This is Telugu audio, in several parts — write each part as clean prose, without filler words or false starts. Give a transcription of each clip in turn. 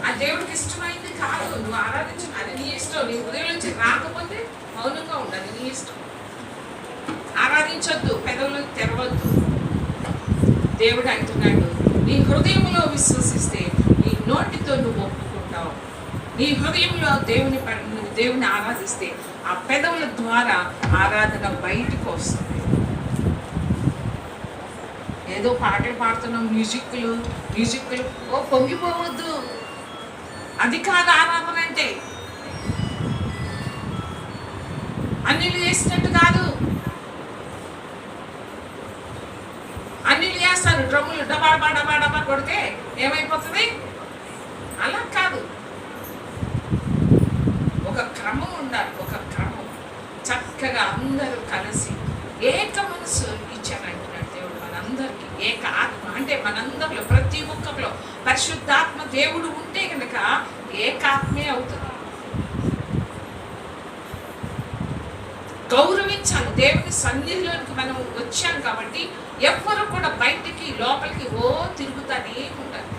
ఆ దేవుడికి ఇష్టమైంది కాదు. నువ్వు ఆరాధించు, అది నీ ఇష్టం. నీ హృదయం నుంచి రాకపోతే మౌనంగా ఉండాలి, నీ ఇష్టం. ఆరాధించొద్దు, పెదవులు తెరవద్దు. దేవుడు అంటున్నాడు, నీ హృదయంలో విశ్వసిస్తే నీ నోటితో నువ్వు ఒప్పుకుంటావు. నీ హృదయంలో నువ్వు దేవుని ఆరాధిస్తే ఆ పెదవుల ద్వారా ఆరాధన బయటకు వస్తుంది. ఏదో పాటలు పాడుతున్నాం, మ్యూజిక్లు పొంగిపోవద్దు. అది కాదు ఆరాధన అంటే. అన్నిలు చేసినట్టు కాదు. అన్నిలు చేస్తారు, డ్రమ్ములు డబా డబా డబా కొడితే ఏమైపోతుంది? అలా కాదు. ఒక క్రమం ఉండాలి, ఒక క్రమం. చక్కగా అందరూ కలిసి ఏక మనసు ఇచ్చానంటున్నాడు దేవుడు మనందరికీ. ఏక ఆత్మ అంటే మనందరిలో, ప్రతి ఒక్కరిలో పరిశుద్ధాత్మ దేవుడు ఉంటే కనుక ఏకాత్మే అవుతుంది. గౌరవించాలి. దేవుని సన్నిధిలోనికి మనం వచ్చాం కాబట్టి ఎవ్వరు కూడా బయటికి లోపలికి తిరుగుతానే ఉండాలి.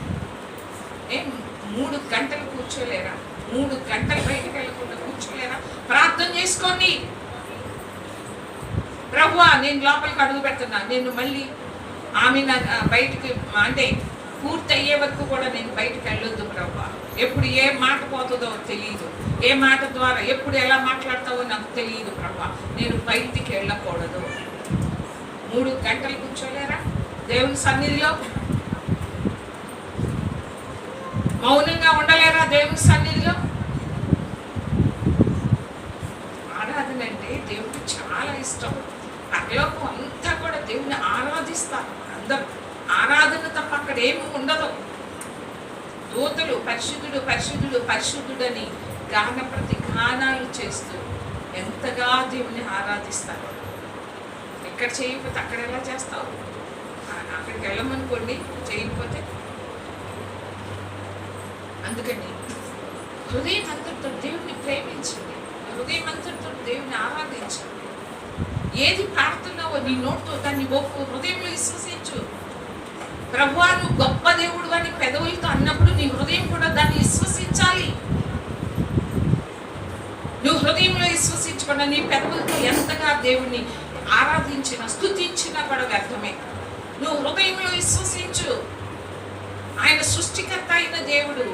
3 గంటలు కూర్చోలేరా? 3 గంటలు బయటకు వెళ్ళకుండా కూర్చోలేరా? ప్రార్థన చేసుకోండి. ప్రభువా, నేను లోపలికి అడుగు పెడుతున్నా, నేను మళ్ళీ ఆమె బయటికి అంటే పూర్తి అయ్యే వరకు కూడా నేను బయటకు వెళ్ళొద్దు ప్రభువా. ఎప్పుడు ఏ మాట పోతుందో తెలియదు, ఏ మాట ద్వారా ఎప్పుడు ఎలా మాట్లాడతావో నాకు తెలియదు ప్రభువా. నేను బయటికి వెళ్ళకూడదు. 3 గంటలు కూర్చోలేరా దేవుని సన్నిధిలో? మౌనంగా ఉండలేరా దేవుని సన్నిధిలో? ఆరాధన అంటే దేవుడికి చాలా ఇష్టం. పరలోకం అంతా కూడా దేవుని ఆరాధిస్తారు అందరూ. ఆరాధన తప్ప అక్కడ ఏమి ఉండదు. దూతలు పరిశుద్ధుడు పరిశుద్ధుడు పరిశుద్ధుడని గాన ప్రతిగానాలు చేస్తూ ఎంతగా దేవుని ఆరాధిస్తారు. ఎక్కడ చేయకపోతే అక్కడ ఎలా చేస్తావు? అక్కడికి వెళ్ళమనుకోండి, చేయకపోతే. అందుకని హృదయం అంతటితో దేవుని ప్రేమించండి, హృదయం అంతటితో దేవుని ఆరాధించండి. ఏది పాడుతున్నావో నీ నోటితో దాన్ని ఒప్పు, హృదయంలో విశ్వసించు. ప్రభువా, నువ్వు గొప్ప దేవుడు అని పెదవులతో అన్నప్పుడు నీ హృదయం కూడా దాన్ని విశ్వసించాలి. నువ్వు హృదయంలో విశ్వసించకుండా నీ పెదవులతో ఎంతగా దేవుణ్ణి ఆరాధించినా స్తుతించినా కూడా వ్యర్థమే. నువ్వు హృదయంలో విశ్వసించు. ఆయన సృష్టికర్త అయిన దేవుడు.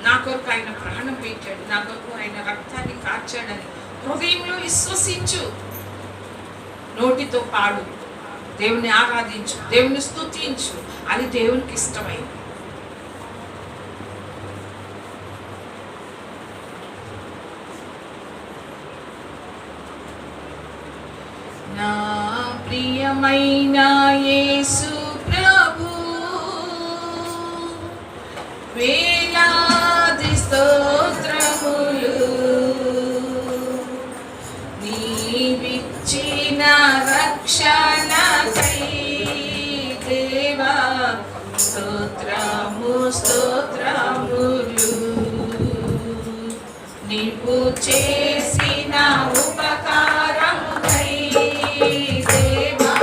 నా కొరకు ఆయన ప్రాణం పెట్టాడు, నా కొరకు ఆయన రక్తాన్ని కార్చాడని హృదయంలో విశ్వసించు. నోటితో పాడు, దేవుని ఆరాధించు, దేవుని స్తుతించు. అది దేవునికి ఇష్టమైంది. నా ప్రియమైన యేసు ప్రభు, వేలాది స్తోత్రములు. నీవిచ్చిన రక్షణకై దేవా స్తోత్రము స్తోత్రములు. నీవు చేసిన ఉపకారముకై దేవా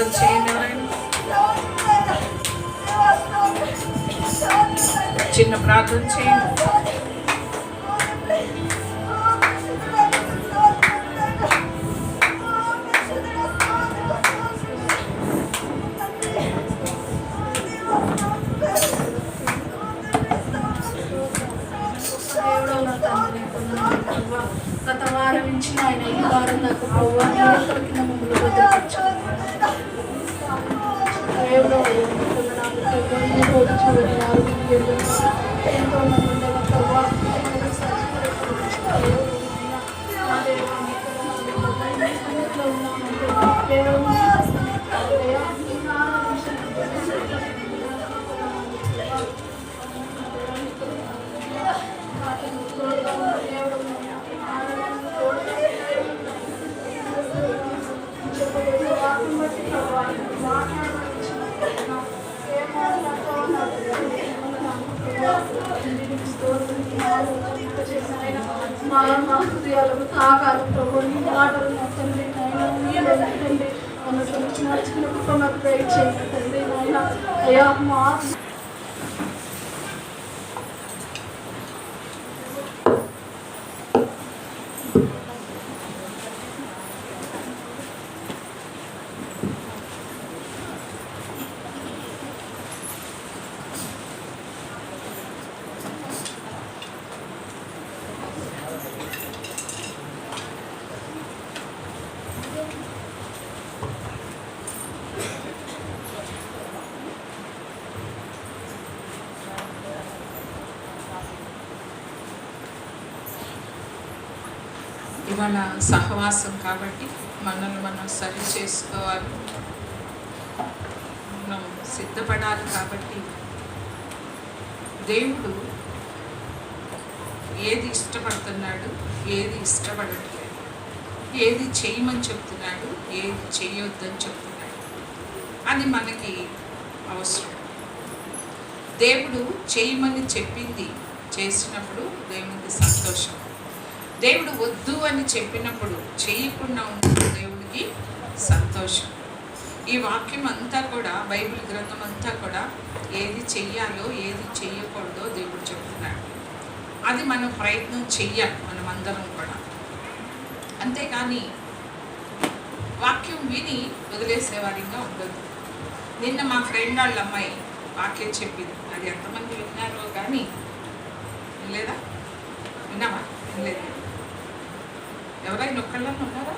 ప్రార్థన చేయండి. ఎవరైనా చిన్న ప్రార్థన చేయండి. గత వారం నుంచి ఆయన ఈ వారం నాకు కింద మమ్మల్ని భద్రపరచారు. దేవుడు ఎంతో మంది మా హృదయాలకు తాగాలి ప్రభు, నీ మాటలు నా తండ్రి నాయన తండ్రి మన నచ్చిన కుటుంబానికి ప్రేర్ చేయండి తండ్రి నాయన. అయ్యా మా ఇవాళ సహవాసం కాబట్టి మనల్ని మనం సరి చేసుకోవాలి, మనం సిద్ధపడాలి. కాబట్టి దేవుడు ఏది ఇష్టపడుతున్నాడు, ఏది ఇష్టపడట్లేదు, ఏది చేయమని చెప్తున్నాడు, ఏది చేయొద్దని చెప్తున్నాడు, అది మనకి అవసరం. దేవుడు చేయమని చెప్పింది చేసినప్పుడు దేవునికి సంతోషం. దేవుడు వద్దు అని చెప్పినప్పుడు చేయకుండా ఉన్నప్పుడు దేవుడికి సంతోషం. ఈ వాక్యం అంతా కూడా, బైబిల్ గ్రంథం అంతా కూడా ఏది చెయ్యాలో ఏది చెయ్యకూడదో దేవుడు చెప్తున్నాడు. అది మనం ప్రయత్నం చెయ్యాలి, మనం అందరం కూడా. అంతేకాని వాక్యం విని వదిలేసేవారిగా ఉండదు. నిన్న మా ఫ్రెండ్ వాళ్ళ అమ్మాయి వాక్యం చెప్పింది, అది ఎంతమంది విన్నారో కానీ వినలేదా? విన్నావా? వినలేదు. ఎవరైనా ఒక్కళ్ళని ఉన్నారా?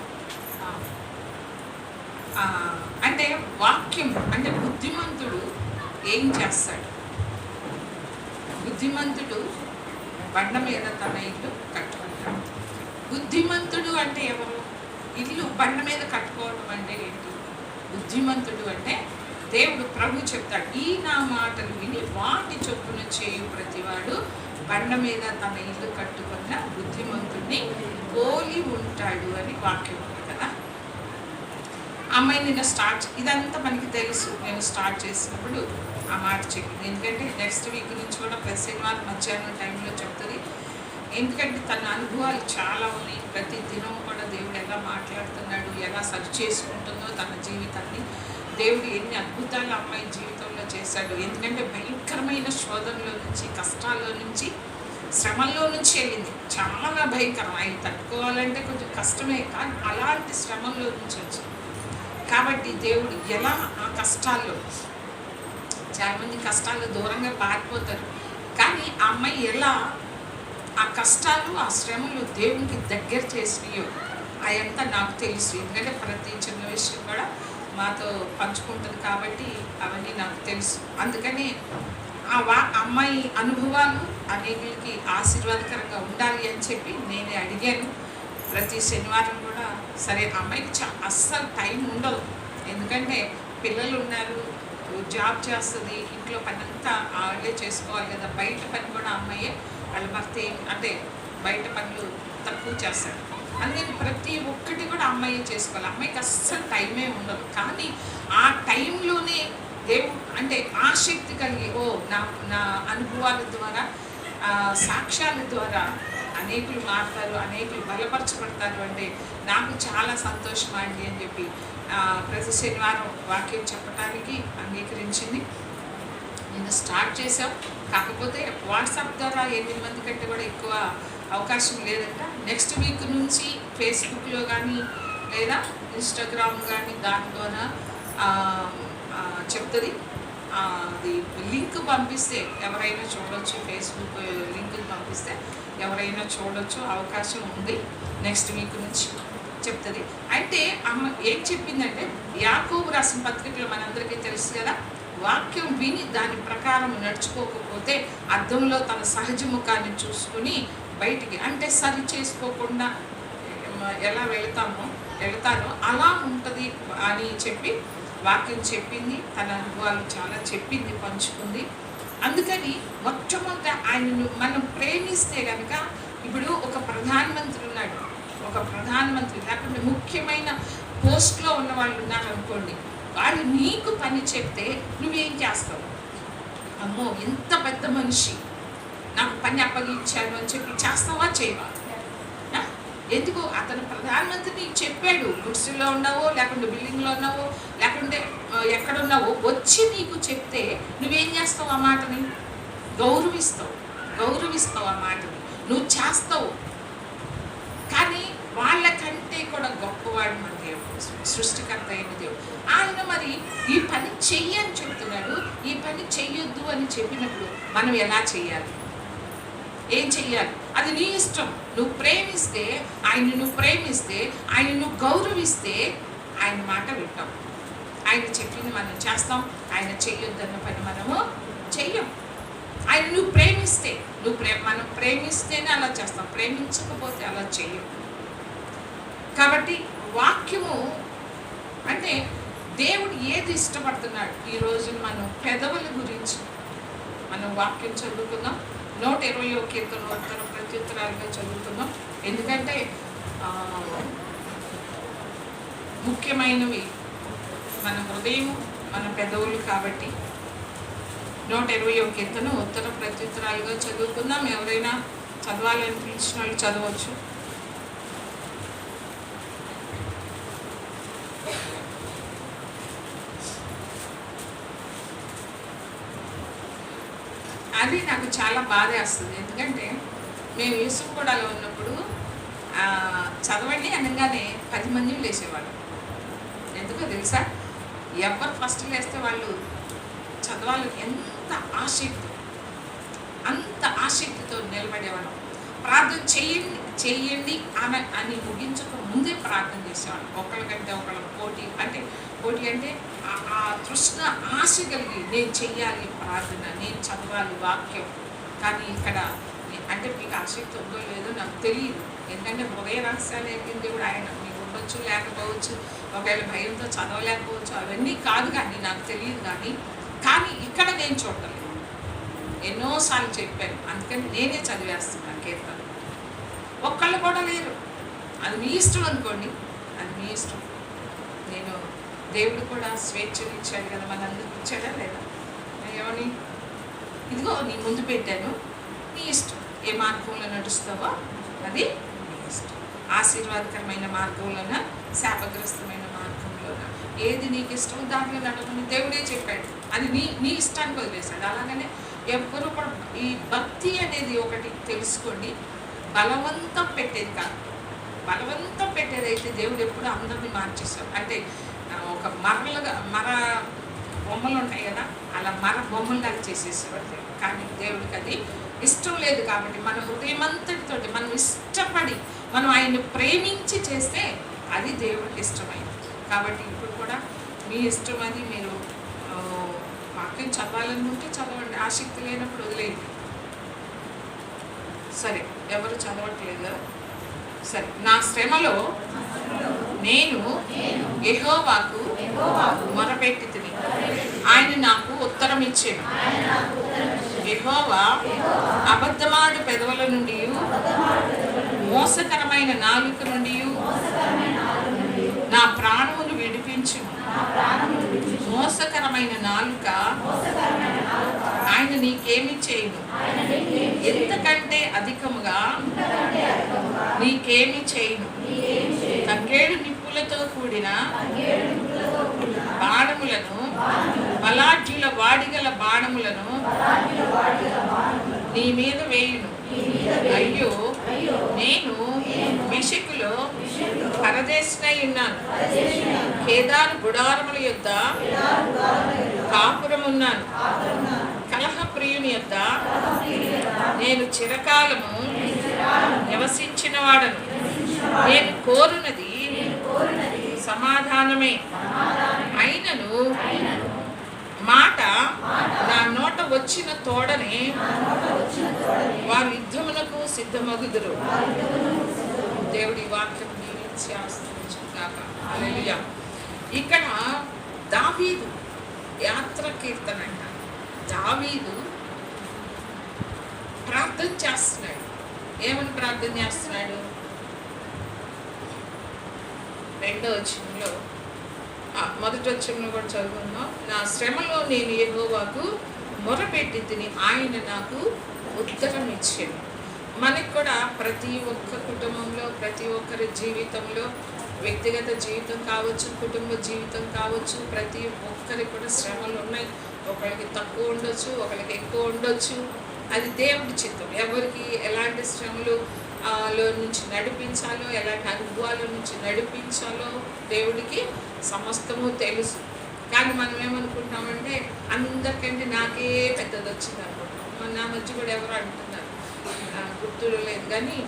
అంటే వాక్యం అంటే బుద్ధిమంతుడు ఏం చేస్తాడు? బుద్ధిమంతుడు బండ మీద తన ఇల్లు కట్టుకుంటాడు. బుద్ధిమంతుడు అంటే ఎవరు? ఇల్లు బండ మీద కట్టుకోవడం అంటే ఏంటి? బుద్ధిమంతుడు అంటే దేవుడు ప్రభు చెప్తాడు, ఈ నా మాటలు విని వాటి చొప్పున చేయు ప్రతివాడు బండ మీద తన ఇల్లు కట్టుకున్న బుద్ధిమంతుడిని పోలి ఉంటాడు అని వాక్యం ఉంది కదా. అమ్మాయి నిన్న ఇదంతా మనకి తెలుసు. నేను స్టార్ట్ చేసినప్పుడు ఆ మాట చెప్పింది. ఎందుకంటే నెక్స్ట్ వీక్ నుంచి కూడా ప్రతి శనివారం మధ్యాహ్నం టైంలో చెప్తుంది. ఎందుకంటే తన అనుభవాలు చాలా ఉన్నాయి. ప్రతి దినం కూడా దేవుడు ఎలా మాట్లాడుతున్నాడు, ఎలా సరి చేసుకుంటుందో తన జీవితాన్ని, దేవుడు ఎన్ని అద్భుతాలు అమ్మాయి జీవితంలో చేశాడు. ఎందుకంటే భయంకరమైన శోధనలో నుంచి, కష్టాల్లో నుంచి, శ్రమల్లో నుంచి వెళ్ళింది. చాలా భయంకరం. అవి తట్టుకోవాలంటే కొంచెం కష్టమే, కానీ అలాంటి శ్రమంలో నుంచి వచ్చింది. కాబట్టి దేవుడు ఎలా ఆ కష్టాల్లో, చాలామంది కష్టాల్లో దూరంగా పారిపోతారు, కానీ ఆ అమ్మాయి ఎలా ఆ కష్టాలు, ఆ శ్రమలు దేవునికి దగ్గర చేసినాయో అదంతా నాకు తెలుసు. ఎందుకంటే ప్రతి చిన్న విషయం కూడా మాతో పంచుకుంటుంది కాబట్టి అవన్నీ నాకు తెలుసు. అందుకని అమ్మాయి అనుభవాలు అనేకులకి ఆశీర్వాదకరంగా ఉండాలి అని చెప్పి నేనే అడిగాను. ప్రతి శనివారం కూడా సరే, అమ్మాయికి అస్సలు టైం ఉండదు. ఎందుకంటే పిల్లలు ఉన్నారు, జాబ్ చేస్తుంది, ఇంట్లో పని అంతా ఆవిడే చేసుకోవాలి కదా. బయట పని కూడా అమ్మాయే, వాళ్ళ భర్త అంటే బయట పనులు తక్కువ చేస్తారు. అందుకని ప్రతి ఒక్కటి కూడా అమ్మాయి చేసుకోవాలి. అమ్మాయికి అస్సలు టైమే ఉండదు. కానీ ఆ టైంలోనే దేవుడు అంటే ఆసక్తి కలిగి నా అనుభవాల ద్వారా, సాక్ష్యాల ద్వారా అనేకులు మారుతారు, అనేకులు బలపరచబడతారు అంటే నాకు చాలా సంతోషం అండి అని చెప్పి ప్రతి శనివారం వాక్యం చెప్పడానికి అంగీకరించింది. నేను స్టార్ట్ చేసాం. కాకపోతే వాట్సాప్ ద్వారా 8 మంది కంటే కూడా ఎక్కువ అవకాశం లేదంట. నెక్స్ట్ వీక్ నుంచి ఫేస్బుక్లో కానీ లేదా ఇన్స్టాగ్రామ్ కానీ దాని ద్వారా చెప్తుంది. అది లింక్ పంపిస్తే ఎవరైనా చూడవచ్చు, ఫేస్బుక్ లింక్ పంపిస్తే ఎవరైనా చూడవచ్చు, అవకాశం ఉంది. నెక్స్ట్ వీక్ నుంచి చెప్తుంది. అయితే అమ్మ ఏం చెప్పిందంటే, యాకోబు రాసిన పత్రికలో మనందరికీ తెలుసు కదా, వాక్యం విని దాని ప్రకారం నడుచుకోకపోతే అద్దంలో తన సహజ ముఖాన్ని చూసుకుని బయటికి అంటే సరి చేసుకోకుండా ఎలా వెళతానో అలా ఉంటుంది అని చెప్పి వాక్యం చెప్పింది. తన అనుభవాలు చాలా చెప్పింది, పంచుకుంది. అందుకని మొట్టమొదట ఆయనను మనం ప్రేమిస్తే కనుక, ఇప్పుడు ఒక ప్రధానమంత్రి ఉన్నాడు, ఒక ప్రధానమంత్రి లేకుంటే ముఖ్యమైన పోస్ట్లో ఉన్న వాళ్ళు ఉన్నారు అనుకోండి, వాళ్ళు నీకు పని చెప్తే నువ్వేం చేస్తావు? అమ్మో ఎంత పెద్ద మనిషి నాకు పని అప్పగించాను అని చెప్పి చేస్తావా, చేయవా? ఎందుకు? అతను ప్రధానమంత్రి నీకు చెప్పాడు, గుడిసెలో ఉన్నావో లేకుంటే బిల్డింగ్లో ఉన్నావో లేకుంటే ఎక్కడున్నావో వచ్చి నీకు చెప్తే నువ్వేం చేస్తావు? ఆ మాటని గౌరవిస్తావు ఆ మాటని నువ్వు చేస్తావు. కానీ వాళ్ళకంటే కూడా గొప్పవాడు మన దేవుడు, సృష్టికర్త అయిన దేవుడు. ఆయన మరి ఈ పని చెయ్యి అని చెప్తున్నాడు, ఈ పని చెయ్యొద్దు అని చెప్పినప్పుడు మనం ఎలా చెయ్యాలి? ఏం చెయ్యాలి? అది నీ ఇష్టం. నువ్వు ప్రేమిస్తే ఆయన నువ్వు గౌరవిస్తే ఆయన మాట వింటాం, ఆయన చెప్పింది మనం చేస్తాం. ఆయన చెయ్యొద్దన్న పని మనము చెయ్యం. ఆయన నువ్వు ప్రేమిస్తే మనం ప్రేమిస్తేనే అలా చేస్తాం, ప్రేమించకపోతే అలా చెయ్యం. కాబట్టి వాక్యము అంటే దేవుడు ఏది ఇష్టపడుతున్నాడు? ఈరోజు మనం పెదవుల గురించి మనం వాక్యం చదువుకుందాం. 121 కీర్తన ఉత్తర ప్రత్యుత్తరాలుగా చదువుకుందాం. ఎందుకంటే ముఖ్యమైనవి మన హృదయం, మన పెదవులు కాబట్టి 121 కీర్తన ఉత్తర ప్రత్యుత్తరాలుగా చదువుకుందాం. ఎవరైనా చదవాలని పిలిచిన వాళ్ళు చదవచ్చు. అది నాకు చాలా బాధ వేస్తుంది. ఎందుకంటే మేము యూసుఫ్గూడలో ఉన్నప్పుడు చదవండి అనగానే 10 మంది లేచేవాళ్ళు. ఎందుకో తెలుసా? ఎవరు ఫస్ట్ లేస్తే వాళ్ళు చదవాలి ఎంత ఆసక్తితో నిలబడేవాళ్ళం. ప్రార్థన చెయ్యండి అని ముగించక ముందే ప్రార్థన చేసేవాళ్ళం. ఒకళ్ళకంటే ఒకళ్ళ పోటీ అంటే ఆ తృష్ణ, ఆశ కలిగి నేను చెయ్యాలి ప్రార్థన, నేను చదవాలి వాక్యం. కానీ ఇక్కడ అంటే మీకు ఆసక్తి ఉందో లేదో నాకు తెలియదు. ఎందుకంటే హృదయ రహస్యాలు ఏంటి కూడా ఆయన మీకు ఉండొచ్చు, లేకపోవచ్చు, ఒకవేళ భయంతో చదవలేకపోవచ్చు, అవన్నీ కాదు కానీ నాకు తెలియదు. కానీ ఇక్కడ నేను చూడలేదు. ఎన్నోసార్లు చెప్పాను, అందుకని నేనే చదివేస్తున్నాను కీర్తన. ఒక్కళ్ళు కూడా లేరు. అది మీ ఇష్టం అనుకోండి, అది మీ ఇష్టం. నేను దేవుడు కూడా స్వేచ్ఛను ఇచ్చాడు కదా, మనందరికి ఇచ్చాడా లేదా? ఏమని, ఇదిగో నీ ముందు పెట్టాను, నీ ఇష్టం. ఏ మార్గంలో నడుస్తావో అది నీ ఇష్టం. ఆశీర్వాదకరమైన మార్గంలోన, శాపగ్రస్తమైన మార్గంలోన, ఏది నీకు ఇష్టం దాంట్లో నడవని దేవుడే చెప్పాడు. అది నీ ఇష్టానికి వదిలేశాడు. అలాగనే ఎవ్వరూ కూడా ఈ భక్తి అనేది ఒకటి తెలుసుకోండి, బలవంతం పెట్టేది కాదు. బలవంతం పెట్టేదైతే దేవుడు ఎప్పుడు అందరినీ మార్చేస్తాడు. అంటే ఒక మర బొమ్మలు ఉంటాయి కదా, అలా మర బొమ్మలాగా చేసేసేవాడు. కానీ దేవుడికి అది ఇష్టం లేదు. కాబట్టి మన హృదయమంతటితో మనం ఇష్టపడి మనం ఆయన్ని ప్రేమించి చేస్తే అది దేవుడికి ఇష్టమైంది. కాబట్టి ఇప్పుడు కూడా మీ ఇష్టం, అది మీరు వాక్యం చదవాలనుకుంటే చదవండి, ఆసక్తి లేనప్పుడు వదిలేయండి. సరే, ఎవరు చదవట్లేదు కదా? సరే. నా శ్రమలో నేను యెహోవాకు మొరపెట్టితిని, ఆయన నాకు ఉత్తరం ఇచ్చాను. యెహోవా అబద్ధమాడు పెదవుల నుండి, మోసకరమైన నాలుక నుండి నా ప్రాణమును విడిపించును. మోసకరమైన నాలుక ఆయన నీకేమి చేయను, ఎంతకంటే అధికముగా ఏమి చేయను. తంగేడు నిప్పులతో కూడిన బాణములను, బలాఢ్యుల వాడిగల బాణములను నీ మీద వేయును. అయ్యో, నేను మెషకులో పరదేశినై ఉన్నాను. కేదారు గుడారముల యొద్ద కాపురమున్నాను. కలహ ప్రియుని యొద్ద నేను చిరకాలము నివసించిన వాడను. నేను కోరునది సమాధానమే. అయినను మాట నా నోట వచ్చిన తోడనే వారు యుద్ధమునకు సిద్ధమగుదురు. దేవుడి వాక్యం దీవించి ఆశీర్వదించుగాక. హల్లెలూయా. ఇక్కడ దావీదు యాత్ర కీర్తన అంట. దావీదు ప్రార్థన చేస్తున్నాడు. ఏమని ప్రార్థన చేస్తున్నాడు? 2వ వచనంలో, మొదటి వచనంలో కూడా చదువుకున్నాం. నా శ్రమలో నేను యెహోవాకు మొరపెట్టి తిని ఆయన నాకు ఉత్తరం ఇచ్చాను. మనకి కూడా ప్రతి ఒక్క కుటుంబంలో, ప్రతి ఒక్కరి జీవితంలో, వ్యక్తిగత జీవితం కావచ్చు, కుటుంబ జీవితం కావచ్చు, ప్రతి ఒక్కరికి కూడా శ్రమలు ఉన్నాయి. ఒకరికి తక్కువ ఉండొచ్చు, ఒకరికి ఎక్కువ ఉండొచ్చు. అది దేవుడి చిత్తం. ఎవరికి ఎలాంటి శ్రమలు లో నుంచి నడిపించాలో, ఎలాంటి అనుభవాల నుంచి నడిపించాలో దేవుడికి సమస్తము తెలుసు. కానీ మనం ఏమనుకుంటామంటే అందరికంటే నాకే పెద్దది వచ్చింది అనుకుంటాం. నా మధ్య కూడా ఎవరు అంటున్నారు, గుర్తులు లేదు, కానీ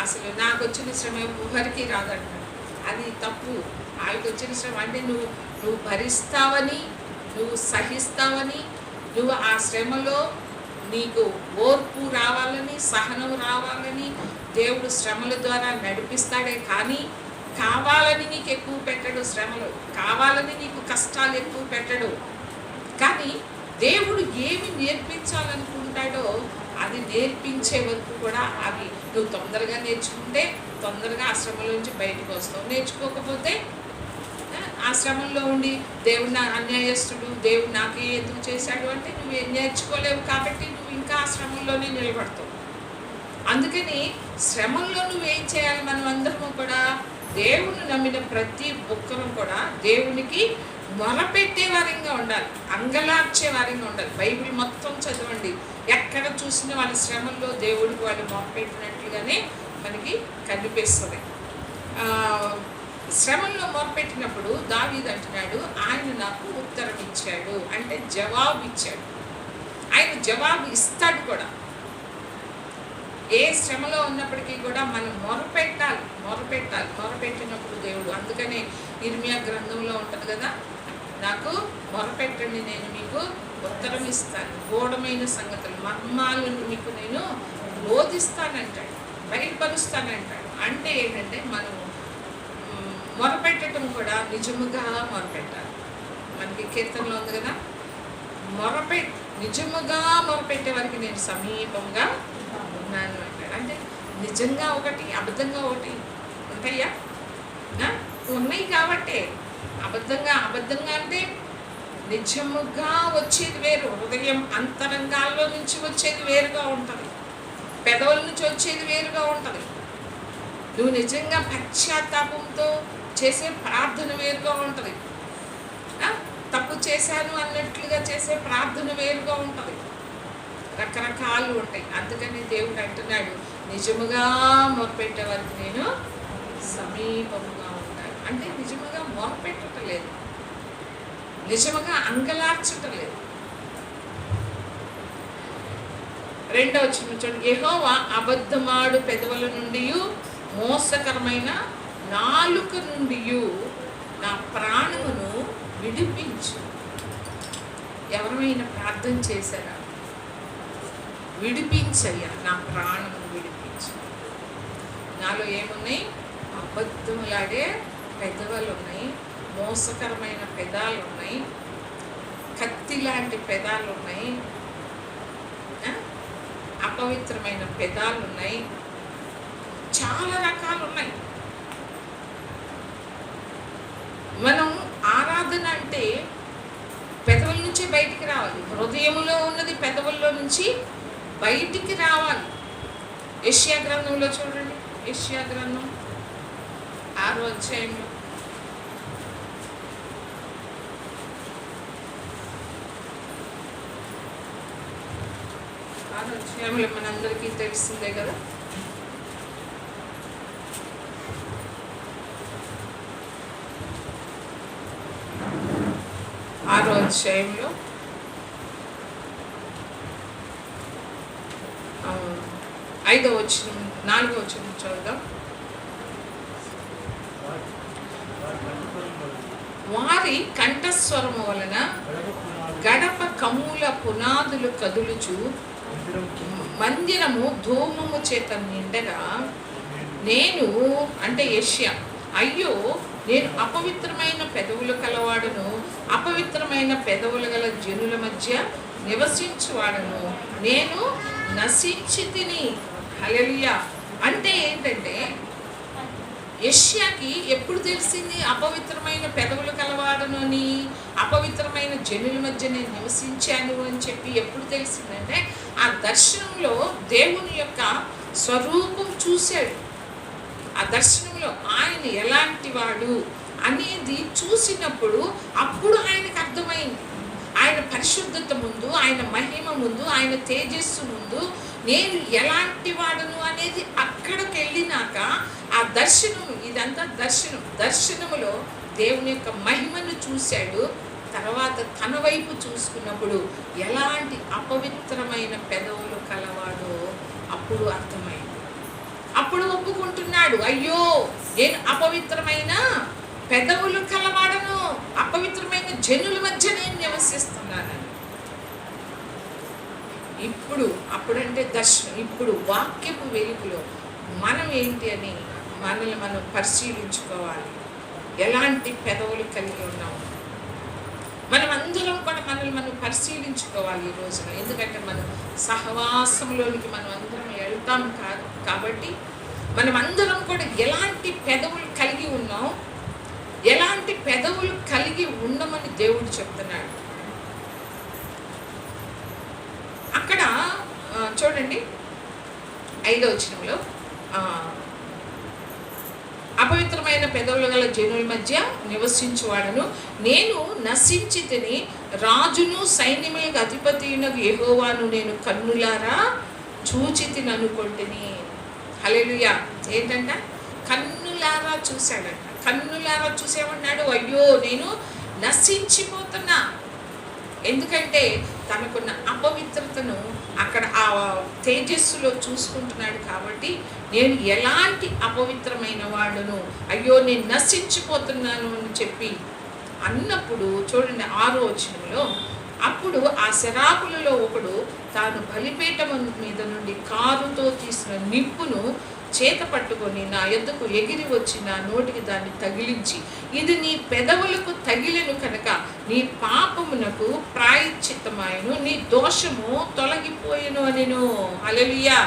అసలు నాకు వచ్చిన శ్రమ ఎవరికి రాదంటారు. అది తప్పు. వాళ్ళకి వచ్చిన శ్రమ అంటే నువ్వు భరిస్తావని, నువ్వు సహిస్తావని, నువ్వు ఆ శ్రమలో నీకు ఓర్పు రావాలని, సహనం రావాలని దేవుడు శ్రమల ద్వారా నడిపిస్తాడే. కానీ కావాలని నీకు ఎక్కువ పెట్టడు శ్రమలు, కావాలని నీకు కష్టాలు ఎక్కువ పెట్టడు. కానీ దేవుడు ఏమి నేర్పించాలనుకుంటాడో అది నేర్పించే వరకు కూడా అవి నువ్వు తొందరగా నేర్చుకుంటే తొందరగా ఆ శ్రమల నుంచి బయటకు వస్తావు. నేర్చుకోకపోతే ఆ శ్రమంలో ఉండి దేవుడు నా అన్యాయస్తుడు, దేవుడు నాకే ఎందుకు చేశాడు అంటే నువ్వు నేర్చుకోలేవు. కాబట్టి నువ్వు ఇంకా ఆ శ్రమంలోనే నిలబడతావు. అందుకని శ్రమంలో నువ్వేం చేయాలి? మనం అందరము కూడా దేవుని నమ్మిన ప్రతి ఒక్కరూ కూడా దేవునికి మొరపెట్టే వారంగా ఉండాలి, అంగలార్చే వారంగా ఉండాలి. బైబిల్ మొత్తం చదవండి, ఎక్కడ చూసిన వాళ్ళ శ్రమంలో దేవుడికి వాళ్ళు మొరపెట్టినట్లుగానే మనకి కనిపిస్తుంది. శ్రమంలో మొరపెట్టినప్పుడు దావీదు అంటున్నాడు, ఆయన నాకు ఉత్తరం ఇచ్చాడు అంటే జవాబు ఇచ్చాడు. ఆయన జవాబు ఇస్తాడు కూడా. ఏ శ్రమలో ఉన్నప్పటికీ కూడా మనం మొరపెట్టాలి. మొరపెట్టినప్పుడు దేవుడు, అందుకనే ఇర్మియా గ్రంథంలో ఉంటుంది కదా, నాకు మొరపెట్టండి నేను మీకు ఉత్తరం ఇస్తాను, గూఢమైన సంగతులు మర్మాలను మీకు నేను బోధిస్తానంటాడు, బయలుపరుస్తానంటాడు. అంటే ఏంటంటే మనం మొరపెట్టడం కూడా నిజముగా మొరపెట్టాలి. మనకి కీర్తనలో ఉంది కదా, నిజముగా మొరపెట్టే వారికి నేను సమీపంగా ఉన్నాను అంటాడు. అంటే నిజంగా ఒకటి, అబద్ధంగా ఒకటి ఉంటాయా? ఉన్నాయి కాబట్టే అబద్ధంగా అంటే నిజముగా వచ్చేది వేరు, హృదయం అంతరంగాల్లో నుంచి వచ్చేది వేరుగా ఉంటుంది, పెదవుల నుంచి వచ్చేది వేరుగా ఉంటుంది. నువ్వు నిజంగా పశ్చాత్తాపంతో చేసే ప్రార్థన వేరుగా ఉంటుంది, తప్పు చేశాను అన్నట్లుగా చేసే ప్రార్థన వేరుగా ఉంటుంది. రకరకాలు ఉంటాయి. అందుకని దేవుడు అంటున్నాడు, నిజముగా మొరపెట్టే వరకు నేను సమీపముగా ఉంటాను. అంటే నిజముగా మొరపెట్టడం లేదు, నిజముగా అంగలార్చటం లేదు. 2వ వచనం చూడండి, యెహోవా అబద్ధమాడు పెదవుల నుండి, మోసకరమైన నాలుక నుండి నా ప్రాణమును విడిపించు. ఎవరైనా ప్రార్థన చేశారా? విడిపించయ్యా, నా ప్రాణమును విడిపించు. నాలో ఏమున్నాయి? అబద్ధములాడే పెదవులు ఉన్నాయి, మోసకరమైన పెదాలు ఉన్నాయి, కత్తి లాంటి పెదాలు ఉన్నాయి, అపవిత్రమైన పెదాలు ఉన్నాయి, చాలా రకాలు ఉన్నాయి. మనం ఆరాధన అంటే పెదవుల నుంచి బయటికి రావాలి, హృదయంలో ఉన్నది పెదవుల్లో నుంచి బయటికి రావాలి. యెషయా గ్రంథంలో చూడండి, యెషయా గ్రంథం 6వ అధ్యాయంలో మనందరికీ తెలిసిందే కదా. 6వ అధ్యాయంలో 5వ వచనం 4వ వచనం చదువుదాం. వారి కంఠస్వరము వలన గడప కమ్ముల పునాదులు కదులుచు మందిరము ధూమము చేత నిండగా నేను అంటే యెషయా, అయ్యో నేను అపవిత్రమైన పెదవులు కలవాడును, అపవిత్రమైన పెదవులు గల జనుల మధ్య నివసించువాడను, నేను నశించి తిని. హల్లెలూయా. అంటే ఏంటంటే యెషయాకి ఎప్పుడు తెలిసింది అపవిత్రమైన పెదవులు కలవాడను అని, అపవిత్రమైన జనుల మధ్య నేను నివసించాను అని చెప్పి ఎప్పుడు తెలిసిందంటే ఆ దర్శనంలో దేవుని యొక్క స్వరూపం చూశాడు. ఆ దర్శనంలో ఆయన ఎలాంటి వాడు అనేది చూసినప్పుడు అప్పుడు ఆయనకు అర్థమైంది. ఆయన పరిశుద్ధత ముందు, ఆయన మహిమ ముందు, ఆయన తేజస్సు ముందు నేను ఎలాంటి వాడను అనేది అక్కడికి వెళ్ళినాక ఆ దర్శనం, ఇదంతా దర్శనములో దేవుని యొక్క మహిమను చూశాడు. తర్వాత తన వైపు చూసుకున్నప్పుడు ఎలాంటి అపవిత్రమైన పెదవులు కలవాడో అప్పుడు అర్థమైంది. అప్పుడు ఒప్పుకుంటున్నాడు, అయ్యో నేను అపవిత్రమైన పెదవులు కలవాడను, అపవిత్రమైన జనుల మధ్య నేను నివసిస్తున్నానని. అప్పుడంటే దర్శనం. ఇప్పుడు వాక్యపు వెలుగులో మనం ఏంటి అని మనల్ని మనం పరిశీలించుకోవాలి. ఎలాంటి పెదవులు కలిగి ఉన్నాము మనం అందరం కూడా మనల్ని మనం పరిశీలించుకోవాలి ఈ రోజున. ఎందుకంటే మనం సహవాసంలోనికి మనం అందరం వెళ్తాం కాబట్టి మనం అందరం కూడా ఎలాంటి పెదవులు కలిగి ఉన్నాం, ఎలాంటి పెదవులు కలిగి ఉండమని దేవుడు చెప్తున్నాడు. అక్కడ చూడండి 5వ వచనంలో అపవిత్రమైన పెదవులు గల జనుల మధ్య నివసించువాడను, నేను నశించి తిని, రాజును సైన్యములకు అధిపతియునగు యెహోవాను నేను కన్నులారా చూచి తిని అనుకొంటిని. హల్లెలూయా. ఏంటంట? కన్నులారా చూశాడంట. కన్నులారా చూసేమన్నాడు, అయ్యో నేను నశించిపోతున్నా. ఎందుకంటే తనకున్న అపవిత్రతను అక్కడ ఆ తేజస్సులో చూసుకుంటున్నాడు కాబట్టి నేను ఎలాంటి అపవిత్రమైన వాడును, అయ్యో నేను నశించిపోతున్నాను అని చెప్పి అన్నప్పుడు చూడండి 6వ వచనంలో, అప్పుడు ఆ శరాపులలో ఒకడు తాను బలిపీఠం మీద నుండి కారుతో తీసిన నిప్పును చేత పట్టుకొని నా యొద్దకు ఎగిరి వచ్చి నా నోటికి దాన్ని తగిలించి, ఇది నీ పెదవులకు తగిలిను కనుక నీ పాపమునకు ప్రాయశ్చిత్తమాయను, నీ దోషము తొలగిపోయెను అనెను. హల్లెలూయా.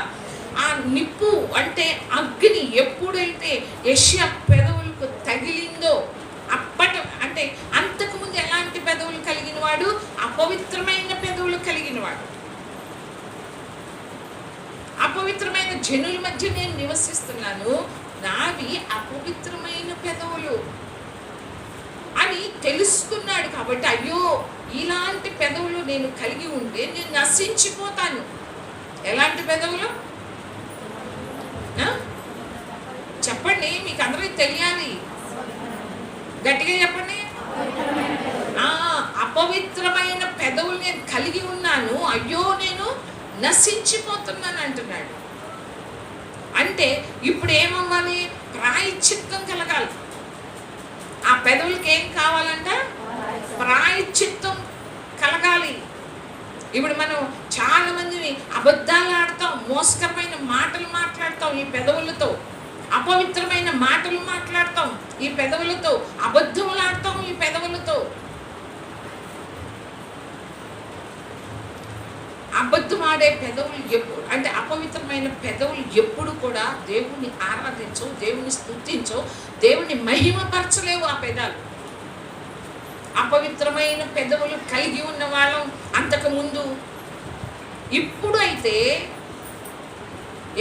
ఆ నిప్పు అంటే అగ్ని ఎప్పుడైతే యెషయా పెదవులకు తగిలిందో అంటే అంతకుముందు ఎలాంటి పెదవులు కలిగిన వాడు? అపవిత్రమైన పెదవులు కలిగిన వాడు. అపవిత్రమైన జనుల మధ్య నేను నివసిస్తున్నాను, నావి అపవిత్రమైన పెదవులు అని తెలుసుకున్నాడు కాబట్టి అయ్యో ఇలాంటి పెదవులు నేను కలిగి ఉంటే నేను నశించిపోతాను. ఎలాంటి పెదవులు చెప్పండి, మీకు అందరికీ తెలియాలి, గట్టిగా చెప్పండి. అపవిత్రమైన పెదవులు నేను కలిగి ఉన్నాను, అయ్యో నేను నశించిపోతున్నాను అంటున్నాడు. అంటే ఇప్పుడు ఏమవ్వాలి? ప్రాయశ్చిత్తం కలగాలి. ఆ పెదవులకి ఏం కావాలంట? ప్రాయశ్చిత్తం కలగాలి. ఇప్పుడు మనం చాలా మందిని అబద్ధాలు ఆడతాం, మోసకరమైన మాటలు మాట్లాడతాం ఈ పెదవులతో, అపవిత్రమైన మాటలు మాట్లాడతాం ఈ పెదవులతో, అబద్ధములు ఆడతాం ఈ పెదవులతో. అబద్ధం ఆడే పెదవులు ఎప్పుడు అంటే అపవిత్రమైన పెదవులు ఎప్పుడు కూడా దేవుణ్ణి ఆరాధించవు, దేవుని స్తుతించవు, దేవుని మహిమపరచలేవు ఆ పెదాలు. అపవిత్రమైన పెదవులు కలిగి ఉన్న వాళ్ళం అంతకుముందు. ఇప్పుడు అయితే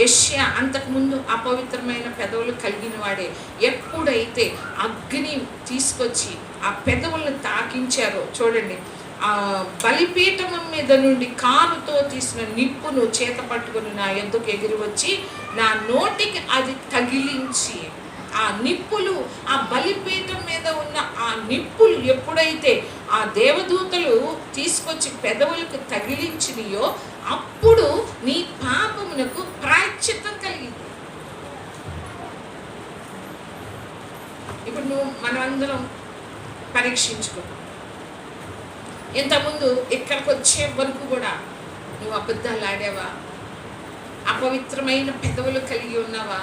యెషయా అంతకుముందు అపవిత్రమైన పెదవులు కలిగిన వాడే. ఎప్పుడైతే అగ్ని తీసుకొచ్చి ఆ పెదవులను తాకించారో చూడండి, ఆ బలిపీఠం మీద నుండి కానుతో తీసిన నిప్పును చేత పట్టుకుని నా యొద్దకు ఎగిరి వచ్చి నా నోటికి అది తగిలించి, ఆ నిప్పులు, ఆ బలిపీఠం మీద ఉన్న ఆ నిప్పులు ఎప్పుడైతే ఆ దేవదూతలు తీసుకొచ్చి పెదవులకు తగిలించినయో అప్పుడు నీ పాపమునకు ప్రాయశ్చిత్తం కలిగింది. ఇప్పుడు మనమందరం పరీక్షించుకో. ఇంతకుముందు ఇక్కడికి వచ్చే వరకు కూడా నువ్వు అబద్ధాలు ఆడావా? అపవిత్రమైన పెదవులు కలిగి ఉన్నావా?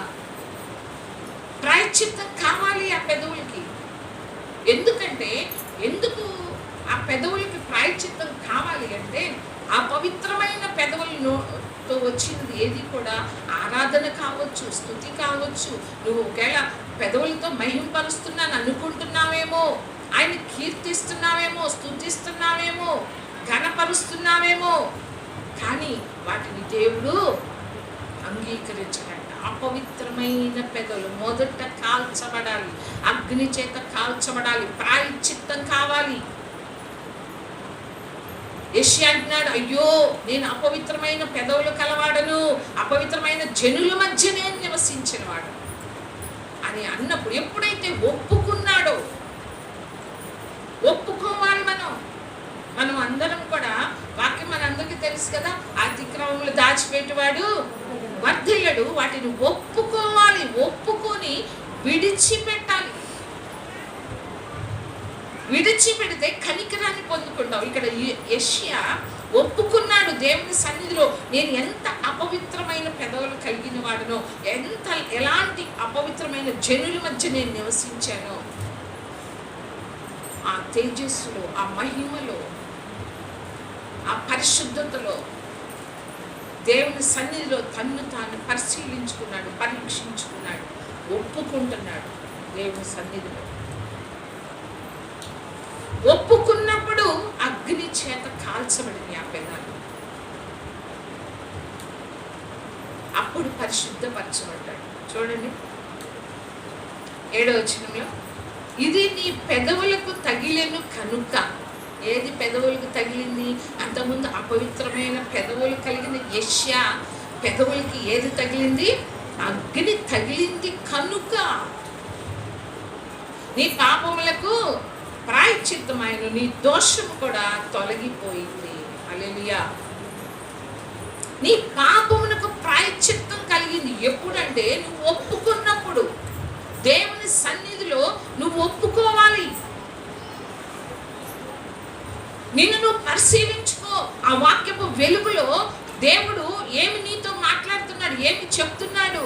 ప్రాయశ్చిత్తం కావాలి ఆ పెదవులకి. ఎందుకు ఆ పెదవులకి ప్రాయశ్చిత్తం కావాలి అంటే, ఆ పవిత్రమైన పెదవులతో వచ్చినది ఏది కూడా ఆరాధన కావచ్చు, స్తుతి కావచ్చు. నువ్వు ఒకవేళ పెదవులతో మహింపరుస్తున్నాను అనుకుంటున్నావేమో, ఆయన కీర్తిస్తున్నావేమో, స్తుతిస్తున్నావేమో, ఘనపరుస్తున్నావేమో, కానీ వాటిని దేవుడు అంగీకరించడంట. అపవిత్రమైన పెదవులు మొదట కాల్చబడాలి, అగ్ని చేత కాల్చబడాలి, ప్రాయశ్చిత్తం కావాలి. యెషయా అంటున్నాడు, అయ్యో నేను అపవిత్రమైన పెదవులు కలవాడను, అపవిత్రమైన జనుల మధ్య నేను నివసించిన వాడు అని అన్నప్పుడు ఎప్పుడైతే ఒప్పుకున్నాడో, ఒప్పుకోవాలి మనం అందరం కూడా. వాక్యం మనందరికీ తెలుసు కదా, అతిక్రమములు దాచిపెట్టేవాడు వర్ధిల్లడు. వాటిని ఒప్పుకోవాలి, ఒప్పుకొని విడిచిపెట్టాలి. విడిచిపెడితే కనికరాన్ని పొందుకుంటావు. ఇక్కడ యెషయా ఒప్పుకున్నాడు దేవుని సన్నిధిలో, నేను ఎంత అపవిత్రమైన పెదవులు కలిగిన వాడునో, ఎలాంటి అపవిత్రమైన జనుల మధ్య నేను నివసించానో, ఆ తేజస్సులో, ఆ మహిమలో, ఆ పరిశుద్ధతలో దేవుని సన్నిధిలో తన్ను తాను పరిశీలించుకున్నాడు, పరీక్షించుకున్నాడు, ఒప్పుకుంటున్నాడు దేవుని సన్నిధిలో. ఒప్పుకున్నప్పుడు అగ్ని చేత కాల్చబడింది ఆ పెదాలు. అప్పుడు పరిశుద్ధపరచబడ్డాడు. చూడండి 7వ వచనంలో, ఇది నీ పెదవులకు తగిలెను కనుక. ఏది పెదవులకు తగిలింది? అంతకుముందు అపవిత్రమైన పెదవులు కలిగిన యెషయా పెదవులకి ఏది తగిలింది? అగ్ని తగిలింది కనుక నీ పాపములకు ప్రాయశ్చిత్తమైన, నీ దోషము కూడా తొలగిపోయింది. హల్లెలూయా. నీ పాపమునకు ప్రాయశ్చిత్తం కలిగింది ఎప్పుడంటే, నువ్వు ఒప్పుకున్నప్పుడు. దేవుని సన్నిధిలో నువ్వు ఒప్పుకోవాలి. నిన్ను నువ్వు పరిశీలించుకో. ఆ వాక్యపు వెలుగులో దేవుడు ఏమి నీతో మాట్లాడుతున్నాడు, ఏమి చెప్తున్నాడు,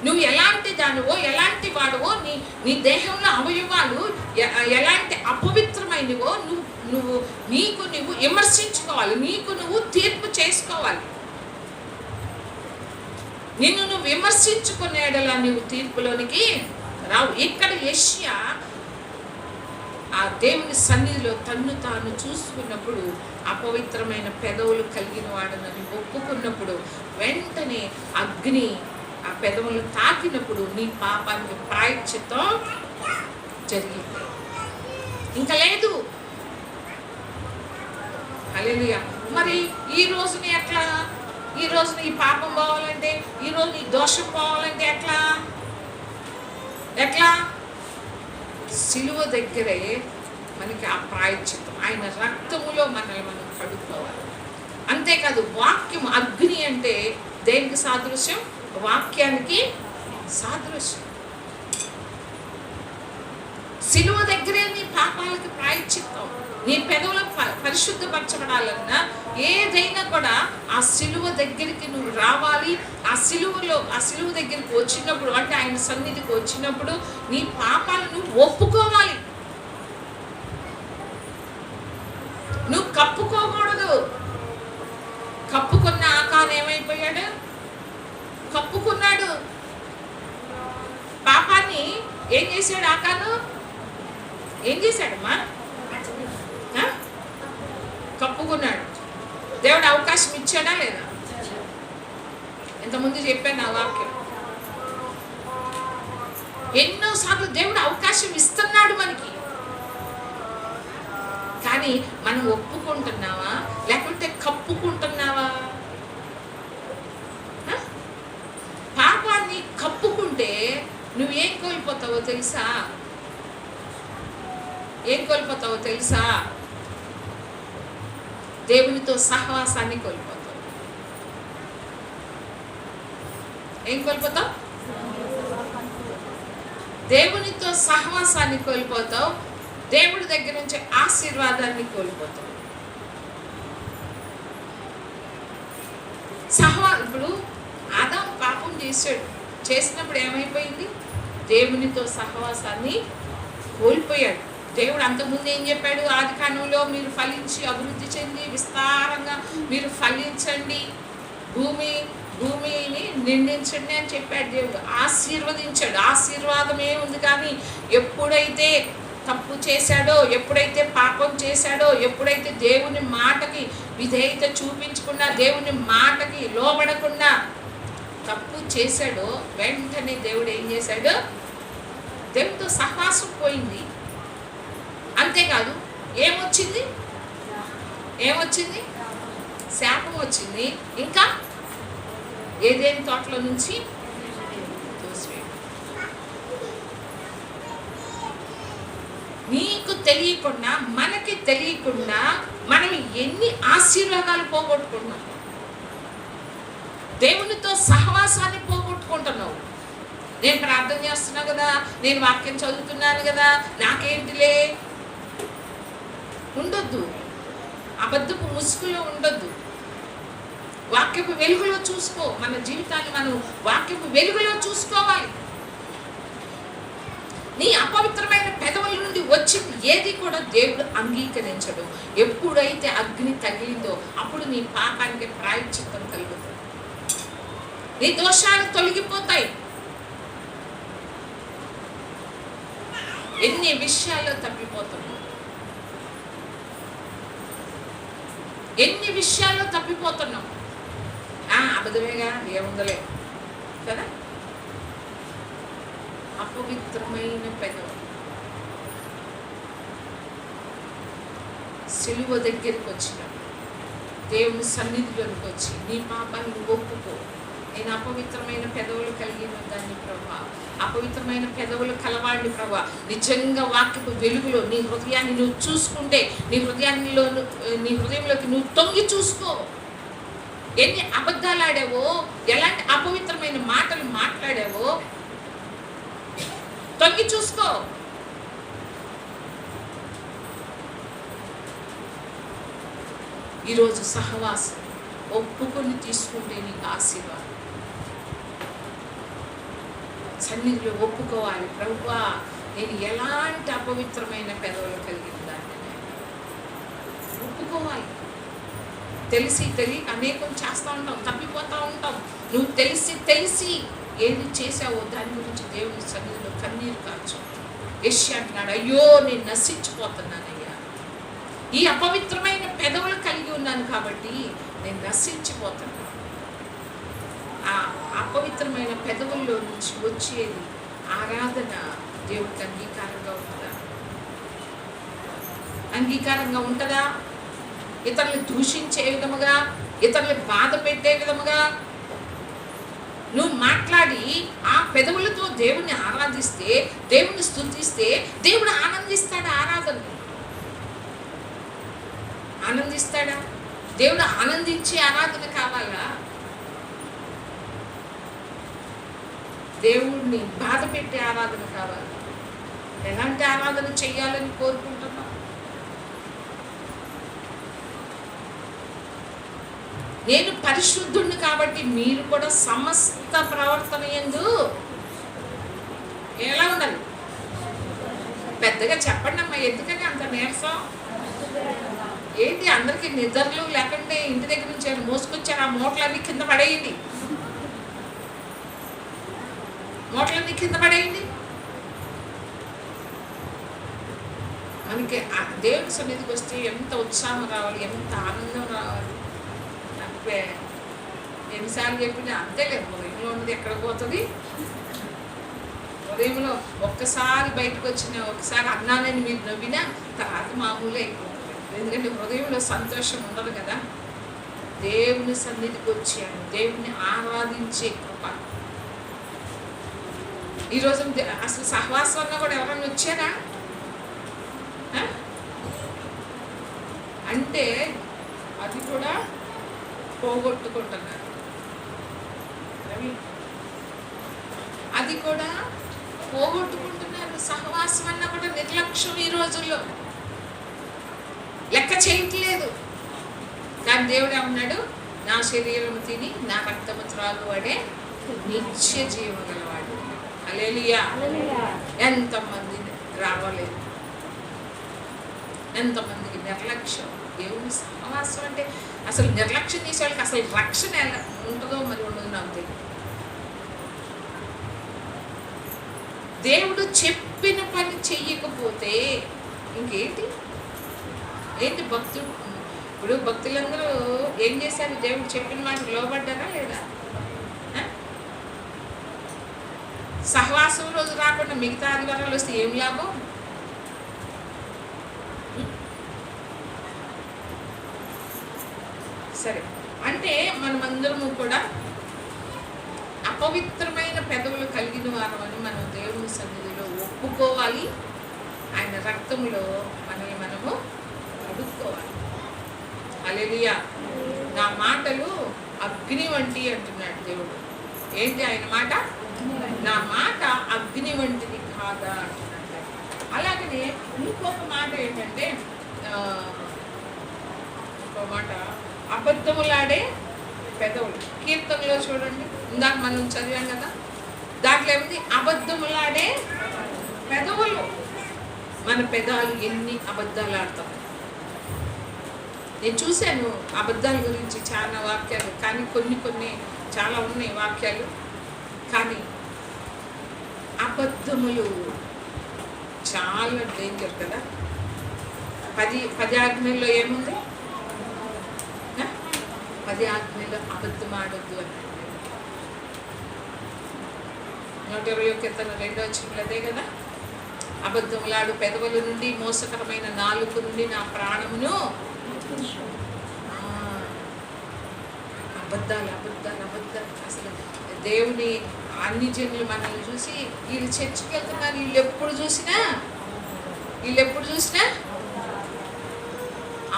నువ్వు ఎలాంటి దానివో, ఎలాంటి వాడువో, నీ దేహంలో అవయవాలు ఎలాంటి అపవిత్రమైనవో నువ్వు నీకు నువ్వు విమర్శించుకోవాలి, నీకు నువ్వు తీర్పు చేసుకోవాలి. నిన్ను నువ్వు విమర్శించుకునేడలా నువ్వు తీర్పులోనికి రావు. ఇక్కడ యెషయా ఆ దేవుని సన్నిధిలో తన్ను తాను చూసుకున్నప్పుడు, అపవిత్రమైన పెదవులు కలిగిన వాడనని ఒప్పుకున్నప్పుడు, వెంటనే అగ్ని ఆ పెదవులు తాకినప్పుడు నీ పాపానికి ప్రాయశ్చిత్తం జరిగింది. ఇంకా లేదు. హల్లెలూయా. మరి ఈ రోజుని ఎట్లా? ఈ రోజున ఈ పాపం పోవాలంటే, ఈ రోజు నీ దోషం పోవాలంటే ఎట్లా? సిలువ దగ్గరే మనకి ఆ ప్రాయశ్చిత్తం, ఆయన రక్తములో మనల్ని మనం కడుక్కోవాలి. అంతేకాదు, వాక్యం అగ్ని అంటే దేనికి సాదృశ్యం? వాక్యానికి సాదృశ్యం. సిలువ దగ్గరే నీ పాపాలకి ప్రాయశ్చిత్తం. నీ పెదవులు పరిశుద్ధపరచబడాలన్నా ఏదైనా కూడా ఆ సిలువ దగ్గరికి నువ్వు రావాలి. ఆ సిలువ దగ్గరికి వచ్చినప్పుడు, అంటే ఆయన సన్నిధికి వచ్చినప్పుడు నీ పాపాలను ఒప్పుకోవాలి. నువ్వు కప్పుకోకూడదు. కప్పుకున్న ఆకాన్ ఏమైపోయాడు? కప్పుకున్నాడు. పాపాన్ని ఏం చేశాడు ఆకాను? ఏం చేశాడమ్మా? కప్పుకున్నాడు. దేవుడు అవకాశం ఇచ్చాడా లేదా? ఇంతకుముందు చెప్పాను ఆ వాక్యం. ఎన్నోసార్లు దేవుడు అవకాశం ఇస్తున్నాడు మనకి, కానీ మనం ఒప్పుకుంటున్నావా లేకుంటే కప్పుకుంటున్నావా? పాపాన్ని కప్పుకుంటే నువ్వేం కోల్పోతావో తెలుసా? ఏం కోల్పోతావో తెలుసా? దేవునితో సహవాసాన్ని కోల్పోతావు. ఏం కోల్పోతావు? దేవునితో సహవాసాన్ని కోల్పోతావు. దేవుడి దగ్గర నుంచి ఆశీర్వాదాన్ని కోల్పోతావు. ఇప్పుడు ఆదాము పాపం చేసినప్పుడు ఏమైపోయింది? దేవునితో సహవాసాన్ని కోల్పోయాడు. దేవుడు అంతకుముందు ఏం చెప్పాడు? ఆదికాండంలో మీరు ఫలించి అభివృద్ధి చెంది విస్తారంగా మీరు ఫలించండి, భూమిని నిందించండి అని చెప్పాడు. దేవుడు ఆశీర్వదించాడు. ఆశీర్వాదమే ఉంది. కానీ ఎప్పుడైతే తప్పు చేశాడో, ఎప్పుడైతే పాపం చేశాడో, ఎప్పుడైతే దేవుని మాటకి విధేయత చూపించకుండా, దేవుని మాటకి లోబడకుండా తప్పు చేశాడో, వెంటనే దేవుడు ఏం చేశాడు? దేవుడితో సహవాసం పోయింది. అంతేకాదు, ఏమొచ్చింది? శాపం వచ్చింది. ఇంకా ఏదేని తోటలో నుంచి తోసివేయడం. నీకు తెలియకుండా, మనకి తెలియకుండా మనం ఎన్ని ఆశీర్వాదాలు పోగొట్టుకుంటున్నాం. దేవునితో సహవాసాన్ని పోగొట్టుకుంటున్నావు. నేను ప్రార్థన చేస్తున్నా కదా, నేను వాక్యం చదువుతున్నాను కదా, నాకేంటిలే ఉండొద్దు. అబద్ధపు ముసుగులో ఉండొద్దు. వాక్యపు వెలుగులో చూసుకో. మన జీవితాన్ని మనం వాక్యపు వెలుగులో చూసుకోవాలి. నీ అపవిత్రమైన పెదవుల నుండి వచ్చింది ఏది కూడా దేవుడు అంగీకరించడు. ఎప్పుడైతే అగ్ని తగిలిందో అప్పుడు నీ పాపానికి ప్రాయశ్చిత్తం కలుగుతుంది. నీ దోషాలు తొలగిపోతాయి. ఎన్ని విషయాల్లో తప్పిపోతున్నావు, ఎన్ని విషయాల్లో తప్పిపోతున్నావు. అబద్ధమేగా, ఏముందలే కదా. అపవిత్రమైన పెదవులు. సిలువ దగ్గరికి వచ్చినప్పుడు, దేవుని సన్నిధిలోనికి వచ్చి నీ పాపాన్ని ఒప్పుకో. నేను అపవిత్రమైన పెదవులు కలిగిన దాన్ని ప్రభా, అపవిత్రమైన పెదవులు కలవాడిని ప్రభా. నిజంగా వాక్యపు వెలుగులో నీ హృదయాన్ని నువ్వు చూసుకుంటే, నీ హృదయంలోకి నువ్వు తొంగి చూసుకో. ఎన్ని అబద్ధాలు ఆడావో, ఎలాంటి అపవిత్రమైన మాటలు మాట్లాడావో తొంగి చూసుకో. ఈరోజు సహవాసం ఒప్పుకొని తీసుకుంటే నీకు ఆశీర్వాదం. సన్నిధిలో ఒప్పుకోవాలి. ప్రభువా, నేను ఎలాంటి అపవిత్రమైన పెదవులు కలిగిన దాన్ని ఒప్పుకోవాలి. తెలిసి తెలియక అనేకం చేస్తూ ఉంటాం, తప్పిపోతూ ఉంటాం. నువ్వు తెలిసి ఏది చేసావో దాని గురించి దేవుని సన్నిధిలో కన్నీరు కాచు. యెషయా అంటున్నాడు, అయ్యో నేను నశించిపోతున్నానయ్యా, ఈ అపవిత్రమైన పెదవులు కలిగి ఉన్నాను కాబట్టి నేను నశించిపోతున్నాను. ఆ అపవిత్రమైన పెదవుల్లో నుంచి వచ్చేది ఆరాధన దేవుడికి అంగీకారంగా ఉంటుందా? ఇతరులు దూషించే విధముగా, ఇతరులు బాధ పెట్టే విధముగా నువ్వు మాట్లాడి ఆ పెదవులతో దేవుణ్ణి ఆరాధిస్తే, దేవుణ్ణి స్తుతిస్తే దేవుడు ఆనందిస్తాడా? ఆనందిస్తాడా? దేవుడు ఆనందించే ఆరాధన కావాలా? దేవుణ్ణి బాధ పెట్టే ఆరాధన కావాలి? ఎలాంటి ఆరాధన చెయ్యాలని కోరుకుంటున్నావు? నేను పరిశుద్ధుడిని కాబట్టి మీరు కూడా సమస్త ప్రవర్తన యందు ఎలా ఉండాలి? పెద్దగా చెప్పండి అమ్మా, ఎందుకని అంత నీరసం? ఏంటి అందరికీ నిద్రలు లేకుంటే ఇంటి దగ్గర నుంచి మోసుకొచ్చారు? ఆ మూటలన్నీ కింద పడేయండి, మూటలన్నీ కింద పడేయండి. మనకి దేవుని సన్నిధికి వస్తే ఎంత ఉత్సాహం రావాలి, ఎంత ఆనందం రావాలి. ఎన్నిసార్లు చెప్పినా అంతేలేదు, హృదయంలో ఉన్నది ఎక్కడ పోతుంది? హృదయంలో ఒక్కసారి బయటకు వచ్చిన, ఒకసారి అన్నానని మీరు నవ్వినా తర్వాత మామూలే అయిపోతుంది. ఎందుకంటే హృదయంలో సంతోషం ఉండదు కదా. దేవుని సన్నిధికి వచ్చాను, దేవుని ఆరాధించే కృప. ఈరోజు అసలు సహవాసంలో కూడా ఎవరైనా వచ్చారా అంటే అది కూడా పోగొట్టుకుంటున్నారు. అది కూడా పోగొట్టుకుంటున్నారు. సహవాసం అన్న కూడా నిర్లక్ష్యం ఈ రోజుల్లో, లెక్క చేయట్లేదు. కానీ దేవుడు ఏమన్నాడు? నా శరీరము తిని నా రక్తము త్రాగువాడే నిత్య జీవం గలవాడు. హల్లెలూయా. ఎంతమంది రావలేదు, ఎంతమందికి నిర్లక్ష్యం. దేవుని సహవాసం అంటే అసలు నిర్లక్ష్యం చేసే వాళ్ళకి అసలు రక్షణ ఎలా ఉంటుందో మరి ఉండదు నాకు తెలియదు. దేవుడు చెప్పిన పని చెయ్యకపోతే ఇంకేంటి? ఏంటి భక్తుడు? ఇప్పుడు భక్తులందరూ ఏం చేశారు? దేవుడు చెప్పిన వాటికి లోబడ్డారా లేదా? సహవాసం రోజు రాకుండా మిగతా ఆదివారాలు వస్తే ఏం లాభం? సరే, అంటే మనమందరము కూడా అపవిత్రమైన పెదవులు కలిగిన వారమని మనం దేవుని సన్నిధిలో ఒప్పుకోవాలి. ఆయన రక్తంలో మనల్ని మనము కడుక్కోవాలి. హల్లెలూయా. నా మాటలు అగ్ని వంటి అంటున్నాడు దేవుడు. ఏంటి ఆయన మాట? నా మాట అగ్ని వంటిది కాదా అంటున్నాడు. అలాగనే ఇంకొక మాట ఏంటంటే, ఇంకో మాట అబద్ధములాడే పెదవులు. కీర్తనలో చూడండి, ఇందాక మనం చదివాం కదా, దాంట్లో ఏమిటి? అబద్ధములాడే పెదవులు. మన పెదాలు ఎన్ని అబద్ధాలు ఆడతాం. నేను చూశాను అబద్ధాల గురించి చాలా వాక్యాలు, కానీ కొన్ని చాలా ఉన్నాయి వాక్యాలు. కానీ అబద్ధములు చాలా డేంజర్ కదా. 10 ఆజ్ఞల్లో ఏముంది? 10 ఆజ్ఞలు అబద్ధం ఆడొద్దు అని. 120 కీర్తన 2వ వచనంలో అదే కదా. అబద్ధములాడు పెదవుల నుండి, మోసకరమైన నాలుక నుండి నా ప్రాణమును. అబద్ధాలు అబద్ధాలు అబద్ధాలు. అసలు దేవుని అన్ని జనులు మనల్ని చూసి వీళ్ళు చర్చికి వెళ్తున్నారు, వీళ్ళు ఎప్పుడు చూసినా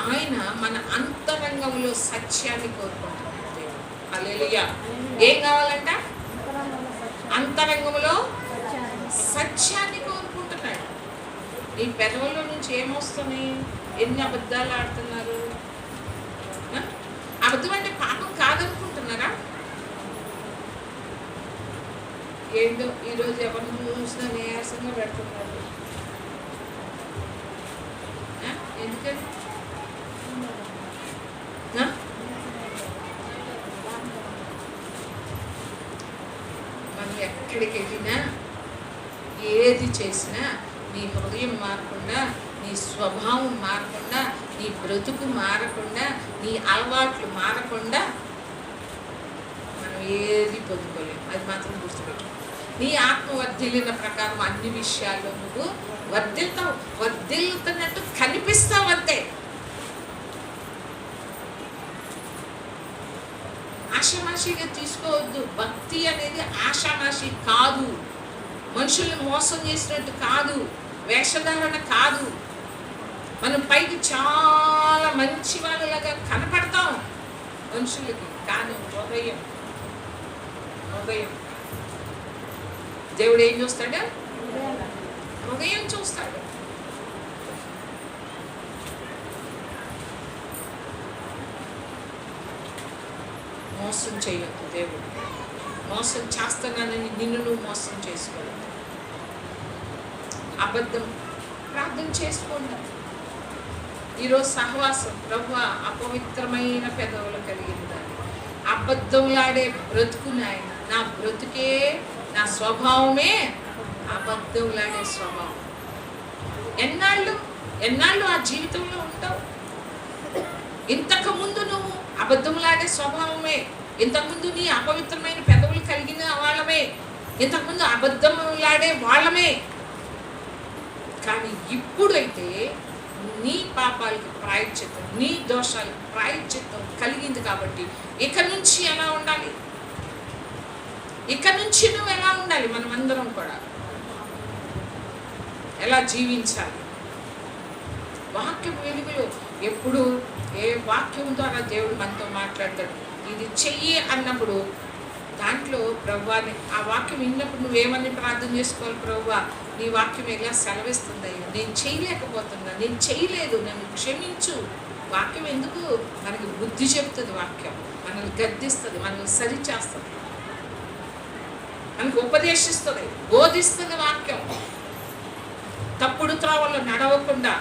ఆయన మన అంతరంగంలో సత్యాన్ని కోరుకుంటున్నాడు దేవుడు. హల్లెలూయా. ఏం కావాలంట? అంతరంగంలో సత్యాన్ని కోరుకుంటున్నాడు. ఈ పెదవుల నుంచి ఏమొస్తున్నాయి? ఎన్ని అబద్ధాలు ఆడుతున్నారు. అబద్ధం అంటే పాపం కాదనుకుంటున్నారా? ఏంటో ఈరోజు ఎవరిని చూసినా నీరసంగా పెడుతున్నారు. ఎందుకని? మనం ఎక్కడికి వెళ్ళినా ఏది చేసినా నీ హృదయం మారకుండా, నీ స్వభావం మారకుండా, నీ బ్రతుకు మారకుండా, నీ అలవాట్లు మారకుండా మనం ఏది పొందుకోలేము. అది మాత్రం గుర్తుపెట్టు. నీ ఆత్మ వర్ధిల్లిన ప్రకారం అన్ని విషయాల్లో నువ్వు వర్ధిల్తావు. వర్ధిల్లుతున్నట్టు కనిపిస్తావు అంతే. ఆషామాషిగా తీసుకోవద్దు. భక్తి అనేది ఆషామాషి కాదు, మనుషుల్ని మోసం చేసినట్టు కాదు, వేషధారణ కాదు. మనం పైకి చాలా మంచి వాళ్ళలాగా కనపడతాం మనుషులకి, కానీ హృదయం దేవుడు ఏం చూస్తాడు? హృదయం చూస్తాడు. మోసం చేయొద్దు. దేవుడు మోసం చేస్తున్నానని నిన్ను నువ్వు మోసం చేసుకోవద్దు. అబద్ధం ప్రార్థన చేసుకోండి. ఈరోజు సహవాసం, ప్రభువా అపవిత్రమైన పెదవులు కలిగిందని, అబద్ధంలాడే బ్రతుకునాయన. నా బ్రతుకే, నా స్వభావమే అబద్ధంలాడే స్వభావం. ఎన్నాళ్ళు ఆ జీవితంలో ఉంటావు? ఇంతకు ముందు నువ్వు అబద్ధంలాడే స్వభావమే ఇంతకుముందు నీ అపవిత్రమైన పెదవులు కలిగిన వాళ్ళమే, ఇంతకుముందు అబద్ధములాడే వాళ్ళమే. కానీ ఇప్పుడైతే నీ పాపాలకు ప్రాయశ్చిత్తం, నీ దోషాలకు ప్రాయశ్చిత్తం కలిగింది కాబట్టి ఇక నుంచి ఎలా ఉండాలి, ఇక నుంచి నువ్వు ఎలా ఉండాలి, మనమందరం కూడా ఎలా జీవించాలి. వాక్యం వెలుగులో ఎప్పుడు ఏ వాక్యం ద్వారా దేవుడు మనతో మాట్లాడతాడు. ఇది చెయ్యి అన్నప్పుడు దాంట్లో ప్రభువాని ఆ వాక్యం విన్నప్పుడు నువ్వేమని ప్రార్థన చేసుకోవాలి, ప్రభువా నీ వాక్యం ఎలా సెలవిస్తుందయ్యా, నేను చేయలేకపోతున్నా, నేను చేయలేదు, నన్ను క్షమించు. వాక్యం ఎందుకు మనకి బుద్ధి చెప్తుంది, వాక్యం మనల్ని గద్దిస్తుంది, మనల్ని సరిచేస్తుంది, మనకు ఉపదేశిస్తుంది, బోధిస్తుంది. వాక్యం తప్పుడు త్రోవల్లో నడవకుండా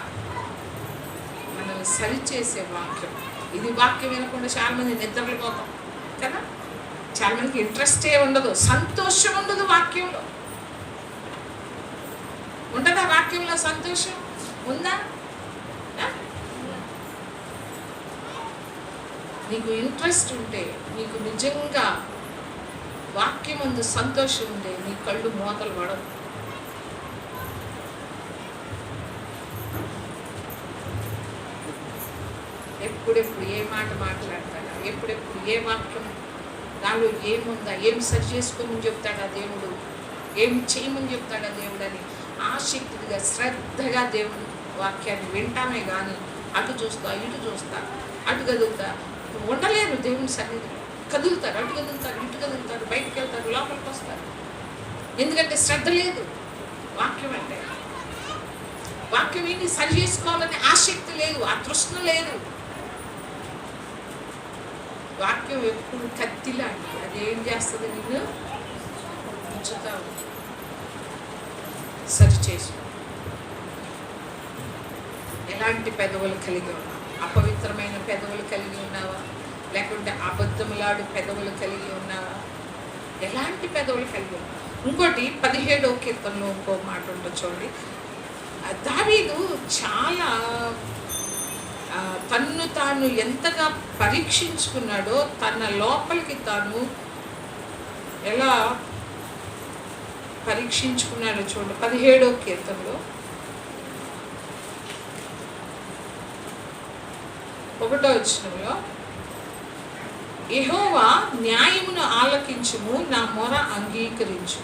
మనల్ని సరిచేసే వాక్యం. ఇది వాక్యం వినకుండా చాలా మంది నిద్రలు పోతాం కదా, చాలా మందికి ఇంట్రెస్టే ఉండదు, సంతోషం ఉండదు వాక్యంలో. ఉంటుందా వాక్యంలో సంతోషం? ఉందా? నీకు ఇంట్రెస్ట్ ఉంటే, నీకు నిజంగా వాక్యం అందు సంతోషం ఉంటే నీ కళ్ళు మూతలు పడవు. ఎప్పుడెప్పుడు ఏ మాట మాట్లాడతాడా, ఎప్పుడెప్పుడు ఏ వాక్యం నాలో ఏముందా, ఏం సరి చేసుకోమని చెప్తాడా దేవుడు, ఏం చేయమని చెప్తాడా దేవుడు అని ఆసక్తిగా శ్రద్ధగా దేవుడు వాక్యాన్ని వింటామే కానీ అటు చూస్తా ఇటు చూస్తా అటు కదులుతా ఉండలేరు. దేవుని సన్నిధిలో కదులుతారు, అటు కదులుతారు ఇటు కదులుతారు, బయటకు వెళ్తారు, లోపలికి వస్తారు. ఎందుకంటే శ్రద్ధ లేదు. వాక్యం అంటే వాక్యం ఏంటి, సరి చేసుకోవాలని ఆసక్తి లేదు, ఆ తృష్ణ లేదు. వాక్యం ఎప్పుడు కత్తిలాంటి, అదేం చేస్తుంది, నిన్ను ఉంచుతా సరి చేసు. ఎలాంటి పెదవులు కలిగి ఉన్నావు? అపవిత్రమైన పెదవులు కలిగి ఉన్నావా, లేకుంటే అబద్ధములాడు పెదవులు కలిగి ఉన్నావా? ఎలాంటి పెదవులు కలిగి ఉన్నావు? ఇంకోటి 17వ కీర్తనలో ఇంకో మాట ఉంటుంది చూడండి. దావీదు చాలా తన్ను తాను ఎంతగా పరీక్షించుకున్నాడో, తన లోపలికి తాను ఎలా పరీక్షించుకున్నాడో చూడండి. 17వ కీర్తనలో 1వ వచనంలో, యెహోవా న్యాయమును ఆలకించుము, నా మొర అంగీకరించు,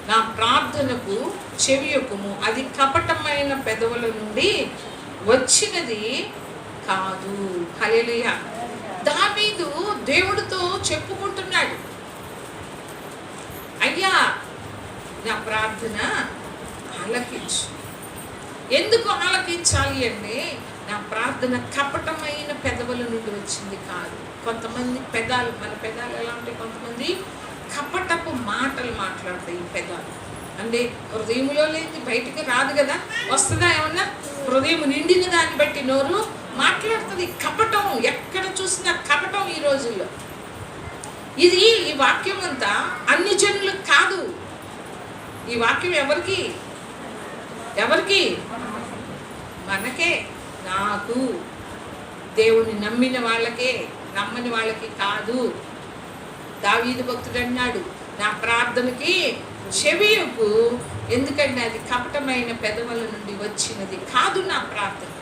నా ప్రార్థనకు చెవియొక్కుము, అది కపటమైన పెదవుల నుండి వచ్చినది కాదు. హల్లెలూయా. దావీదు దేవుడితో చెప్పుకుంటున్నాడు, అయ్యా నా ప్రార్థన ఆలకించు. ఎందుకు ఆలకించాలి అంటే, నా ప్రార్థన కపటమైన పెదవుల నుండి వచ్చింది కాదు. కొంతమంది పెదాలు, మన పెదాలు ఎలా ఉంటాయి, కొంతమంది కపటపు మాటలు మాట్లాడతాయి. ఈ పెదాలు అంటే హృదయంలో లేని బయటికి రాదు కదా, వస్తుందా ఏమన్నా? హృదయం నిండిన దాన్ని బట్టి నోరు మాట్లాడుతుంది. కపటం ఎక్కడ చూసినా కపటం ఈ రోజుల్లో. ఇది ఈ వాక్యం అంతా అన్ని జనులకు కాదు. ఈ వాక్యం ఎవరికి? ఎవరికి? మనకే, నాకు, దేవుని నమ్మిన వాళ్ళకే, నమ్మని వాళ్ళకి కాదు. దావీదు భక్తుడు అన్నాడు, నా ప్రార్థనకి చెవియొగ్గు, ఎందుకంటే అది కపటమైన పెదవుల నుండి వచ్చినది కాదు నా ప్రార్థన.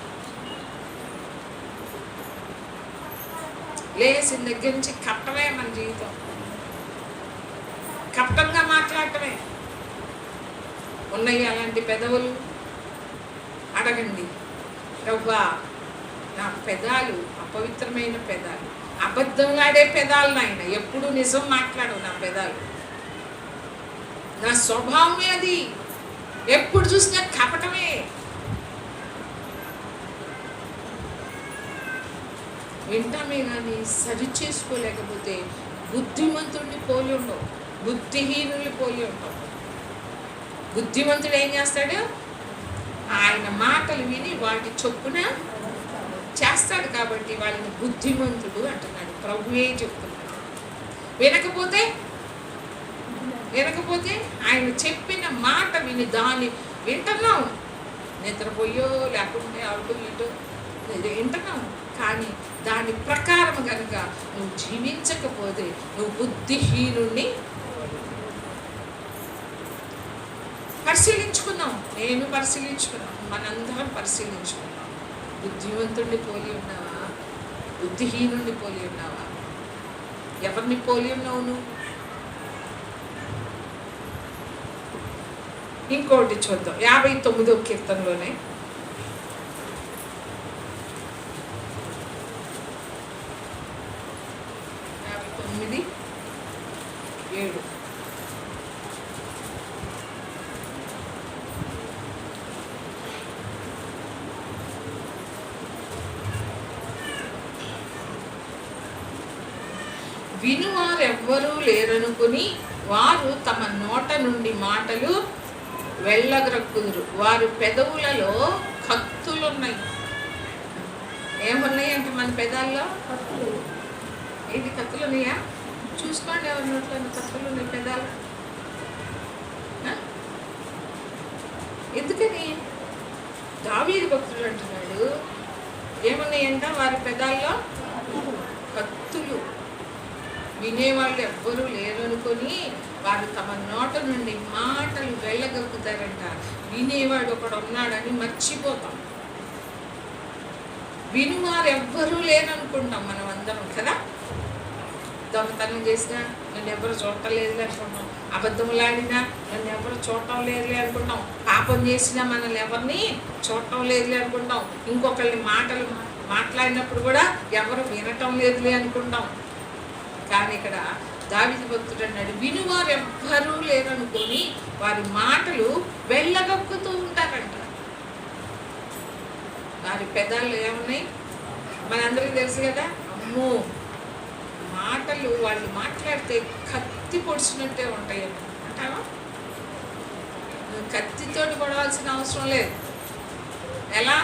లేచిన దగ్గర నుంచి కపటమే మన జీవితం, కపటంగా మాట్లాడటమే. ఉన్నాయి అలాంటి పెదవులు? అడగండి, ప్రభువా నా పెదాలు అపవిత్రమైన పెదాలు, అబద్ధంలాడే పెదాలు నాయన, ఎప్పుడు నిజం మాట్లాడవు నా పెదాలు, నా స్వభావమే అది, ఎప్పుడు చూసినా కపటమే. వింటామే కానీ సరి చేసుకోలేకపోతే బుద్ధిమంతుడిని పోలి ఉండవు, బుద్ధిహీనుల్ని పోలి ఉండవు. బుద్ధిమంతుడు ఏం చేస్తాడు? ఆయన మాటలు విని వాటి చొప్పున చేస్తాడు. కాబట్టి వాళ్ళని బుద్ధిమంతుడు అంటున్నాడు, ప్రభువే చెప్తున్నాడు. వినకపోతే ఆయన చెప్పిన మాట విని దాన్ని వింటున్నాం, నిద్రపోయో లేకుంటే అటు ఇటు వింటున్నావు, కానీ దాని ప్రకారం కనుక నువ్వు జీవించకపోతే నువ్వు బుద్ధిహీనుణ్ణి. పరిశీలించుకున్నాం, నేను పరిశీలించుకున్నాను, మనందరం పరిశీలించుకున్నాం. బుద్ధివంతుడిని పోలి ఉన్నావా, బుద్ధిహీనుడిని పోలి ఉన్నావా? ఎవరిని పోలి ఉన్నావు నువ్వు? ఇంకోటి చూద్దాం, 59వ కీర్తనలోనే 59:7. వినువారెవ్వరూ లేరనుకుని వారు తమ నోట నుండి మాటలు వెళ్ళగ్రక్కుదురు. వారి పెదవులలో కత్తులున్నాయి. ఏమున్నాయి అంటే మన పెదాల్లో ఏంటి కత్తులు ఉన్నాయా? చూసుకోండి, ఎవరి నోట్లో కత్తులు ఉన్నాయి పెదాలు. ఎందుకని దావీదు భక్తుడు అంటున్నాడు, ఏమున్నాయంట? వారి పెదాల్లో కత్తులు. వినేవాళ్ళు ఎవ్వరూ లేరనుకొని వారు తమ నోట నుండి మాటలు వెళ్ళగక్కుతారంట. వినేవాడు ఒకడు ఉన్నాడని మర్చిపోతాం. వినువారు ఎవ్వరూ లేరనుకుంటాం మనం అందరం కదా. దొంగతనం చేసినా నన్ను ఎవరు చూడటం లేదులే అనుకుంటాం, అబద్ధములాడినా నన్ను ఎవరు చూడటం లేదులే అనుకుంటాం, పాపం చేసినా మనల్ని ఎవరిని చూడటం లేదులే అనుకుంటాం, ఇంకొకరిని మాటలు మాట్లాడినప్పుడు కూడా ఎవరు వినటం లేదులే అనుకుంటాం. కానీ ఇక్కడ దావీదు భక్తుడు అన్నాడు, వినువారు ఎవ్వరూ లేరనుకొని వారి మాటలు వెళ్ళగక్కుతూ ఉంటారంట. వారి పెదాలు ఏమున్నాయి మనందరికీ తెలుసు కదా. అమ్మో, మాటలు వాళ్ళు మాట్లాడితే కత్తి పొడిచినట్టే ఉంటాయి అంటావా? కత్తితోటి పొడవాల్సిన అవసరం లేదు. ఎలా?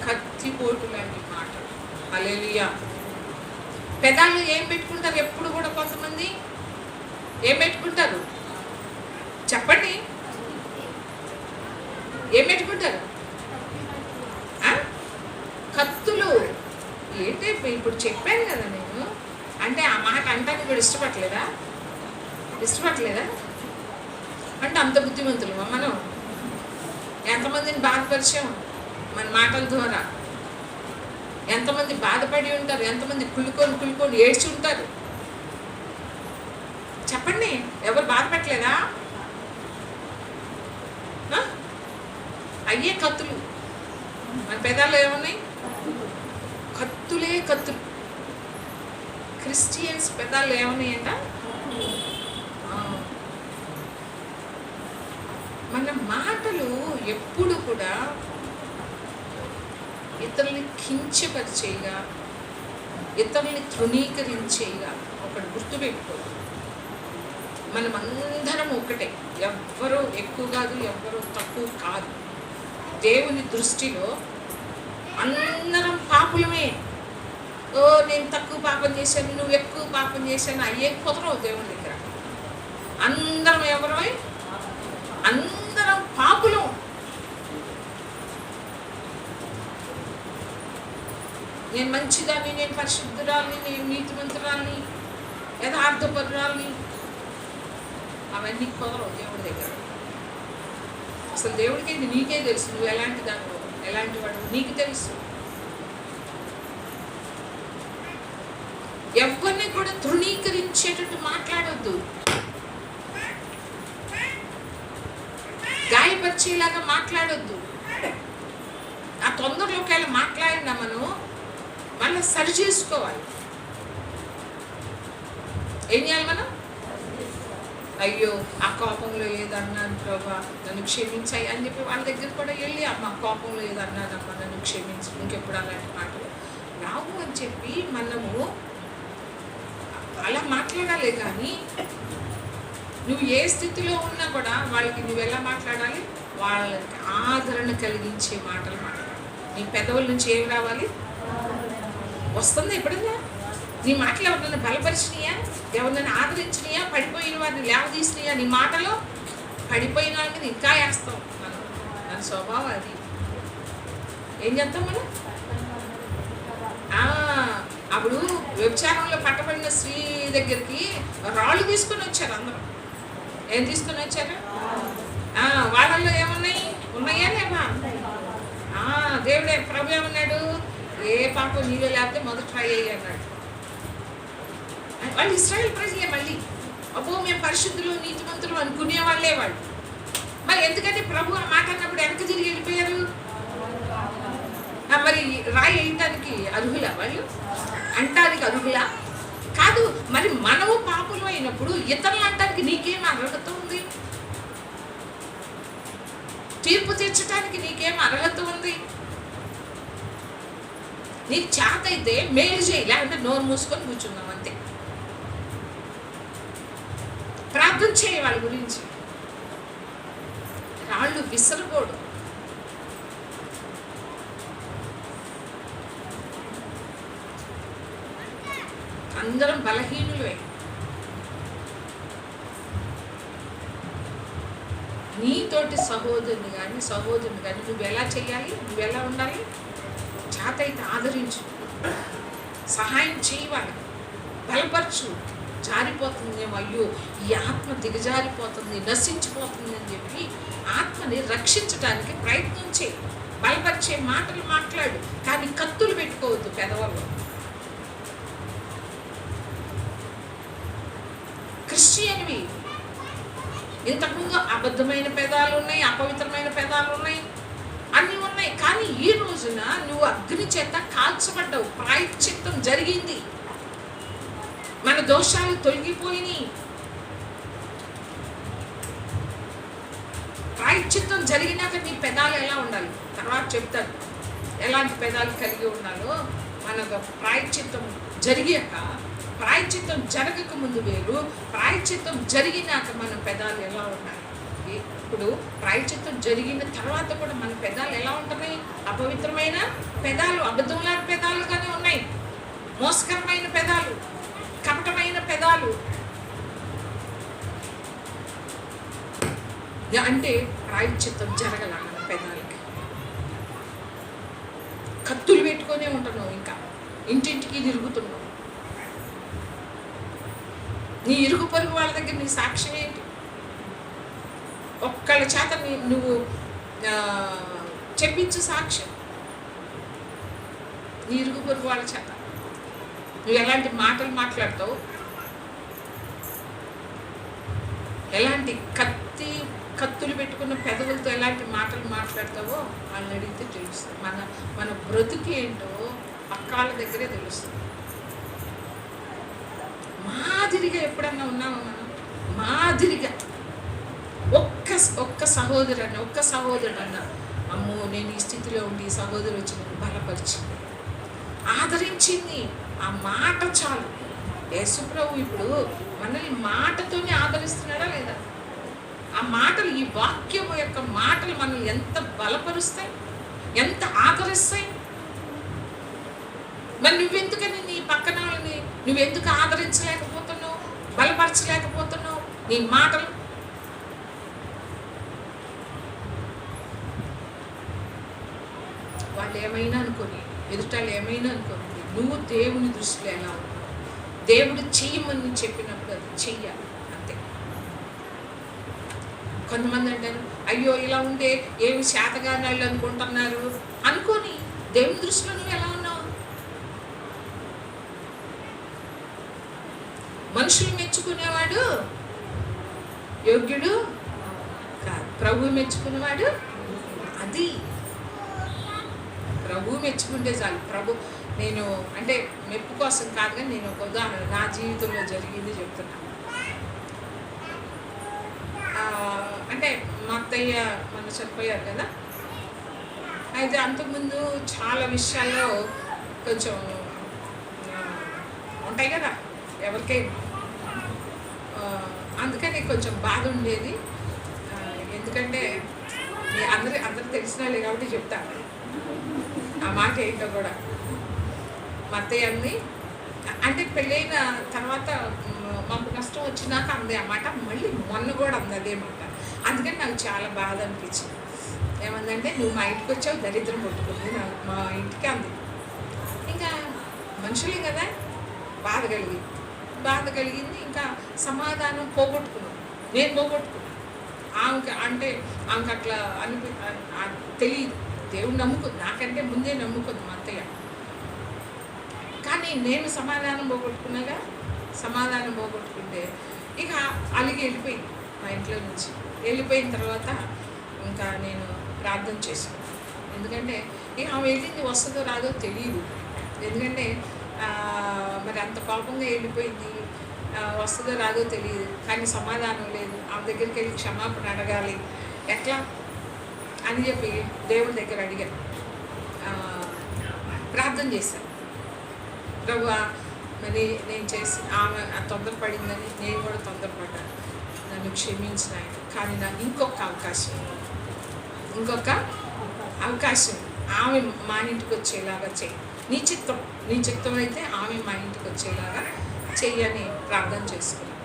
కత్తిపోటు లాంటి మాటలు. హల్లెలూయా. పెదాలు ఏం పెట్టుకుంటారు ఎప్పుడు కూడా? కొంతమంది ఏం పెట్టుకుంటారు చెప్పండి? ఏం పెట్టుకుంటారు? కత్తులు. ఏంటి ఇప్పుడు చెప్పాను కదా నేను. అంటే ఆ మాట అంటానికి కూడా ఇష్టపడలేదా? అంటే అంత బుద్ధిమంతులు మనం. ఎంతమందిని బాధపరిచాం మన మాటల ద్వారా. ఎంతమంది బాధపడి ఉంటారు, ఎంతమంది కుళ్ళుకొని ఏడ్చి ఉంటారు. చెప్పండి, ఎవరు బాధపడలేదా? అయ్యే కత్తులు. మన పెదాల్లో ఏమున్నాయి? కత్తులే కత్తులు. క్రిస్టియన్స్ పెదాల్లో ఏమున్నాయంట? మన మాటలు ఎప్పుడు కూడా ఇతరుల్ని కించపరిచేగా, ఇతరుల్ని తృణీకరించేగా. ఒకటి గుర్తుపెట్టుకో, మనమందరం ఒకటే. ఎవ్వరూ ఎక్కువ కాదు, ఎవ్వరూ తక్కువ కాదు. దేవుని దృష్టిలో అందరం పాపులమే. ఓ నేను తక్కువ పాపం చేశాను, నువ్వు ఎక్కువ పాపం చేశాను అయ్యే కుదరవు దేవుని దగ్గర. అందరం ఎవరమే? అందరం పాపులం. నేను మంచిదాన్ని, నేను పరిశుద్ధురాలని, నేను నీతిమంతురాలని, యథార్థపరురాలని అవన్నీ కుదరవు దేవుడి దగ్గర. అసలు దేవుడికి నీకే తెలుసు నువ్వు ఎలాంటి దానివో, ఎలాంటి వాడు నీకు తెలుసు. ఎవరిని కూడా తృణీకరించేటట్టు మాట్లాడొద్దు, గాయపరిచేలాగా మాట్లాడొద్దు. ఆ తొందరలో ఒకవేళ మాట్లాడినా మనం మళ్ళీ సరి చేసుకోవాలి. ఏం చేయాలి మనం? అయ్యో ఆ కోపంలో ఏదన్నాను ప్రభా నన్ను క్షమించాయి అని చెప్పి వాళ్ళ దగ్గర కూడా వెళ్ళి అమ్మ కోపంలో ఏదన్నానమ్మా నన్ను క్షమించి, ఇంకెప్పుడు అలాంటి మాటలు రావు అని చెప్పి మనము అలా మాట్లాడాలి. కానీ నువ్వు ఏ స్థితిలో ఉన్నా కూడా వాళ్ళకి నువ్వు ఎలా మాట్లాడాలి? వాళ్ళకి ఆదరణ కలిగించే మాటలు మాట్లాడాలి. నీ పెదవుల నుంచి ఏం రావాలి? వస్తుంది ఎప్పుడన్నా? నీ మాటలు ఎవరినైనా బలపరిచినాయా? ఎవరినైనా ఆదరించినాయా? పడిపోయిన వారిని లేవదీసినాయా? నీ మాటలో పడిపోయిన వాళ్ళని ఇంకా వేస్తాం మనం. మన స్వభావం అది. ఏం చేస్తాం మనం? అప్పుడు వ్యభిచారంలో పట్టబడిన స్త్రీ దగ్గరికి రాళ్ళు తీసుకుని వచ్చారు అందరూ. ఏం తీసుకుని వచ్చారు? వాళ్ళల్లో ఏమున్నాయి? ఉన్నాయా లేవా? దేవుడే ప్రభు ఏమన్నాడు? ఏ పాపం నీవే లేకపోతే మొదట ట్రై అయ్యి అన్నాడు. వాళ్ళు ఇశ్రాయేల్ ప్రజలే. మళ్ళీ అబ్బో మేము పరిశుద్ధులు నీతిమంతులు అనుకునే వాళ్ళే వాళ్ళు. మరి ఎందుకంటే ప్రభు ఆ మాట అన్నప్పుడు వెనక తిరిగి వెళ్ళిపోయారు? మరి రాయి వేయటానికి అర్హులా వాళ్ళు? అంటానికి అర్హులా? కాదు. మరి మనము పాపులు అయినప్పుడు ఇతరులు అంటానికి నీకేం అర్హత ఉంది? తీర్పు తీర్చడానికి నీకేం అర్హత ఉంది? నీకు చేత అయితే మేలు చేయి, లేకుంటే నోరు మూసుకొని కూర్చున్నాం అంతే. ప్రార్థన చేయి వాళ్ళ గురించి. రాళ్ళు విసరకూడదు. అందరం బలహీనులే. నీతోటి సహోదరుని కానీ నువ్వు ఎలా చేయాలి? నువ్వు ఎలా ఉండాలి? చేత అయితే ఆదరించు, సహాయం చేయవాలి, బలపరచు. జారిపోతుందేమో, అయ్యో ఈ ఆత్మ దిగజారిపోతుంది, నశించిపోతుంది అని చెప్పి ఆత్మని రక్షించడానికి ప్రయత్నం చేయి. బలపరిచే మాటలు మాట్లాడు, కానీ కత్తులు పెట్టుకోవద్దు పెదవుల్లో. క్రిస్టియన్వి ఇంతకుముందు అబద్ధమైన పెదాలు ఉన్నాయి, అపవిత్రమైన పెదాలు ఉన్నాయి, అన్నీ ఉన్నాయి. కానీ ఈ రోజున నువ్వు అగ్ని చేత కాల్చబడ్డావు. ప్రాయశ్చిత్తం జరిగింది, మన దోషాలు తొలగిపోయినాయి. ప్రాయశ్చిత్తం జరిగినాక నీ పెదాలు ఎలా ఉండాలి తర్వాత చెప్తాను. ఎలాంటి పెదాలు కలిగి ఉండాలో. మన ప్రాయశ్చిత్తం జరిగాక, ప్రాయశ్చిత్తం జరగక ముందు వేరు, ప్రాయశ్చిత్తం జరిగినాక మన పెదాలు ఎలా ఉండాలి. ఇప్పుడు ప్రాయశ్చిత్తం జరిగిన తర్వాత కూడా మన పెదాలు ఎలా ఉంటున్నాయి? అపవిత్రమైన పెదాలు, అబద్ధములాంటి పెదాలుగానే ఉన్నాయి. మోసకరమైన పెదాలు, కపటమైన పెదాలు. అంటే ప్రాయశ్చిత్తం జరగల మన పెదాలకి. కత్తులు పెట్టుకొనే ఉంటున్నావు, ఇంకా ఇంటింటికి తిరుగుతున్నావు. నీ ఇరుగు పొరుగు వాళ్ళ దగ్గర నీ సాక్ష్యం ఏంటి? ఒక్కళ్ళ చేత నువ్వు చెప్పించు సాక్ష్యం. నీ ఇరుగు పొరుగు వాళ్ళ చేత నువ్వు ఎలాంటి మాటలు మాట్లాడతావు, ఎలాంటి కత్తులు పెట్టుకున్న పెదవులతో ఎలాంటి మాటలు మాట్లాడతావో వాళ్ళని అడిగితే తెలుస్తుంది. మన బ్రతుకు ఏంటో పక్కాల దగ్గరే తెలుస్తుంది. మాదిరిగా ఎప్పుడన్నా ఉన్నామా మనం? మాదిరిగా ఒక్క సహోదరుడన్నా అమ్మో నేను ఈ స్థితిలో ఉండి ఈ సహోదరు వచ్చి నన్ను బలపరిచింది, ఆదరించింది, ఆ మాట చాలు. యేసుప్రభు ఇప్పుడు మనల్ని మాటతోనే ఆదరిస్తున్నాడా లేదా? ఆ మాటలు, ఈ వాక్యం యొక్క మాటలు మనల్ని ఎంత బలపరుస్తాయి, ఎంత ఆదరిస్తాయి. మరి నువ్వెందుకని నీ పక్కన వాళ్ళని నువ్వెందుకు ఆదరించలేకపోతున్నావు, బలపరచలేకపోతున్నావు? నీ మాటలు వాళ్ళు ఏమైనా అనుకోని, ఎదుటాళ్ళు ఏమైనా అనుకోని, నువ్వు దేవుని దృష్టిలో ఎలా ఉన్నావు? దేవుడు చెయ్యమని చెప్పినప్పుడు అది చెయ్యాలి అంతే. కొంతమంది అంటారు అయ్యో ఇలా ఉంటే ఏమి శాతగాని వాళ్ళు అనుకుంటున్నారు అనుకోని, దేవుని దృష్టిలో నువ్వు ఎలా ఉన్నావు? మనుషులు మెచ్చుకునేవాడు యోగ్యుడు కాదు, ప్రభు మెచ్చుకునేవాడు. అది ప్రభు మెచ్చుకుంటే చాలు. ప్రభు, నేను అంటే మెప్పు కోసం కాదు, కానీ నేను ఒక ఉదాహరణ నా జీవితంలో జరిగింది చెప్తున్నాను. అంటే మా అత్తయ్య మన చనిపోయారు కదా. అయితే అంతకుముందు చాలా విషయాల్లో కొంచెం ఉంటాయి కదా ఎవరికైనా, అందుకని కొంచెం బాధ ఉండేది. ఎందుకంటే అందరూ తెలిసిన వాళ్ళే కాబట్టి చెప్తాను ఆ మాట ఏంటో కూడా. మా అత్తయ్య అంది, అంటే పెళ్ళైన తర్వాత మాకు నష్టం వచ్చినాక అంది ఆ మాట, మళ్ళీ మొన్న కూడా అంది అదే మాట. అందుకని నాకు చాలా బాధ అనిపించింది. ఏమందంటే నువ్వు మా ఇంటికి వచ్చావు దరిద్రం కొట్టుకుంది మా ఇంటికి అంది. ఇంకా మనుషులే కదా, బాధ కలిగింది. ఇంకా సమాధానం పోగొట్టుకున్నాను, నేను పోగొట్టుకున్నాను. ఆమెకు అట్లా తెలియదు. దేవుడు నమ్ముకుంది, నాకంటే ముందే నమ్ముకుంది మా అత్తయ్య. కానీ నేను సమాధానం పోగొట్టుకుంటే ఇక అలిగి వెళ్ళిపోయింది మా ఇంట్లో నుంచి. వెళ్ళిపోయిన తర్వాత ఇంకా నేను ప్రార్థన చేసుకున్నాను. ఎందుకంటే ఇక ఆమె వెళ్ళింది వస్తుందో రాదో తెలియదు. ఎందుకంటే మరి అంత కోపంగా వెళ్ళిపోయింది, వస్తుందో రాదో తెలియదు. కానీ సమాధానం లేదు. ఆమె దగ్గరికి వెళ్ళి క్షమాపణ అడగాలి, ఎట్లా అని చెప్పి దేవుడి దగ్గర అడిగాను, ప్రార్థన చేశాను. ప్రభువా, మరి నేను చేసి ఆమె తొందరపడిందని నేను కూడా తొందరపడ్డాను, నన్ను క్షమించిన ఆయన. కానీ నాకు ఇంకొక అవకాశం ఆమె మా ఇంటికి వచ్చేలాగా చెయ్యి, నీ చిత్తం అయితే ఆమె మా ఇంటికి వచ్చేలాగా చెయ్యని ప్రార్థన చేసుకున్నాను.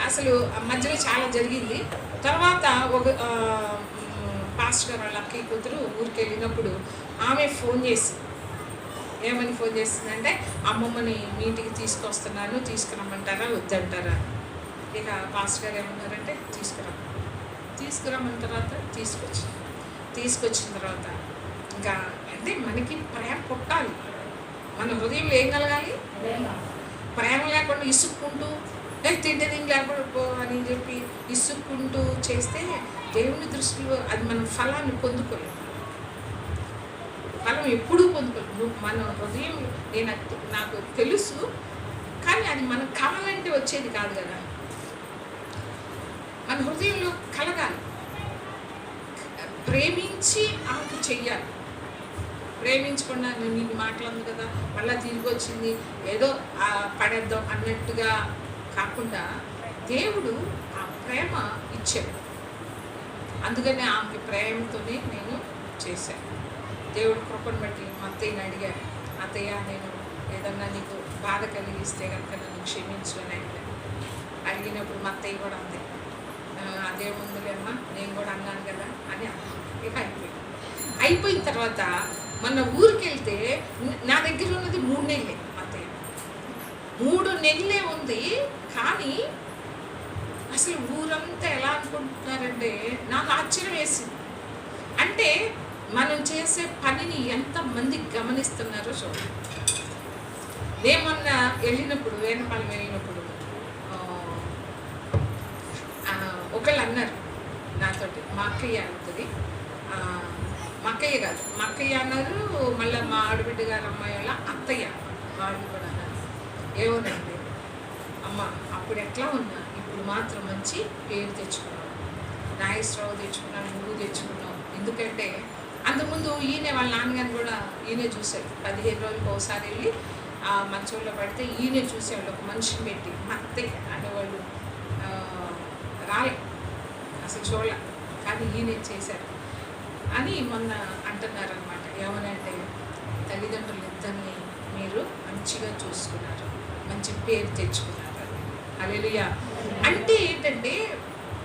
అసలు మధ్యలో చాలా జరిగింది. తర్వాత ఒక పాస్టర్ గారు వాళ్ళ అక్కయ్య కూతురు ఊరికి వెళ్ళినప్పుడు ఆమె ఫోన్ చేసి ఏమని ఫోన్ చేసిందంటే, అమ్మమ్మని మీ ఇంటికి తీసుకురమ్మంటారా వద్దంటారా? ఇక పాస్టర్ గారు ఏమన్నారంటే తీసుకురమ్మన్న తర్వాత తీసుకొచ్చిన తర్వాత ఇంకా అంటే మనకి ప్రేమ పుట్టాలి, మన హృదయంలో ఏం కలగాలి? ప్రేమ లేకుండా ఇసుక్కుంటూ తింటే లేకపోతే అని చెప్పి ఇసుక్కుంటూ చేస్తే దేవుని దృష్టిలో అది మనం ఫలాన్ని పొందుకోలేము. ఫలం ఎప్పుడూ పొందుకోలేము. మన హృదయం నాకు తెలుసు, కానీ అది మనకు కావాలంటే వచ్చేది కాదు కదా. మన హృదయంలో కలగాలి, ప్రేమించి ఆమెకు చెయ్యాలి. ప్రేమించకుండా నేను మాట్లాడదు కదా, మళ్ళీ తిరిగి వచ్చింది ఏదో పడేద్దాం అన్నట్టుగా కాకుండా దేవుడు ఆ ప్రేమ ఇచ్చాడు. అందుకనే ఆమెకి ప్రేమతోనే నేను చేశాను. దేవుడు కృపను బట్టి మా అత్తయ్యని అడిగాను, అత్తయ్య నేను ఏదన్నా నీకు బాధ కలిగిస్తే కనుక నన్ను క్షమించు అని అడిగినప్పుడు మా అత్తయ్య కూడా అంతే, అదే ముందులేమ్మా నేను కూడా అన్నాను కదా అని ఇక అయిపోయిన తర్వాత మొన్న ఊరికి వెళ్తే నా దగ్గర ఉన్నది 3 నెలలే. అత్తయ్య 3 నెలలే ఉంది. కానీ అసలు ఊరంతా ఎలా అనుకుంటున్నారంటే నాకు ఆశ్చర్యం వేసింది. అంటే మనం చేసే పనిని ఎంతమంది గమనిస్తున్నారో చూడండి. నేను మొన్న వెళ్ళినప్పుడు వేణపాలెం వెళ్ళినప్పుడు ఒకళ్ళు అన్నారు నాతోటి, మా అక్కయ్య అవుతుంది, మా అక్కయ్య కాదు, మా అక్కయ్య అన్నారు, మళ్ళీ మా ఆడబిడ్డ గారు అమ్మాయి వాళ్ళ అత్తయ్య వాళ్ళు కూడా అన్నారు, ఏమోనండి అమ్మ అప్పుడు ఎట్లా ఉన్నా ఇప్పుడు మాత్రం మంచి పేరు తెచ్చుకున్నావు, నాగేశ్వరరావు తెచ్చుకున్నావు, నువ్వు తెచ్చుకున్నావు. ఎందుకంటే అంతకుముందు ఈయన వాళ్ళ నాన్నగారిని కూడా ఈయనే చూశారు. 15 రోజులకు ఒకసారి వెళ్ళి ఆ మంచంలో పడితే ఈయనే చూసేవాళ్ళు, ఒక మనిషిని పెట్టి. మా అత్తయ్య అనేవాళ్ళు రాలే, అసలు చూడలే, కానీ ఈయనే చేశారు అని మొన్న అంటున్నారనమాట. ఏమనంటే తల్లిదండ్రులు ఇద్దరిని మీరు మంచిగా చూసుకున్నారు, మంచి పేరు తెచ్చుకున్నారు. హల్లెలూయా. అంటే ఏంటంటే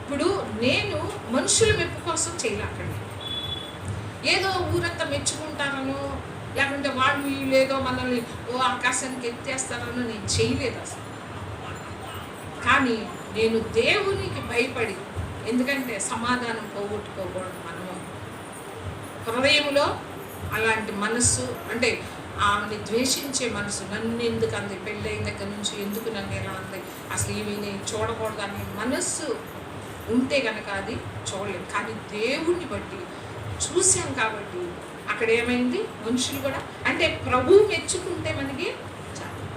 ఇప్పుడు నేను మనుషుల మెప్పు కోసం చేయలేకండి, ఏదో ఊరంతా మెచ్చుకుంటానో లేకుంటే వాళ్ళు వీళ్ళు ఏదో మనల్ని ఆకాశానికి ఎత్తేస్తారనో నేను చేయలేదు అసలు. కానీ నేను దేవునికి భయపడి, ఎందుకంటే సమాధానం పోగొట్టుకోకూడదు మనము. హృదయంలో అలాంటి మనస్సు, అంటే ఆమెని ద్వేషించే మనసు, నన్ను ఎందుకు అంది, పెళ్ళైన దగ్గర నుంచి ఎందుకు నన్ను ఎలా అంది, అసలు ఇవిని చూడకూడదు అనే మనస్సు ఉంటే కనుక అది చూడలేదు. కానీ దేవుణ్ణి బట్టి చూసాం కాబట్టి అక్కడ ఏమైంది, మనుషులు కూడా అంటే ప్రభువు మెచ్చుకుంటే మనకి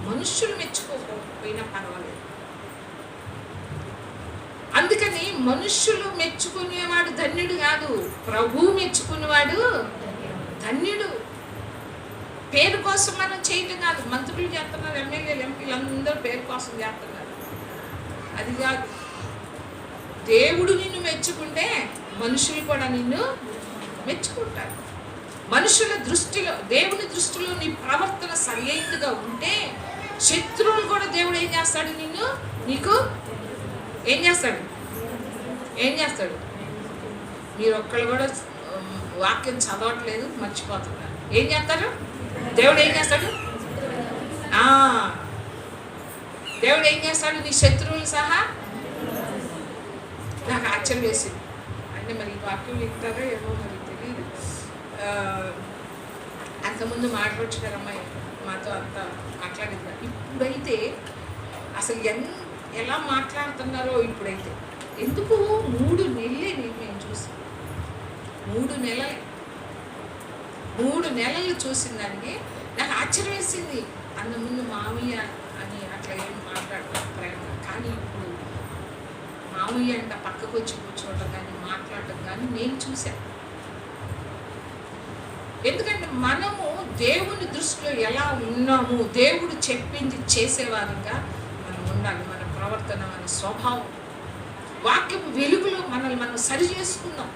మనుషులు మెచ్చుకోకపోయినా పర్వాలేదు. అందుకని మనుషులు మెచ్చుకునేవాడు ధన్యుడు కాదు, ప్రభువు మెచ్చుకునేవాడు ధన్యుడు. పేరు కోసం మనం చేయటం కాదు. మంత్రులు చేస్తున్నారు, ఎమ్మెల్యేలు ఎంపీలు అందరూ పేరు కోసం చేస్తున్నారు, అది కాదు. దేవుడు నిన్ను మెచ్చుకుంటే మనుషులు కూడా నిన్ను మెచ్చుకుంటారు. మనుషుల దృష్టిలో, దేవుని దృష్టిలో నీ ప్రవర్తన సరైనదిగా ఉంటే శత్రువులు కూడా దేవుడు ఏం చేస్తాడు, నీకు ఏం చేస్తాడు? మీరు ఒక్కళ్ళు కూడా వాక్యం చదవట్లేదు, మర్చిపోతున్నారు. ఏం చేస్తారు? దేవుడు ఏం చేస్తాడు? దేవుడు ఏం చేస్తాడు? నీ శత్రువులు సహా. నాకు ఆశ్చర్యం వేసింది. అంటే మరి ఈ వాక్యం వింటారో ఏమో మరి తెలియదు. అంతకుముందు మాట్లాడచ్చు కదా అమ్మాయి మాతో అంతా మాట్లాడింది. ఇప్పుడైతే అసలు ఎలా మాట్లాడుతున్నారో ఇప్పుడైతే. ఎందుకు 3 నెలలే మేము చూసి 3 నెలలు చూసిన దానికి నాకు ఆశ్చర్యం వేసింది. అంతకుముందు మామయ్య అని అట్లా ఏం మాట్లాడతాం ప్రేమ, కానీ ఇప్పుడు మామయ్య అంట పక్కకు వచ్చి కూర్చోవటం కానీ మాట్లాడటం కానీ నేను చూశాను. ఎందుకంటే మనము దేవుని దృష్టిలో ఎలా ఉన్నాము, దేవుడు చెప్పింది చేసేవారంగా మనం ఉండాలి. మన ప్రవర్తన, మన స్వభావం, వాక్యపు వెలుగులో మనల్ని మనం సరి చేసుకున్నాం.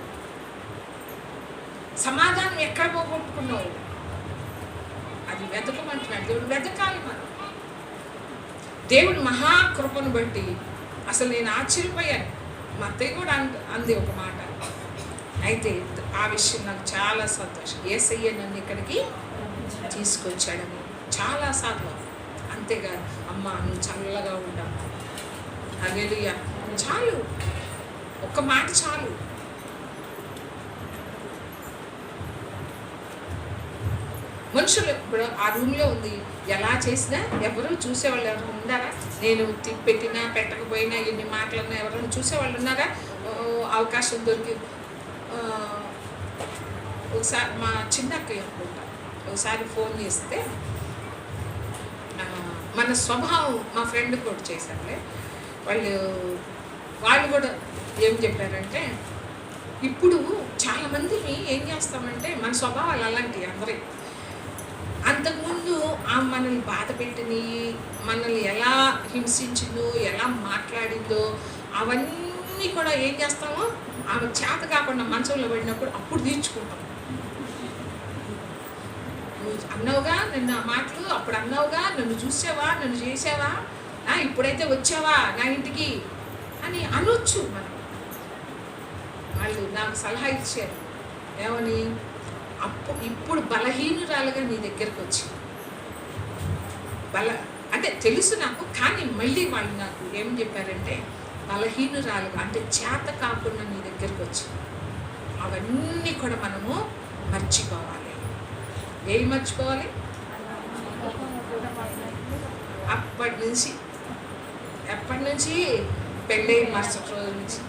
సమాధానం ఎక్కడ పోగొట్టుకున్నావు అది వెతకమంటున్నాడు. దేవుడు వెతకాలి మనం. దేవుడు మహాకృపను బట్టి అసలు నేను ఆశ్చర్యపోయాను. మా అత్తయ్య కూడా అంది ఒక మాట. అయితే ఆ విషయం నాకు చాలా సంతోషం. యేసయ్య నన్ను ఇక్కడికి తీసుకొచ్చాడని చాలా సార్లు. అంతేగాదు అమ్మ నువ్వు చల్లగా ఉంటావు, హల్లెలూయా, చాలు, ఒక్క మాట చాలు. మనుషులు ఇప్పుడు ఆ రూమ్లో ఉంది, ఎలా చేసినా ఎవరు చూసేవాళ్ళు ఎవరు ఉన్నారా? నేను పెట్టినా పెట్టకపోయినా ఎన్ని మాటలన్నా ఎవరైనా చూసేవాళ్ళు ఉన్నారా? అవకాశం దొరికి ఒకసారి మా చిన్నక్కయ్య అనుకుంటా ఒకసారి ఫోన్ చేస్తే మన స్వభావం మా ఫ్రెండ్ కూడా చేశారులే. వాళ్ళు కూడా ఏం చెప్పారంటే, ఇప్పుడు చాలామందిని ఏం చేస్తామంటే మన స్వభావాలు అలాంటివి అందరి. అంతకుముందు మనల్ని బాధ పెట్టిని, మనల్ని ఎలా హింసించిందో, ఎలా మాట్లాడిందో అవన్నీ కూడా ఏం చేస్తామో ఆమె చేత కాకుండా మంచంలో పడినప్పుడు అప్పుడు తీర్చుకుంటాం. నువ్వు అన్నావుగా నన్ను ఆ మాటలు, అప్పుడు అన్నావుగా, నన్ను చూసావా, నన్ను చేసావా, ఇప్పుడైతే వచ్చావా నా ఇంటికి అని అనొచ్చు మనం. వాళ్ళు నాకు సలహా ఇచ్చారు ఏమని, ఇప్పుడు బలహీనురాలుగా నీ దగ్గరకు వచ్చి అంటే తెలుసు నాకు, కానీ మళ్ళీ వాళ్ళు నాకు ఏం చెప్పారంటే బలహీనురాలుగా అంటే చేత కాకుండా నీ దగ్గరకు వచ్చి అవన్నీ కూడా మనము మర్చిపోవాలి. ఏం మర్చిపోవాలి? ఎప్పటి నుంచి పెళ్ళైన మరుసటి రోజు నుంచి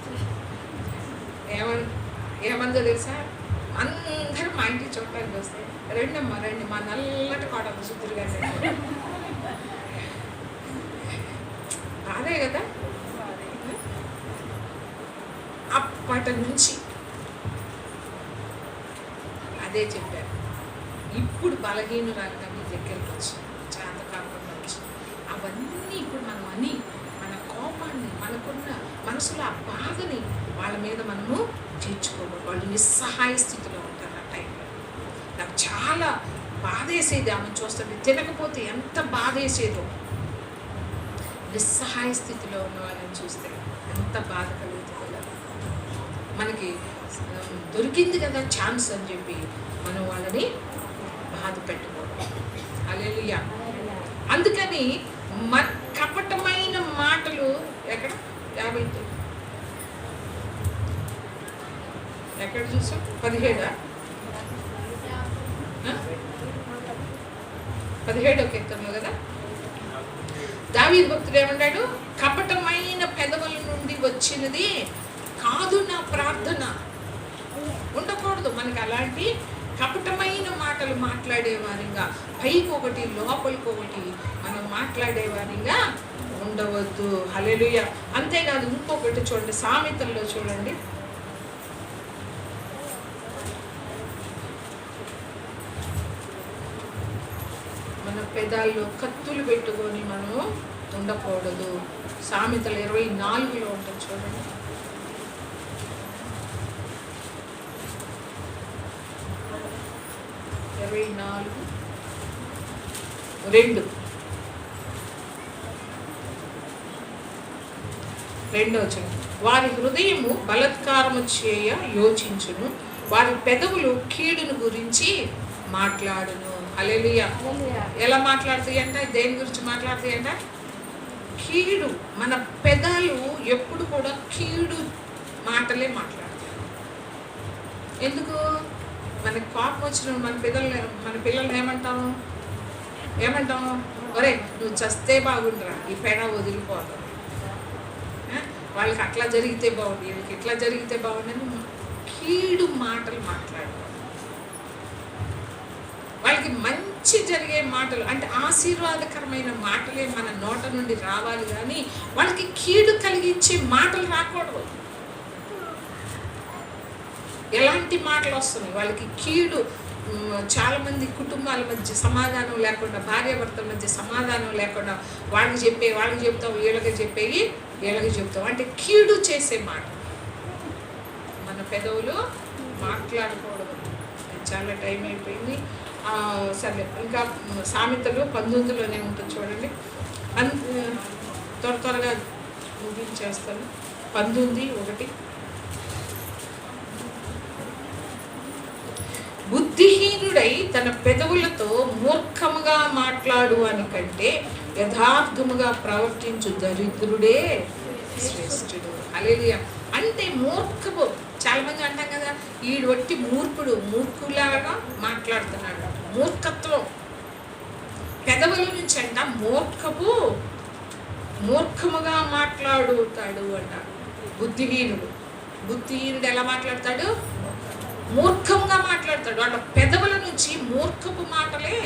ఏమందో తెలుసా, అందరూ మా ఇంటికి చూడటానికి వస్తే రండి మా నల్లటి కోటకు సుద్దురు గారి అదే కదా. అప్పటి నుంచి అదే చెప్పారు. ఇప్పుడు బలహీనురాలుగా మీ దగ్గరికి వచ్చి చేత కాకుండా వచ్చి అవన్నీ ఇప్పుడు మనం అని మన కోపాన్ని, మనకున్న మనసులో ఆ బాధని వాళ్ళ మీద మనము తీర్చుకోకూడదు. వాళ్ళు నిస్సహాయ స్థితిలో ఉంటారు ఆ టైంలో. నాకు చాలా బాధేసేది ఆమె చూస్తుంటే, తినకపోతే ఎంత బాధేసేదో. నిస్సహాయ స్థితిలో ఉన్న వాళ్ళని చూస్తే ఎంత బాధ కలుగుతుంది కదా. మనకి దొరికింది కదా ఛాన్స్ అని చెప్పి మనం వాళ్ళని బాధ పెట్టుకోవడం. హల్లెలూయా. అందుకని కపటమైన మాటలు ఎక్కడ 50 ఎక్కడ చూసాం? 17 కీర్తనలో కదా దావీదు భక్తుడు ఏమన్నాడు? కపటమైన పెదవుల నుండి వచ్చినది కాదు నా ప్రార్థన. ఉండకూడదు మనకి అలాంటి కపటమైన మాటలు మాట్లాడేవారిగా, పైకి ఒకటి లోపలికి ఒకటి మనం మాట్లాడేవారిగా ఉండవద్దు. హల్లెలూయా. అంతేకాదు ఇంకొకటి చూడండి, సామెతల్లో చూడండి, మన పెదాల్లో కత్తులు పెట్టుకొని మనం ఉండకూడదు. సామెతలు 24లో ఉంటుంది చూడండి. 24:2 వారి హృదయము బలత్కారము చేయ యోచించును, వారి పెదవులు కీడును గురించి మాట్లాడును. హల్లెలూయా. ఎలా మాట్లాడతాయంట? దేని గురించి మాట్లాడతాయంట? కీడు. మన పెదాలు ఎప్పుడు కూడా కీడు మాటలే మాట్లాడతాయి. ఎందుకు? మనకి కోపం వచ్చిన మన పిల్లల్ని ఏమంటాం? ఒరే నువ్వు చస్తే బాగుండరా, ఈ పేడ వదిలిపోతావు, వాళ్ళకి అట్లా జరిగితే బాగుండు, వీళ్ళకి ఇట్లా జరిగితే బాగుండని కీడు మాటలు మాట్లాడు. వాళ్ళకి మంచి జరిగే మాటలు అంటే ఆశీర్వాదకరమైన మాటలే మన నోట నుండి రావాలి, కానీ వాళ్ళకి కీడు కలిగించే మాటలు రాకూడదు. ఎలాంటి మాటలు వస్తున్నాయి వాళ్ళకి? కీడు. చాలామంది కుటుంబాల మధ్య సమాధానం లేకుండా, భార్యాభర్తల మధ్య సమాధానం లేకుండా వాళ్ళకి చెప్తాం, వీళ్ళకి చెప్తాం అంటే కీడు చేసే మాట. మన పెదవులు మాట్లాడకూడదు. చాలా టైం అయిపోయింది. సరే, ఇంకా సామెతలు 19లోనే ఉంటుంది చూడండి. త్వరగా ముగించేస్తాను. 19:1. బుద్ధిహీనుడై తన పెదవులతో మూర్ఖముగా మాట్లాడు అని కంటే యథార్థముగా ప్రవర్తించు దరిద్రుడే శ్రేష్ఠుడు. హల్లెలూయా. అంటే మూర్ఖము. చాలా మంది అంటాం కదా, ఈడు వట్టి మూర్ఖులాగా మాట్లాడుతున్నాడు. మూర్ఖత్వం పెదవుల నుంచి అంట మూర్ఖముగా మాట్లాడుతాడు అంట బుద్ధిహీనుడు ఎలా మాట్లాడతాడు? మూర్ఖంగా మాట్లాడతాడు. వాళ్ళ పెదవుల నుంచి మూర్ఖపు మాటలే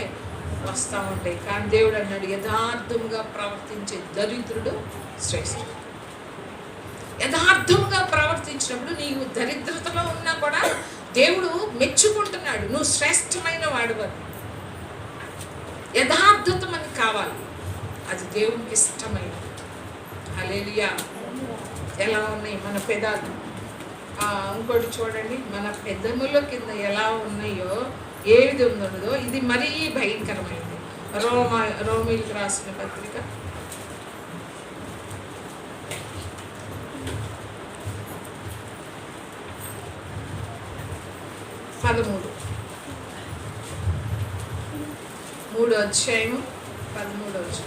వస్తూ ఉంటాయి. కానీ దేవుడు అన్నాడు, యథార్థంగా ప్రవర్తించే దరిద్రుడు శ్రేష్ఠుడు. యథార్థంగా ప్రవర్తించినప్పుడు నీవు దరిద్రతలో ఉన్నా కూడా దేవుడు మెచ్చుకుంటున్నాడు, నువ్వు శ్రేష్టమైన వాడువని. యథార్థత మనకు కావాలి, అది దేవునికి ఇష్టమైనది. హల్లెలూయా. ఎలా ఉన్నాయి మన పెదాలు? ఇంకోటి చూడండి, మన పెదముల కింద ఎలా ఉన్నాయో, ఏ విధంగా ఉన్నదో ఇది మరీ భయంకరమైనది. రోమీలకు రాసిన పత్రిక 13:13.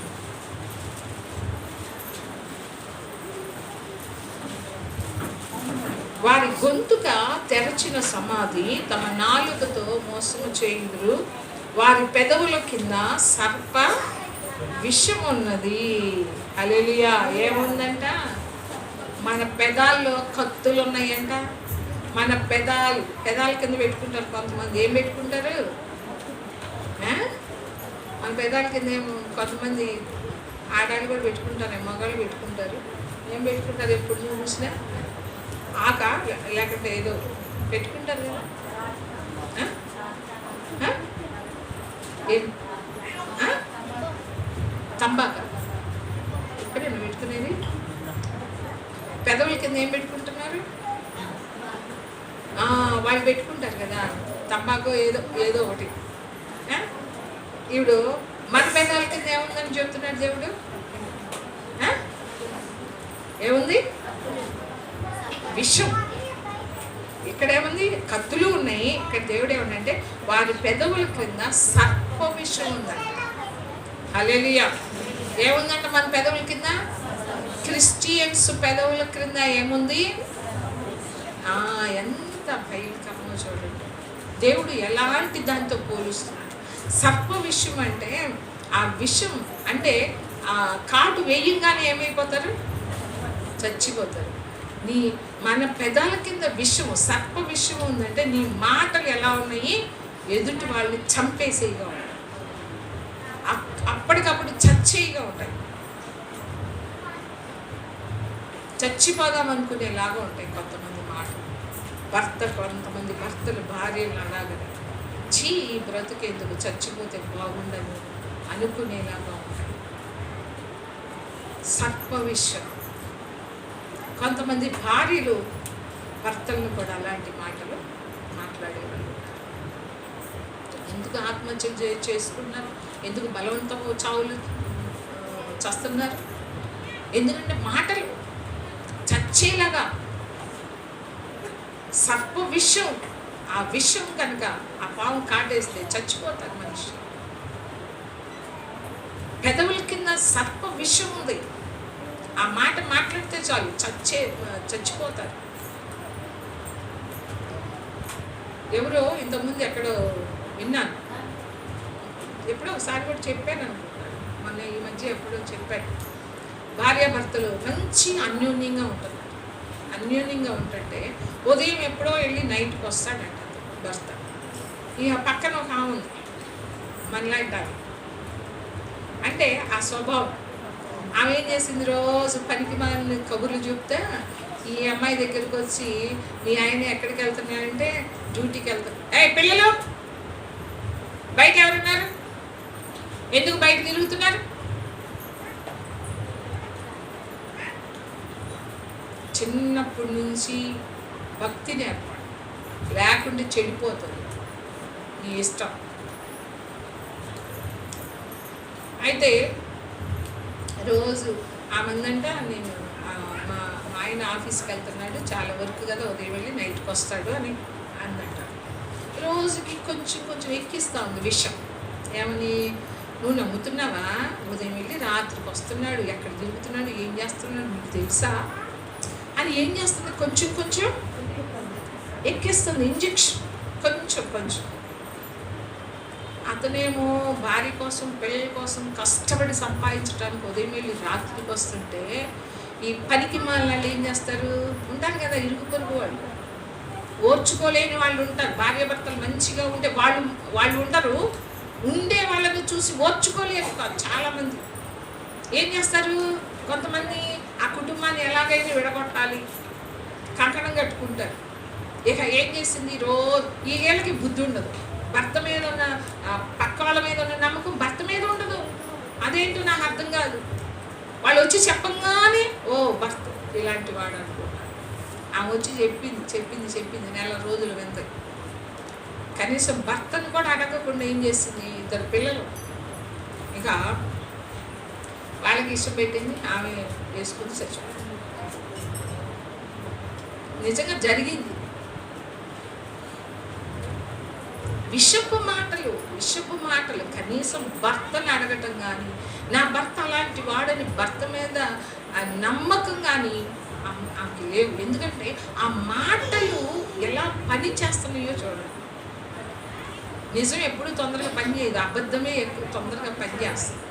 వారి గొంతుక తెరచిన సమాధి, తమ నాలుకతో మోసము చేయుదురు, వారి పెదవుల కింద సర్ప విషం ఉన్నది. హల్లెలూయా. ఏముందంట? మన పెదాల్లో కత్తులు ఉన్నాయంట. మన పెదాల కింద పెట్టుకుంటారు కొంతమంది. ఏం పెట్టుకుంటారు? మన పెదాల కింద కొంతమంది ఆడాళ్ళు కూడా పెట్టుకుంటారు, మగాళ్ళు పెట్టుకుంటారు. ఏం పెట్టుకుంటారు? ఎప్పుడు చూసినా ఆక లేకుంటే ఏదో పెట్టుకుంటారు కదా. ఏం తంబాక ఇక్కడేనా పెట్టుకునేది? పెదవుల కింద ఏం పెట్టుకుంటున్నారు? వాళ్ళు పెట్టుకుంటారు కదా తంబాకు, ఏదో ఒకటి. ఇప్పుడు మన పెదాల కింద ఏముందని చెప్తున్నాడు దేవుడు? ఏముంది? విషం. ఇక్కడేముంది? కత్తులు ఉన్నాయి. ఇక్కడ దేవుడు ఏమన్నంటే వారి పెదవుల క్రింద సర్ప విషం ఉందంట. హల్లెలూయా. ఏముందంట మన పెదవుల కింద? క్రిస్టియన్స్ పెదవుల క్రింద ఏముంది? ఎంత భయంకరమో చూడండి. దేవుడు ఎలాంటి దాంతో పోలుస్తున్నాడు. సర్ప విషం అంటే ఆ విషం అంటే ఆ కాటు వేయంగానే ఏమైపోతారు? చచ్చిపోతారు. మన పెదాల కింద విషము, సర్ప విషము ఉందంటే నీ మాటలు ఎలా ఉన్నాయి? ఎదుటి వాళ్ళని చంపేసేగా ఉంటాయి, అప్పటికప్పుడు చచ్చేగా ఉంటాయి, చచ్చిపోదాం అనుకునేలాగా ఉంటాయి కొంతమంది మాటలు. కొంతమంది భర్తలు భార్యలు అలాగనే ఈ బ్రతుకెందుకు, చచ్చిపోతే బాగుండని అనుకునేలాగా ఉంటాయి. సర్ప విషం. కొంతమంది భార్యలు భర్తలను కూడా అలాంటి మాటలు మాట్లాడేవాళ్ళు. ఎందుకు ఆత్మహత్యలు చేసుకున్నారు? ఎందుకు బలవంతము చావులు చేస్తున్నారు? ఎందుకంటే మాటలు చచ్చేలాగా సర్ప విషం ఆ విషం కనుక ఆ పాము కాటేస్తే చచ్చిపోతారు మనిషి. పెదవుల కింద సర్ప విషం ఉంది. ఆ మాట మాట్లాడితే చాలు చచ్చిపోతారు. ఎవరో ఇంతకుముందు ఎక్కడో విన్నాను, ఎప్పుడో ఒకసారి కూడా చెప్పాను అనుకుంటున్నాను, మొన్న ఈ మధ్య ఎప్పుడో చెప్పాను. భార్యాభర్తలు మంచి అన్యోన్యంగా ఉంటున్నారు. అన్యోన్యంగా ఉంటుంటే ఉదయం ఎప్పుడో వెళ్ళి నైట్కి వస్తాడంట భర్త. ఇక పక్కన ఒక ఆమె ఉంది మనలాంటి ఆమె, అంటే ఆ స్వభావం. ఆమె ఏం చేసింది, రోజు పనికి మాలిన కబుర్లు చెప్తే ఈ అమ్మాయి దగ్గరికి వచ్చి, నీ ఆయన ఎక్కడికి వెళ్తున్నాడంటే డ్యూటీకి వెళ్తాడు. పిల్లలు బయట ఎవరున్నారు, ఎందుకు బయట తిరుగుతున్నారు? చిన్నప్పటి నుంచి భక్తి నేర్పడు, లేకుంటే చెడిపోతుంది, నీ ఇష్టం. అయితే రోజు ఆమెందంట, నేను మా ఆయన ఆఫీస్కి వెళ్తున్నాడు, చాలా వర్క్ కదా, ఉదయం వెళ్ళి నైట్కి వస్తాడు అని అందంట. రోజుకి కొంచెం కొంచెం ఎక్కిస్తూ ఉంది విషయం. ఏమని, నువ్వు నమ్ముతున్నావా, ఉదయం వెళ్ళి రాత్రికి వస్తున్నాడు, ఎక్కడ తిరుగుతున్నాడు, ఏం చేస్తున్నాడు నీకు తెలుసా అని. ఏం చేస్తుంది, కొంచెం కొంచెం ఎక్కిస్తుంది, ఇంజెక్షన్ కొంచెం కొంచెం. అతనేమో భార్య కోసం పిల్లల కోసం కష్టపడి సంపాదించడానికి ఉదయం వెళ్ళి రాత్రికి వస్తుంటే, ఈ పనికి మాలిన ఏం చేస్తారు, ఉంటారు కదా ఇరుగు పొరుగు వాళ్ళు, ఓర్చుకోలేని వాళ్ళు ఉంటారు. భార్యాభర్తలు మంచిగా ఉంటే వాళ్ళు ఉండరు, ఉండే వాళ్ళని చూసి ఓర్చుకోలేరు కాదు చాలామంది. ఏం చేస్తారు, కొంతమంది ఆ కుటుంబాన్ని ఎలాగైనా విడగొట్టాలి కంకణం కట్టుకుంటారు. ఇక ఏం చేసింది, రోజు ఈ ఏళ్ళకి బుద్ధి ఉండదు, భర్త మీద ఉన్న పక్క వాళ్ళ మీద ఉన్న నమ్మకం భర్త మీద ఉండదు. అదేంటో నాకు అర్థం కాదు. వాళ్ళు వచ్చి చెప్పంగానే ఓ భర్త ఇలాంటి వాడు అనుకుంటారు. ఆమె వచ్చి చెప్పింది నెల రోజులు వెంత. కనీసం భర్తను కూడా అడగకుండా ఏం చేసింది, 2 పిల్లలు ఇక వాళ్ళకి ఇష్టం పెట్టింది, ఆమె వేసుకుని చచ్చిపోయింది. నిజంగా జరిగింది. విషపు మాటలు కనీసం భర్తను అడగటం కానీ, నా భర్త అలాంటి వాడని భర్త మీద నమ్మకం కానీ ఆమెకి లేవు. ఎందుకంటే ఆ మాటలు ఎలా పని చేస్తున్నాయో చూడండి. నిజం ఎప్పుడు తొందరగా పని చేయదు, అబద్ధమే ఎక్కువ తొందరగా పని చేస్తుంది.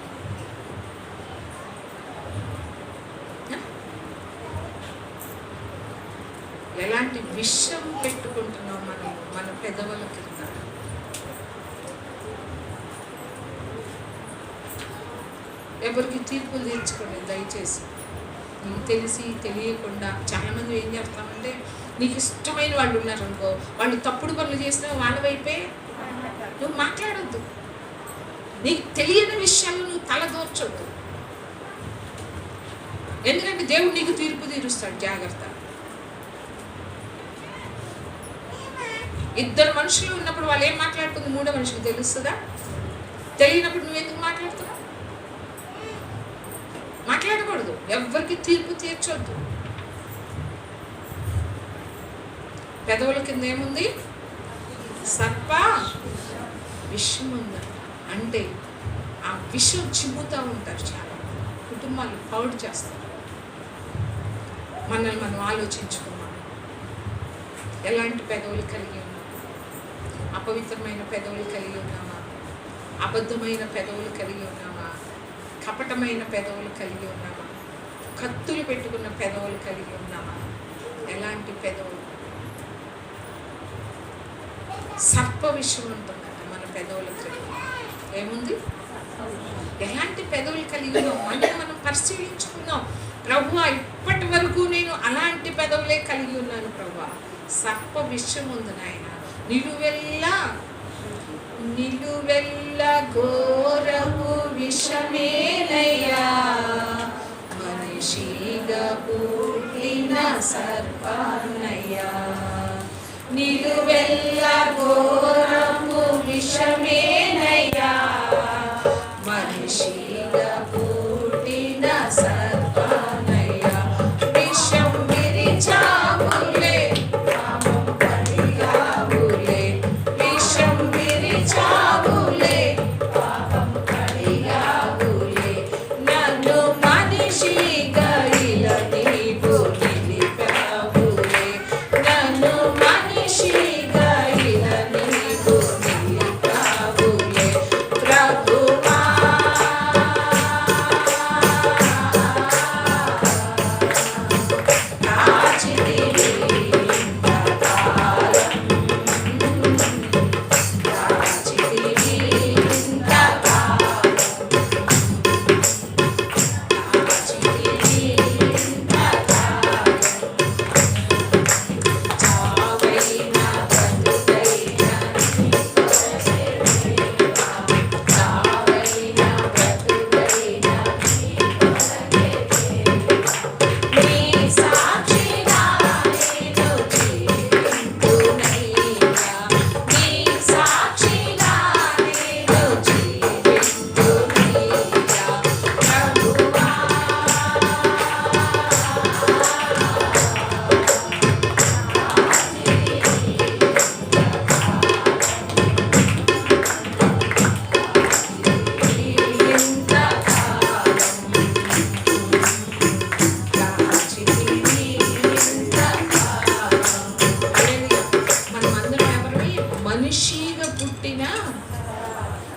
ఎలాంటి విషం పెట్టుకుంటున్నాం మనం మన పెదవుల కింద. ఎవరికి తీర్పులు తీర్చుకోండి దయచేసి. నీకు తెలిసి తెలియకుండా చాలామంది ఏం చేస్తామంటే, నీకు ఇష్టమైన వాళ్ళు ఉన్నారనుకో, వాళ్ళు తప్పుడు పనులు చేసినా వాళ్ళ వైపే నువ్వు మాట్లాడొద్దు. నీకు తెలియని విషయాలు నువ్వు తలదూర్చొద్దు. ఎందుకంటే దేవుడు నీకు తీర్పు తీరుస్తాడు, జాగ్రత్త. 2 మనుషులు ఉన్నప్పుడు వాళ్ళు ఏం మాట్లాడుతుంది మూడో మనిషికి తెలుస్తుందా? తెలియనప్పుడు నువ్వు ఎందుకు మాట్లాడుతున్నావు? మాట్లాడకూడదు, ఎవరికి తీర్పు తీర్చొద్దు. పెదవుల కింద ఏముంది, సర్ప విషం ఉందంట. అంటే ఆ విషం చిమ్ముతూ ఉంటారు చాలా కుటుంబాలు, పాడు చేస్తారు. మనల్ని మనం ఆలోచించుకున్నాం, ఎలాంటి పెదవులు కలిగి ఉన్నాం? అపవిత్రమైన పెదవులు కలిగి ఉన్నామా? అబద్ధమైన పెదవులు కలిగి ఉన్నామా? కపటమైన పెదవులు కలిగి ఉన్నామా? కత్తులు పెట్టుకున్న పెదవులు కలిగి ఉన్నామా? ఎలాంటి పెదవులు? సర్ప విషయం ఉంటుందంట మన పెదవులు కలిగి. ఏముంది? ఎలాంటి పెదవులు కలిగి ఉన్నాం మనం పరిశీలించుకున్నాం. ప్రభువా, ఇప్పటి వరకు నేను అలాంటి పెదవులే కలిగి ఉన్నాను ప్రభువా. సర్ప విషయం ఉంది నాయన. నిలువెల్ల ఘోరపు విషమేనయ్యా, మనిషిగా పుట్టిన సర్పాన్నయ్యా. నిలువెల్ల ఘోరపు విషమేనయ్యా, మనిషిగా పుట్టిన సర్పాన్నయ్యా. విషం విరిచావులే, పాపం పడిగావులే,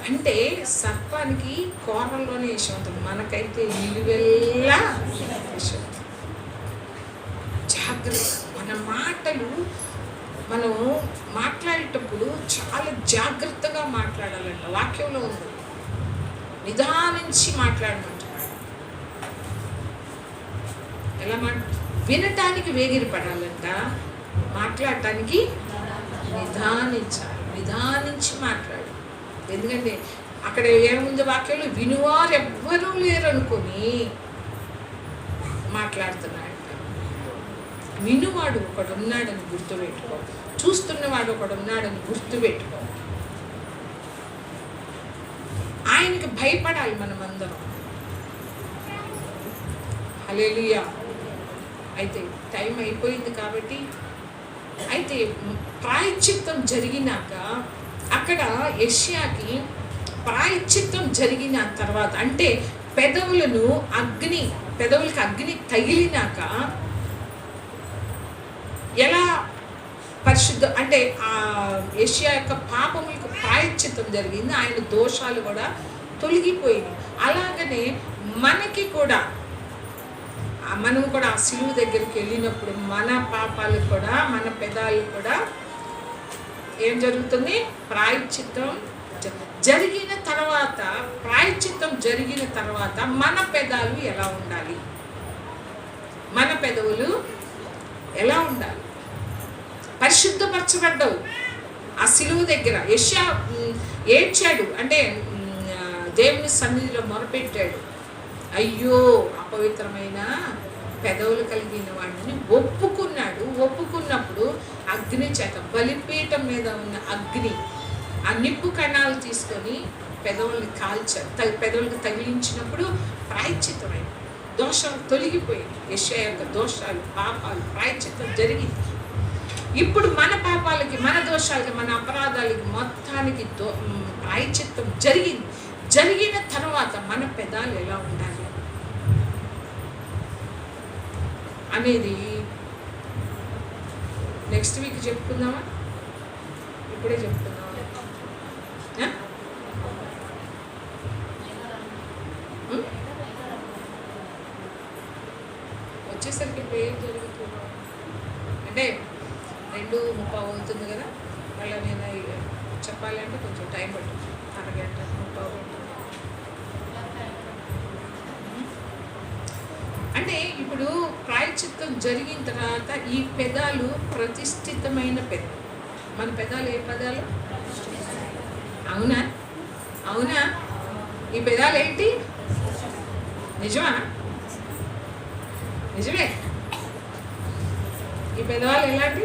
అంటే సర్పానికి కోరల్లోనే విషం ఉంటుంది, మనకైతే నిలువెల్లా విషం. జాగ్రత్త. మన మాటలు మనం మాట్లాడేటప్పుడు చాలా జాగ్రత్తగా మాట్లాడాలంట. వాక్యంలో ఉంది, నిదానించి మాట్లాడమంటున్నాడు. ఎలా వినటానికి వేగిరి పడాలంట, మాట్లాడటానికి నిదానించాలి. నిదానించి మాట్లాడు. ఎందుకంటే అక్కడ ఏముంది వాక్యంలో, వినువారు ఎవ్వరూ లేరు అనుకొని మాట్లాడుతున్నాడు. వినువాడు ఒకడు ఉన్నాడని గుర్తుపెట్టుకో, చూస్తున్నవాడు ఒకడు ఉన్నాడని గుర్తుపెట్టుకో. ఆయనకి భయపడాలి మనమందరం. హల్లెలూయా. అయితే టైం అయిపోయింది కాబట్టి, అయితే ప్రాయశ్చిత్తం జరిగినాక అక్కడ యెషయాకి ప్రాయశ్చిత్తం జరిగిన తర్వాత, అంటే పెదవులకి అగ్ని తగిలినాక ఎలా పరిశుద్ధ, అంటే ఆ యెషయా యొక్క పాపములకు ప్రాయశ్చిత్తం జరిగింది, ఆయన దోషాలు కూడా తొలగిపోయినాయి. అలాగనే మనకి కూడా, మనం కూడా ఆ సిలువ దగ్గరికి వెళ్ళినప్పుడు మన పాపాలు కూడా, మన పెదాలు కూడా ఏం జరుగుతుంది, ప్రాయశ్చిత్తం జరిగిన తర్వాత, ప్రాయశ్చిత్తం జరిగిన తర్వాత మన పెదాలు ఎలా ఉండాలి, మన పెదవులు ఎలా ఉండాలి. పరిశుద్ధపరచబడ్డావు. ఆ సిలువ దగ్గర యెషయా ఏడ్చాడు, అంటే దేవుని సన్నిధిలో మొరపెట్టాడు, అయ్యో అపవిత్రమైన పెదవులు కలిగిన వాడిని ఒప్పుకున్నాడు. ఒప్పుకున్నప్పుడు అగ్ని చేత, బలిపీఠం మీద ఉన్న అగ్ని, ఆ నిప్పు కణాలు తీసుకొని పెదవుల్ని పెదవులకు తగిలించినప్పుడు ప్రాయశ్చిత్తమైంది, దోషాలు తొలగిపోయింది. యెషయా యొక్క దోషాలు, పాపాలు ప్రాయశ్చిత్తం జరిగింది. ఇప్పుడు మన పాపాలకి, మన దోషాలకి, మన అపరాధాలకి మొత్తానికి ప్రాయశ్చిత్తం జరిగింది. జరిగిన తర్వాత మన పెదాలు ఎలా ఉండాలి అనేది నెక్స్ట్ వీక్ చెప్పుకుందామా, ఇప్పుడే చెప్పుకుందామా? వచ్చేసరికి ఇప్పుడు ఏం జరుగుతుందో అంటే 2:30 అవుతుంది కదా, మళ్ళీ నేను చెప్పాలి అంటే కొంచెం టైం పడుతుంది, అరగంట 30 గంట. అంటే ఇప్పుడు ప్రాయశ్చిత్తం జరిగిన తర్వాత ఈ పెదాలు ప్రతిష్ఠితమైన పెదాలు. మన పెదాలు ఏ పెదాలు? అవునా? అవునా? ఈ పెదాలు ఏంటి? నిజమా? నిజమే. ఈ పెదాలు ఎలాంటి?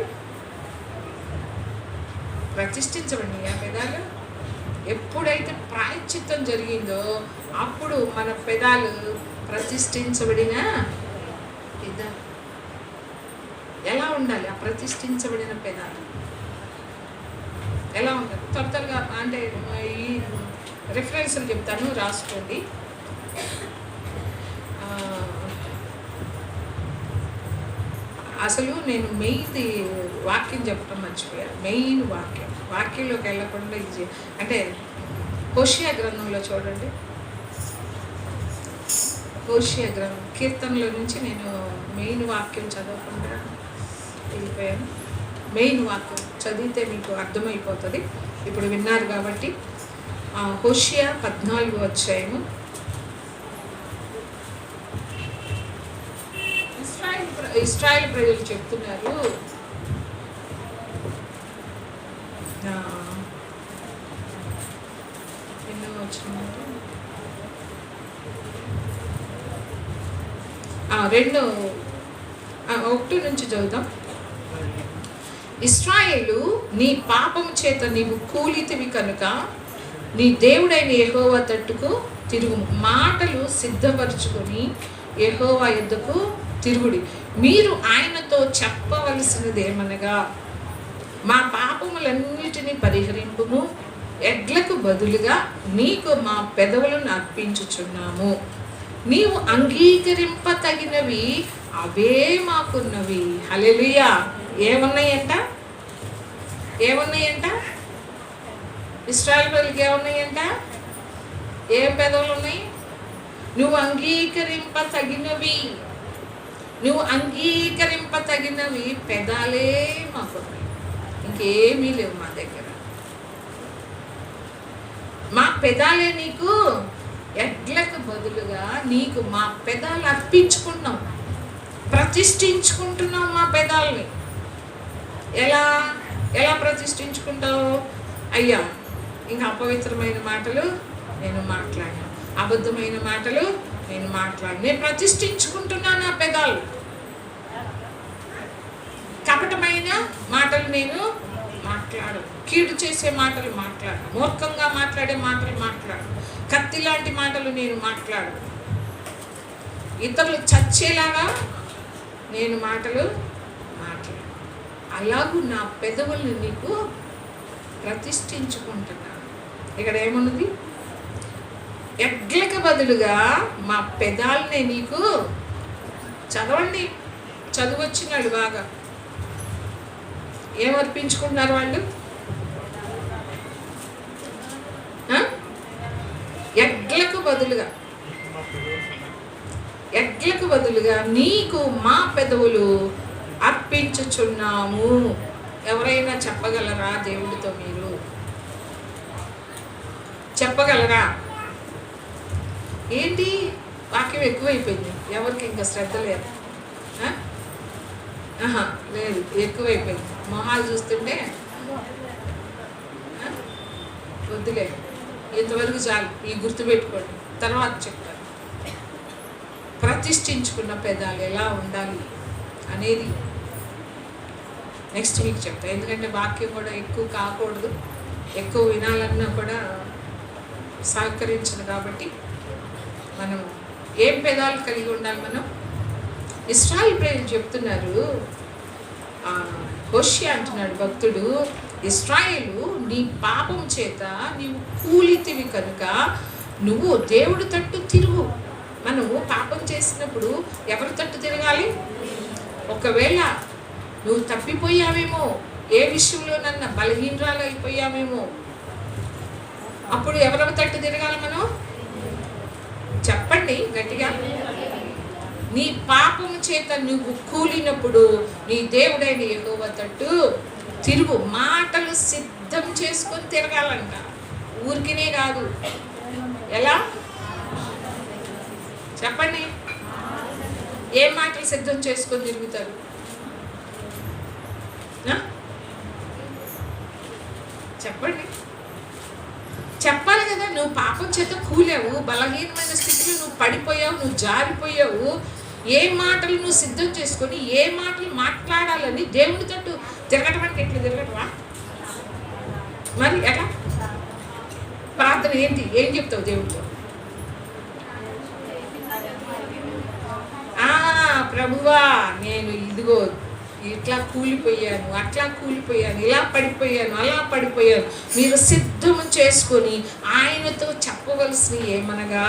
ప్రతిష్ఠించబడి ఆ పెదాలు ఎప్పుడైతే ప్రాయశ్చిత్తం జరిగిందో అప్పుడు మన పెదాలు ప్రతిష్ఠించబడిన పెదాలు. ఎలా ఉండాలి ఆ ప్రతిష్ఠించబడిన పెదాలు? ఎలా ఉండాలి? త్వరగా అంటే ఈ రిఫరెన్స్లు చెప్తాను, రాసుకోండి. అసలు నేను మెయిన్ వాక్యం చెప్పడం మర్చిపోయాను. మెయిన్ వాక్యంలోకి వెళ్ళకుండా ఇది, అంటే హోషియా గ్రంథంలో చూడండి. హోషియా గ్రంథం కీర్తనలో నుంచి నేను మెయిన్ వాక్యం చదవకుండా వెళ్ళిపోయాను. మెయిన్ వాక్యం చదివితే మీకు అర్థమైపోతుంది. ఇప్పుడు విన్నారు కాబట్టి హోషియా 14వ అధ్యాయము. ఇశ్రాయేలు ప్రజలు చెప్తున్నారు, ఎన్నో వచ్చిందంటే 1 నుంచి చదువుదాం. ఇశ్రాయేలు, నీ పాపము చేత నీవు కూలితివి కనుక నీ దేవుడైన యెహోవా తట్టుకు తిరుగు. మాటలు సిద్ధపరచుకొని యెహోవా యొద్దకు తిరుగుడి. మీరు ఆయనతో చెప్పవలసినది ఏమనగా, మా పాపములన్నిటినీ పరిహరింపుము, ఎడ్లకు బదులుగా నీకు మా పెదవులను అర్పించుచున్నాము. నీవు అంగీకరింపతగినవి అవే మాకున్నవి. హల్లెలూయా. ఏమున్నాయంట? ఏమున్నాయంట? ఇశ్రాయేలుకి ఏమున్నాయంట? ఏం పెదవులు ఉన్నాయి? నువ్వు అంగీకరింపతగినవి, నువ్వు అంగీకరింపతగినవి పెదాలే మాకున్నాయి, ఇంకేమీ లేవు మా దగ్గర. మా పెదాలే నీకు ఎడ్లకు బదులుగా నీకు మా పెదాలు అర్పించుకున్నాం, ప్రతిష్ఠించుకుంటున్నాం మా పెదాలని. ఎలా ఎలా ప్రతిష్ఠించుకుంటావు? అయ్యా, ఇంకా అపవిత్రమైన మాటలు నేను మాట్లాడాను, అబద్ధమైన మాటలు నేను మాట్లాడాను, నేను ప్రతిష్ఠించుకుంటున్నాను నా పెదాలు. కపటమైన మాటలు నేను మాట్లాడు, కీడు చేసే మాటలు మాట్లాడు, మూర్ఖంగా మాట్లాడే మాటలు మాట్లాడు, కత్తి లాంటి మాటలు నేను మాట్లాడు, ఇతరులు చచ్చేలాగా నేను మాటలు మాట్లాడు. అలాగూ నా పెదవుల్ని నీకు ప్రతిష్ఠించుకుంటున్నాను. ఇక్కడ ఏమున్నది? ఎడ్లకు బదులుగా మా పెదాలనే నీకు. చదవండి, చదువు వచ్చినాడు బాగా. ఏమర్పించుకుంటున్నారు వాళ్ళు? ఎడ్లకు బదులుగా నీకు మా పెదవులు అర్పించుచున్నాము. ఎవరైనా చెప్పగలరా? దేవుడితో మీరు చెప్పగలరా? ఏంటి వాక్యం ఎక్కువైపోయింది, ఎవరికి ఇంకా శ్రద్ధ లేదు? లేదు, ఎక్కువైపోయింది. మొహాలు చూస్తుంటే వద్దులే, ఇంతవరకు చాలు, ఈ గుర్తుపెట్టుకోండి, తర్వాత చెప్తాను. ప్రతిష్ఠించుకున్న పెదాలు ఎలా ఉండాలి అనేది నెక్స్ట్ వీక్ చెప్తాను. ఎందుకంటే వాక్యం కూడా ఎక్కువ కాకూడదు, ఎక్కువ వినాలన్నా కూడా సహకరించదు. కాబట్టి మనం ఏం పెదాలు కలిగి ఉండాలి? మనం ఇశ్రాయేలు ప్రజలు చెప్తున్నారు, హోషియా అంటున్నాడు భక్తుడు, ఇశ్రాయేలు నీ పాపం చేత నీవు కూలితివి కనుక నువ్వు దేవుడి తట్టు తిరుగు. మనము పాపం చేసినప్పుడు ఎవరి తట్టు తిరగాలి? ఒకవేళ నువ్వు తప్పిపోయావేమో, ఏ విషయంలోనన్నా బలహీనరాలు అయిపోయావేమో, అప్పుడు ఎవరెవరి తట్టు తిరగాలి మనం? చెప్పండి గట్టిగా. నీ పాపము చేత నువ్వు కూలినప్పుడు నీ దేవుడైన యెహోవా తట్టు తిరుగు. మాటలు సిద్ధం చేసుకొని తిరగాలంట, ఊరికినే కాదు. ఎలా చెప్పండి? ఏ మాటలు సిద్ధం చేసుకొని తిరుగుతారు? చెప్పండి, చెప్పాలి కదా. నువ్వు పాపం చేత కూలావు, బలహీనమైన స్థితిలో నువ్వు పడిపోయావు, నువ్వు జారిపోయావు. ఏ మాటలు నువ్వు సిద్ధం చేసుకొని ఏ మాటలు మాట్లాడాలని దేవుడి తట్టు తిరగటం అంటే ఎట్లా తిరగటమా? మరి ఎట్లా? ప్రార్థన ఏంటి? ఏం చెప్తావు దేవుడితో? ప్రభువా, నేను ఇదిగో ఇట్లా కూలిపోయాను, అట్లా కూలిపోయాను, ఇలా పడిపోయాను, అలా పడిపోయాను. మీరు సిద్ధము చేసుకొని ఆయనతో చెప్పవలసిన ఏమనగా,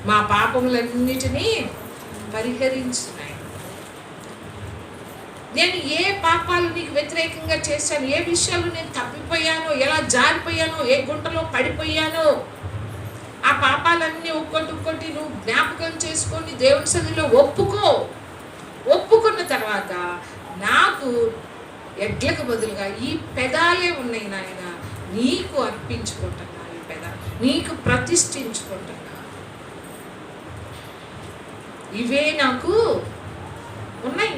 మా పాపములన్నిటినీ పరిహరించున్నాయి. నేను ఏ పాపాలు నీకు వ్యతిరేకంగా చేశాను, ఏ విషయాలు నేను తప్పిపోయానో, ఎలా జారిపోయానో, ఏ గుంటలో పడిపోయానో, ఆ పాపాలన్నీ ఒక్కొక్కటి నువ్వు జ్ఞాపకం చేసుకొని దేవుని సన్నిధిలో ఒప్పుకున్న తర్వాత నాకు ఎడ్లకు బదులుగా ఈ పెదాలే ఉన్నాయి నాయన, నీకు అర్పించుకుంటున్నా, ఈ పెదాలు నీకు ప్రతిష్ఠించుకుంటున్నా, ఇవే నాకు ఉన్నాయి.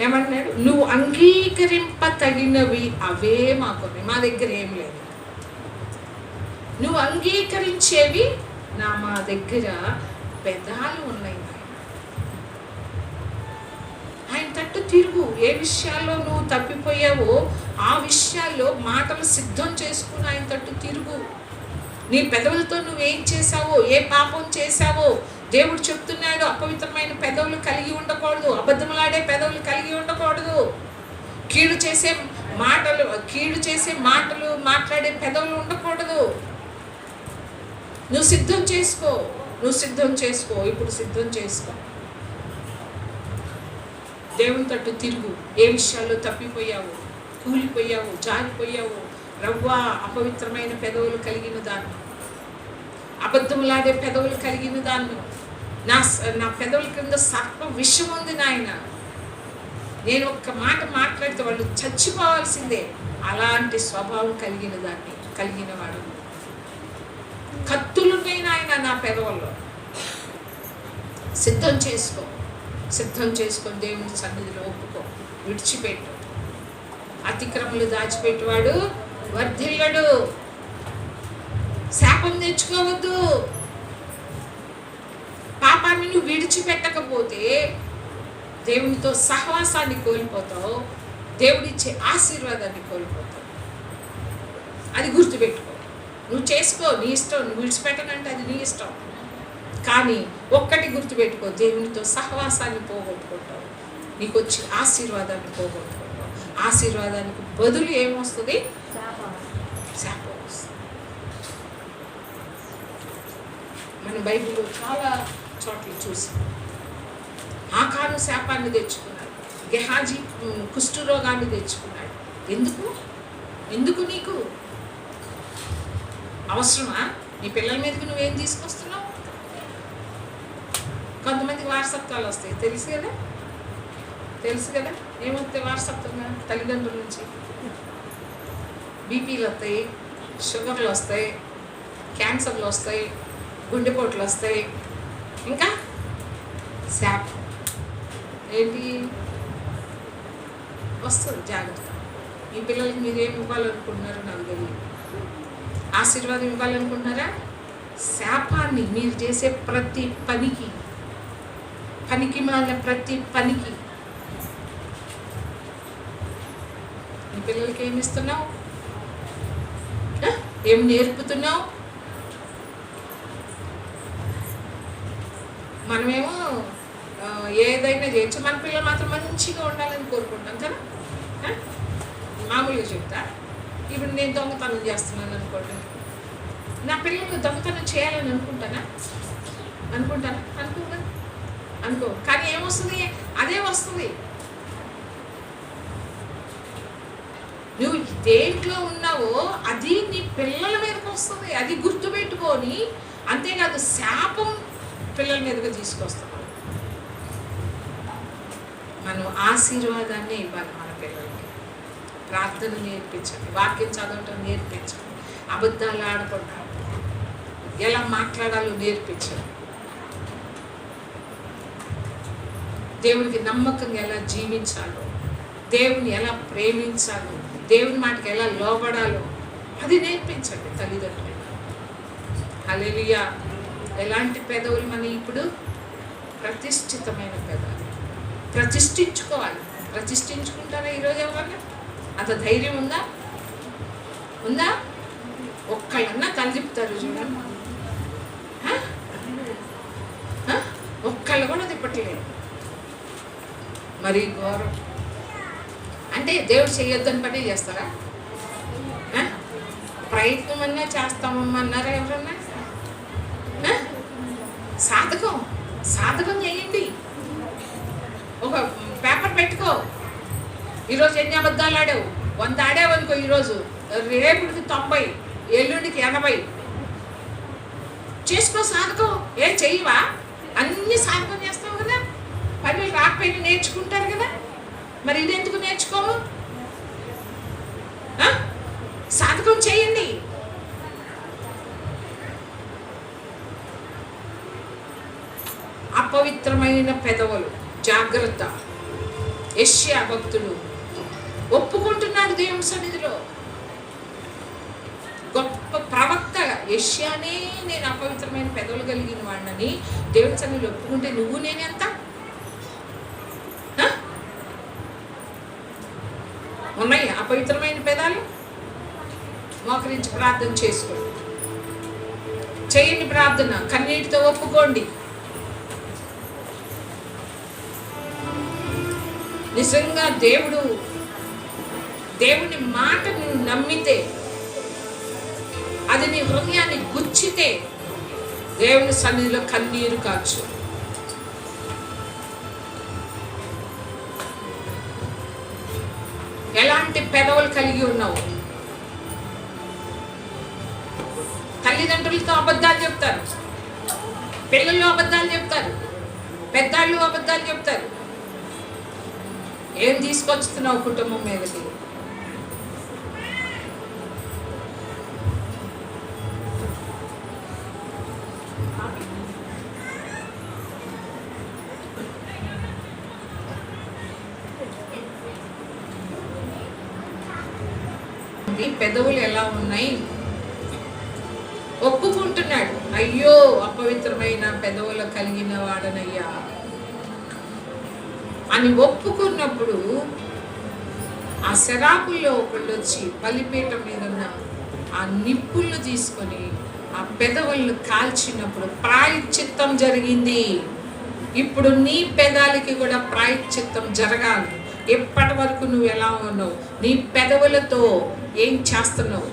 ఏమన్నాడు? నువ్వు అంగీకరింపతగినవి అవే మాకున్నాయి, మా దగ్గర ఏం లేదు. నువ్వు అంగీకరించేవి మా దగ్గర పెదాలు ఉన్నాయి. ఆయన తట్టు తిరుగు. ఏ విషయాల్లో నువ్వు తప్పిపోయావో ఆ విషయాల్లో మాటలు సిద్ధం చేసుకుని ఆయన తట్టు తిరుగు. నీ పెదవులతో నువ్వేం చేసావో, ఏ పాపం చేసావో దేవుడు చెప్తున్నాడు. అపవిత్రమైన పెదవులు కలిగి ఉండకూడదు, అబద్ధములాడే పెదవులు కలిగి ఉండకూడదు, కీడు చేసే మాటలు మాట్లాడే పెదవులు ఉండకూడదు. నువ్వు సిద్ధం చేసుకో. ఇప్పుడు సిద్ధం చేసుకో. దేవుని తట్టు తిరుగు. ఏ విషయాల్లో తప్పిపోయావు కూలిపోయావు, జారిపోయావు. రవ్వా అపవిత్రమైన పెదవులు కలిగిన దాన్ని, అబద్ధములాడే పెదవులు కలిగిన దాన్ని, నా పెదవుల కింద సర్ప విషం ఉంది నాయన. నేను ఒక్క మాట మాట్లాడితే వాళ్ళు చచ్చిపోవాల్సిందే. అలాంటి స్వభావం కలిగిన వాడు. కత్తులున్నాయి నాయన నా పెదవుల్లో. సిద్ధం చేసుకొని దేవుని సన్నిధిలో ఒప్పుకో, విడిచిపెట్టు. అతిక్రమలు దాచిపెట్టువాడు వర్ధిల్లడు. శాపం తెచ్చుకోవద్దు. పాపాన్ని నువ్వు విడిచిపెట్టకపోతే దేవునితో సహవాసాన్ని కోల్పోతావు, దేవుడిచ్చే ఆశీర్వాదాన్ని కోల్పోతావు. అది గుర్తుపెట్టుకో. నువ్వు చేసుకో, నీ ఇష్టం. నువ్వు విడిచిపెట్టనంటే అది నీ ఇష్టం. కానీ ఒక్కటి గుర్తుపెట్టుకో, దేవునితో సహవాసాన్ని పోగొట్టుకుంటావు, నీకు వచ్చి ఆశీర్వాదాన్ని పోగొట్టుకుంటావు. ఆశీర్వాదానికి బదులు ఏమొస్తుంది? శాపం వస్తుంది. మన బైబిల్లో చాలా చోట్ల చూసి ఆకాను శాపాన్ని తెచ్చుకున్నాడు, గెహాజీ కుష్ఠరోగాన్ని తెచ్చుకున్నాడు. ఎందుకు నీకు అవసరమా? నీ పిల్లల మీదకి నువ్వేం తీసుకొస్తున్నావు? కొంతమందికి వారసత్వాలు వస్తాయి, తెలుసు కదా. ఏమొస్తాయి వారసత్వంగా? తల్లిదండ్రుల నుంచి బీపీలు వస్తాయి, షుగర్లు వస్తాయి, క్యాన్సర్లు వస్తాయి, గుండెపోట్లు వస్తాయి, ఇంకా శాపం ఏంటి వస్తుంది. జాగ్రత్త. మీ పిల్లలకి మీరు ఏమి ఇవ్వాలనుకుంటున్నారో నాకు తెలియదు. ఆశీర్వాదం ఇవ్వాలనుకుంటున్నారా? శాపాన్ని, మీరు చేసే ప్రతి పనికి మాలిన ప్రతి పనికి మీ పిల్లలకి ఏమి ఇస్తున్నావు? ఏం నేర్పుతున్నావు? మనమేమో ఏదైనా చేయొచ్చు, మన పిల్లలు మాత్రం మంచిగా ఉండాలని కోరుకుంటాం కదా. మామూలుగా చెప్తా, ఇప్పుడు నేను దొంగతనం చేస్తున్నాను అనుకోండి, నా పిల్లలు దొంగతనం చేయాలని అనుకుంటానా? అనుకో. కానీ ఏమొస్తుంది? అదే వస్తుంది. నువ్వు దేంట్లో ఉన్నావో అది నీ పిల్లల మీదకి వస్తుంది. అది గుర్తుపెట్టుకొని, అంతేకాదు శాపం పిల్లల మీదకి తీసుకొస్తాం. మనం ఆశీర్వాదాన్ని ఇవ్వాలి మన పిల్లలకి. ప్రార్థన నేర్పించండి, వాక్యం చదవటం నేర్పించండి, అబద్ధాలు ఆడకుండా ఎలా మాట్లాడాలో నేర్పించండి, దేవునికి నమ్మకంగా ఎలా జీవించాలో, దేవుని ఎలా ప్రేమించాలో, దేవుని మాటకి ఎలా లోబడాలో అది నేర్పించండి తల్లిదండ్రులు. హల్లెలూయా. ఎలాంటి పెదవులు మన ఇప్పుడు? ప్రతిష్ఠితమైన పెదవులు. ప్రతిష్ఠించుకోవాలి. ప్రతిష్ఠించుకుంటారా ఈరోజు? ఎవరన్నా అంత ధైర్యం ఉందా? ఒక్కళ్ళన్నా తలదిప్పుతారు చూడండి. ఒక్కళ్ళు కూడా తిప్పట్లేదు. మరి ఘోరం. అంటే దేవుడు చేయొద్దని పని చేస్తారా? ప్రయత్నం అన్నా చేస్తామమ్మా అన్నారా ఎవరన్నా? సాధకం చేయండి. ఒక పేపర్ పెట్టుకో. ఈరోజు ఎన్ని అబద్ధాలు ఆడావు? 100 ఆడావు అనుకో. ఈరోజు రేపుడికి 90, ఎల్లుండికి 80 చేసుకో. సాధకం ఏం చెయ్యవా? అన్ని సాధకం చేస్తావు కదా. పనులు రాకపోయినా నేర్చుకుంటారు కదా. మరి ఇదెందుకు నేర్చుకోవు? సాధకం చేయండి. అపవిత్రమైన పెదవులు, జాగ్రత్త. యెషయా భక్తుడు ఒప్పుకుంటున్నాడు దేవుని సన్నిధిలో. గొప్ప ప్రవక్త యెషయానే నేను అపవిత్రమైన పెదవులు కలిగిన వాడినని దేవుని సన్నిధిలో ఒప్పుకుంటే నువ్వు నేనెంత? ఉన్నాయి అపవిత్రమైన పెదాలు? మోకరించి ప్రార్థన చేసుకోండి. చేయండి ప్రార్థన, కన్నీటితో ఒప్పుకోండి. నిజంగా దేవుని మాటను నమ్మితే, అది నీ హృదయాన్ని గుచ్చితే దేవుని సన్నిధిలో కన్నీరు కాచు. ఎలాంటి పెదవులు కలిగి ఉన్నావు? తల్లిదండ్రులతో అబద్ధాలు చెప్తారు, పిల్లలు అబద్ధాలు చెప్తారు, పెద్దాళ్ళు అబద్ధాలు చెప్తారు. ఏం తీసుకొస్తున్నావు కుటుంబం మీదకి? పెదవులు ఎలా ఉన్నాయి? ఒప్పుకుంటున్నాడు, అయ్యో అపవిత్రమైన పెదవులు కలిగిన వాడనయ్యా అని ఒప్పుకున్నప్పుడు ఆ శరాపుల్లో ఒకళ్ళు వచ్చి బలిపీఠం మీద ఉన్న ఆ నిప్పుళ్ళు తీసుకొని ఆ పెదవులను కాల్చినప్పుడు ప్రాయశ్చిత్తం జరిగింది. ఇప్పుడు నీ పెదాలకి కూడా ప్రాయశ్చిత్తం జరగాలి. ఎప్పటి వరకు నువ్వు ఎలా ఉన్నావు? నీ పెదవులతో ఏం చేస్తున్నావు?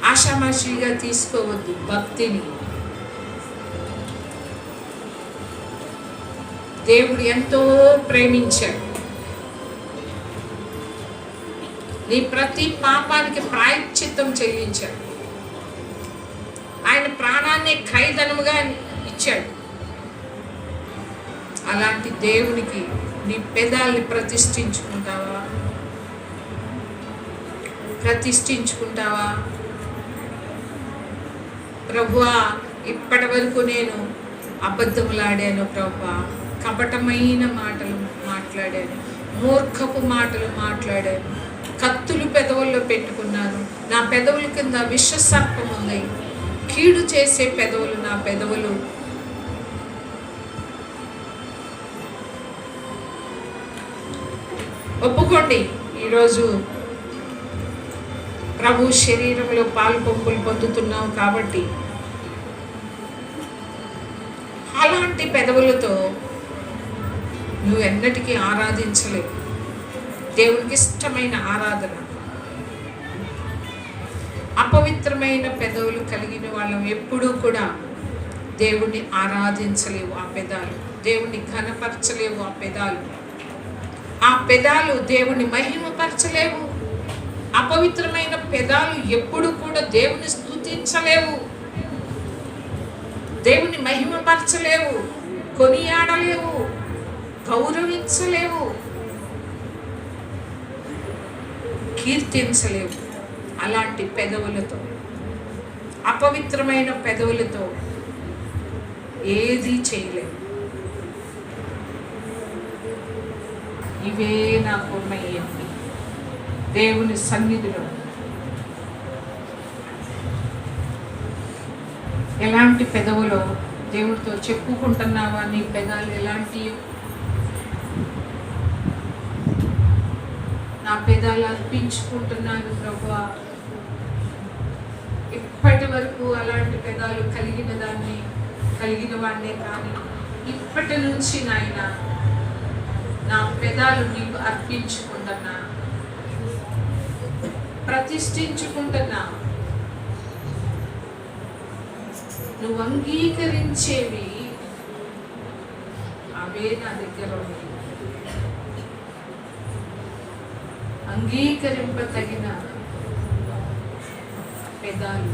ఆషామాషిగా తీసుకోవద్దు భక్తిని. దేవుడు ఎంతో ప్రేమించాడు. నీ ప్రతి పాపానికి ప్రాయశ్చిత్తం చెల్లించాడు. ఆయన ప్రాణాన్ని ఖైదనముగా ఇచ్చాడు. అలాంటి దేవునికి నీ పెదాల్ని ప్రతిష్ఠించుకుంటావా? ప్రభువా, ఇప్పటి వరకు నేను అబద్ధములాడాను ప్రభువా, కపటమైన మాటలు మాట్లాడాను, మూర్ఖపు మాటలు మాట్లాడాను, కత్తులు పెదవుల్లో పెట్టుకున్నాను, నా పెదవుల కింద విషసర్పం ఉంది, కీడు చేసే పెదవులు నా పెదవులు. ఒప్పుకోండి. ఈరోజు ప్రభు శరీరంలో పాలు పంపులు పొందుతున్నావు కాబట్టి అలాంటి పెదవులతో నువ్వు ఎన్నటికీ ఆరాధించలేవు. దేవునికి ఇష్టమైన ఆరాధన. అపవిత్రమైన పెదవులు కలిగిన వాళ్ళం ఎప్పుడూ కూడా దేవుణ్ణి ఆరాధించలేవు. ఆ పెదాలు దేవుణ్ణి ఘనపరచలేవు. ఆ పెదాలు దేవుణ్ణి మహిమపరచలేవు. అపవిత్రమైన పెదాలు ఎప్పుడు కూడా దేవుని స్తుతించలేవు, దేవుని మహిమపరచలేవు, కొనియాడలేవు, గౌరవించలేవు, కీర్తించలేవు. అలాంటి పెదవులతో, అపవిత్రమైన పెదవులతో ఏది చేయలేవు. ఇవే నాకున్నయ్యండి దేవుని సన్నిధిలో. ఎలాంటి పెదవులో దేవుడితో చెప్పుకుంటున్నావా? నీ పెదాలు ఎలాంటి? నా పెదాలు అర్పించుకుంటున్నాను ప్రభువా. ఇప్పటి వరకు అలాంటి పెదాలు కలిగిన వాడినే కానీ ఇప్పటి నుంచి నాయన నా పెదాలు నీకు అర్పించుకుంటున్నా, ప్రతిష్ఠించుకుంటున్నా. నువ్వు అంగీకరించేవి అవే నా దగ్గర ఉన్నాయి. అంగీకరింపతగిన పెదాలు.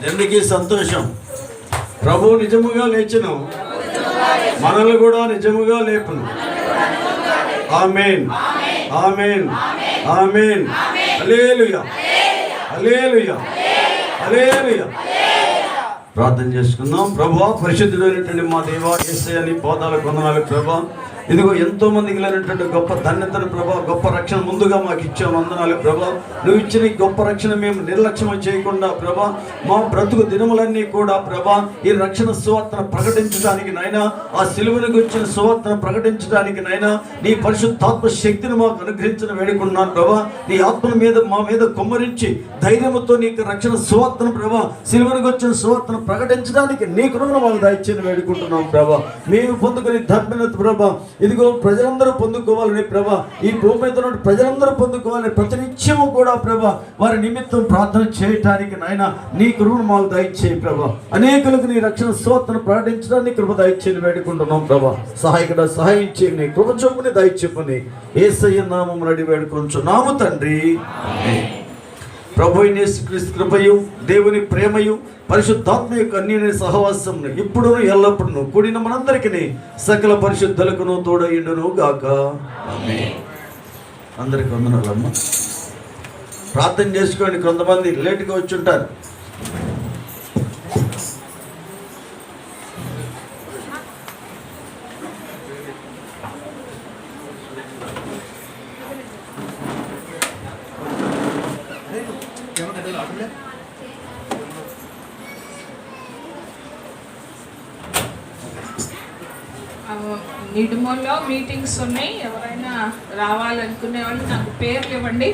దేవునికి సంతోషం. ప్రభు నిజముగా లేచును, మనల్ని కూడా నిజముగా లేపును. ఆమేన్, ఆమేన్, ఆమేన్. హల్లెలూయా, హల్లెలూయా, హల్లెలూయా. ప్రార్థన చేసుకుందాం. ప్రభువా, పరిశుద్ధుడైనటువంటి మా దేవా, యేసయ్య నీ పాదాలకు వందనాలు ప్రభా. ఇదిగో ఎంతో మందికి లేనటువంటి గొప్ప ధన్యతను ప్రభా, గొప్ప రక్షణ ముందుగా మాకు ఇచ్చావు. వందనాలు ప్రభా. నువ్వు ఇచ్చిన ఈ గొప్ప రక్షణ మేము నిర్లక్ష్యం చేయకుండా ప్రభా, మా బ్రతుకు దినములన్నీ కూడా ప్రభా ఈ రక్షణ సువార్తను ప్రకటించడానికి నైనా, ఆ సిలువను గురించిన సువార్తను ప్రకటించడానికి నైనా నీ పరిశుద్ధాత్మ శక్తిని మాకు అనుగ్రహించిన వేడుకున్నాను ప్రభా. నీ ఆత్మ మీద మా మీద కుమ్మరించి ధైర్యంతో నీకు రక్షణ సువార్తను ప్రభా, సిలువను గురించిన సువార్తను ప్రకటించడానికి నీ కృపను మాకు దయచేసి వేడుకుంటున్నాం ప్రభా. మేము పొందుకునే ధన్యత ప్రభా, ఇదిగో ప్రజలందరూ పొందుకోవాలని ప్రభా, ఈ భూమి మీద ఉన్న ప్రజలందరూ పొందుకోవాలని ప్రతినిత్యము కూడా ప్రభా వారి నిమిత్తం ప్రార్థన చేయటానికి నాయన నీ కృపను మాకు దయచేయి ప్రభా. అనేకులకు నీ రక్షణ స్తోత్రం ప్రకటించడానికి కృప దయచేసి వేడుకుంటున్నాం ప్రభా. సహాయకుడ సహాయం చేయండి, కృప చూపుని దయచెప్పుని యేసయ్య నామమున అడిగి వేడుకొంచున్నాము తండ్రి. ప్రభు యేసుక్రీస్తు కృపయు, దేవుని ప్రేమయు, పరిశుద్ధాత్మ యొక్క అన్యోన్య సహవాసం ఇప్పుడు ఎల్లప్పుడూ కూడిన మనందరికీ సకల పరిశుద్ధులకును తోడయుండును గాక. ఆమేన్. అందరికి వందనాలమ్మ. ప్రార్థన చేసుకోండి. కొంతమంది లేటుగా వచ్చి ఉంటారు. నిడుమల్లో మీటింగ్స్ ఉన్నాయి. ఎవరైనా రావాలనుకునే వాళ్ళు నాకు పేర్లు ఇవ్వండి.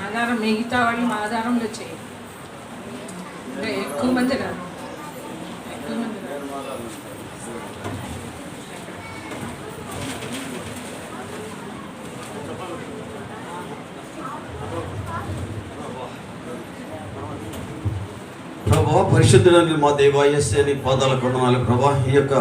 ఆధారం మిగతా వాళ్ళు మా ఆధారంలో చేయండి. ఇంకా ఎక్కువ మంది రాదు, ఎక్కువ మంది రాదు. ప్రభా, పరిశుద్ధుడైన మా దేవా, యేసయ్య నీ పాదాలకు వందనాలు ప్రభా. ఈ యొక్క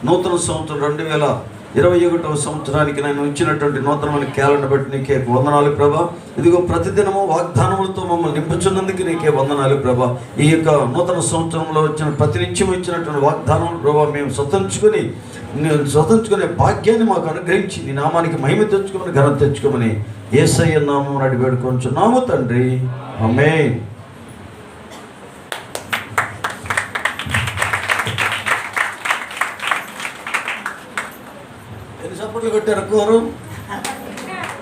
నూతన సంవత్సరం 2021వ సంవత్సరానికి నేను ఇచ్చినటువంటి నూతనమైన క్యాలెండర్ బట్టి నీకే వందనాలు ప్రభా. ఇదిగో ప్రతిదినము వాగ్దానములతో మమ్మల్ని నింపుచున్నందుకు నీకే వందనాలు ప్రభా. ఈ యొక్క నూతన సంవత్సరంలో వచ్చిన ప్రతినిత్యం ఇచ్చినటువంటి వాగ్దానం ప్రభా మేము స్వతంత్రుకునే భాగ్యాన్ని మాకు అనుగ్రహించి నీ నామానికి మహిమ తెచ్చుకోమని, ఘనత తెచ్చుకోమని యేసయ్య నామమున అడిగి వేడుకొంచున్నాము తండ్రి. ఆమేన్. చప్పట్లు కొట్టారు కోరు,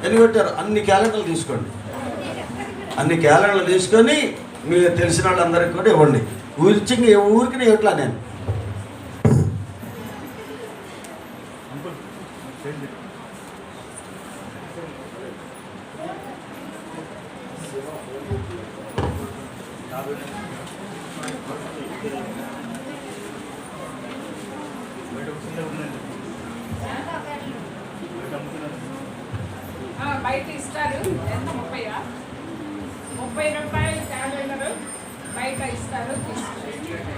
ఎన్ని కొట్టారు? అన్ని క్యాలెండర్లు తీసుకోండి. అన్ని క్యాలెండర్లు తీసుకొని మీకు తెలిసిన వాళ్ళందరికీ కూడా ఇవ్వండి. ఊరికి ఇవ్వట్లా నేను. బయట ఇస్తారు. ఎంత? 30 రూపాయలు క్యాలెండరు బయట ఇస్తారు. తీసుకుంటారు.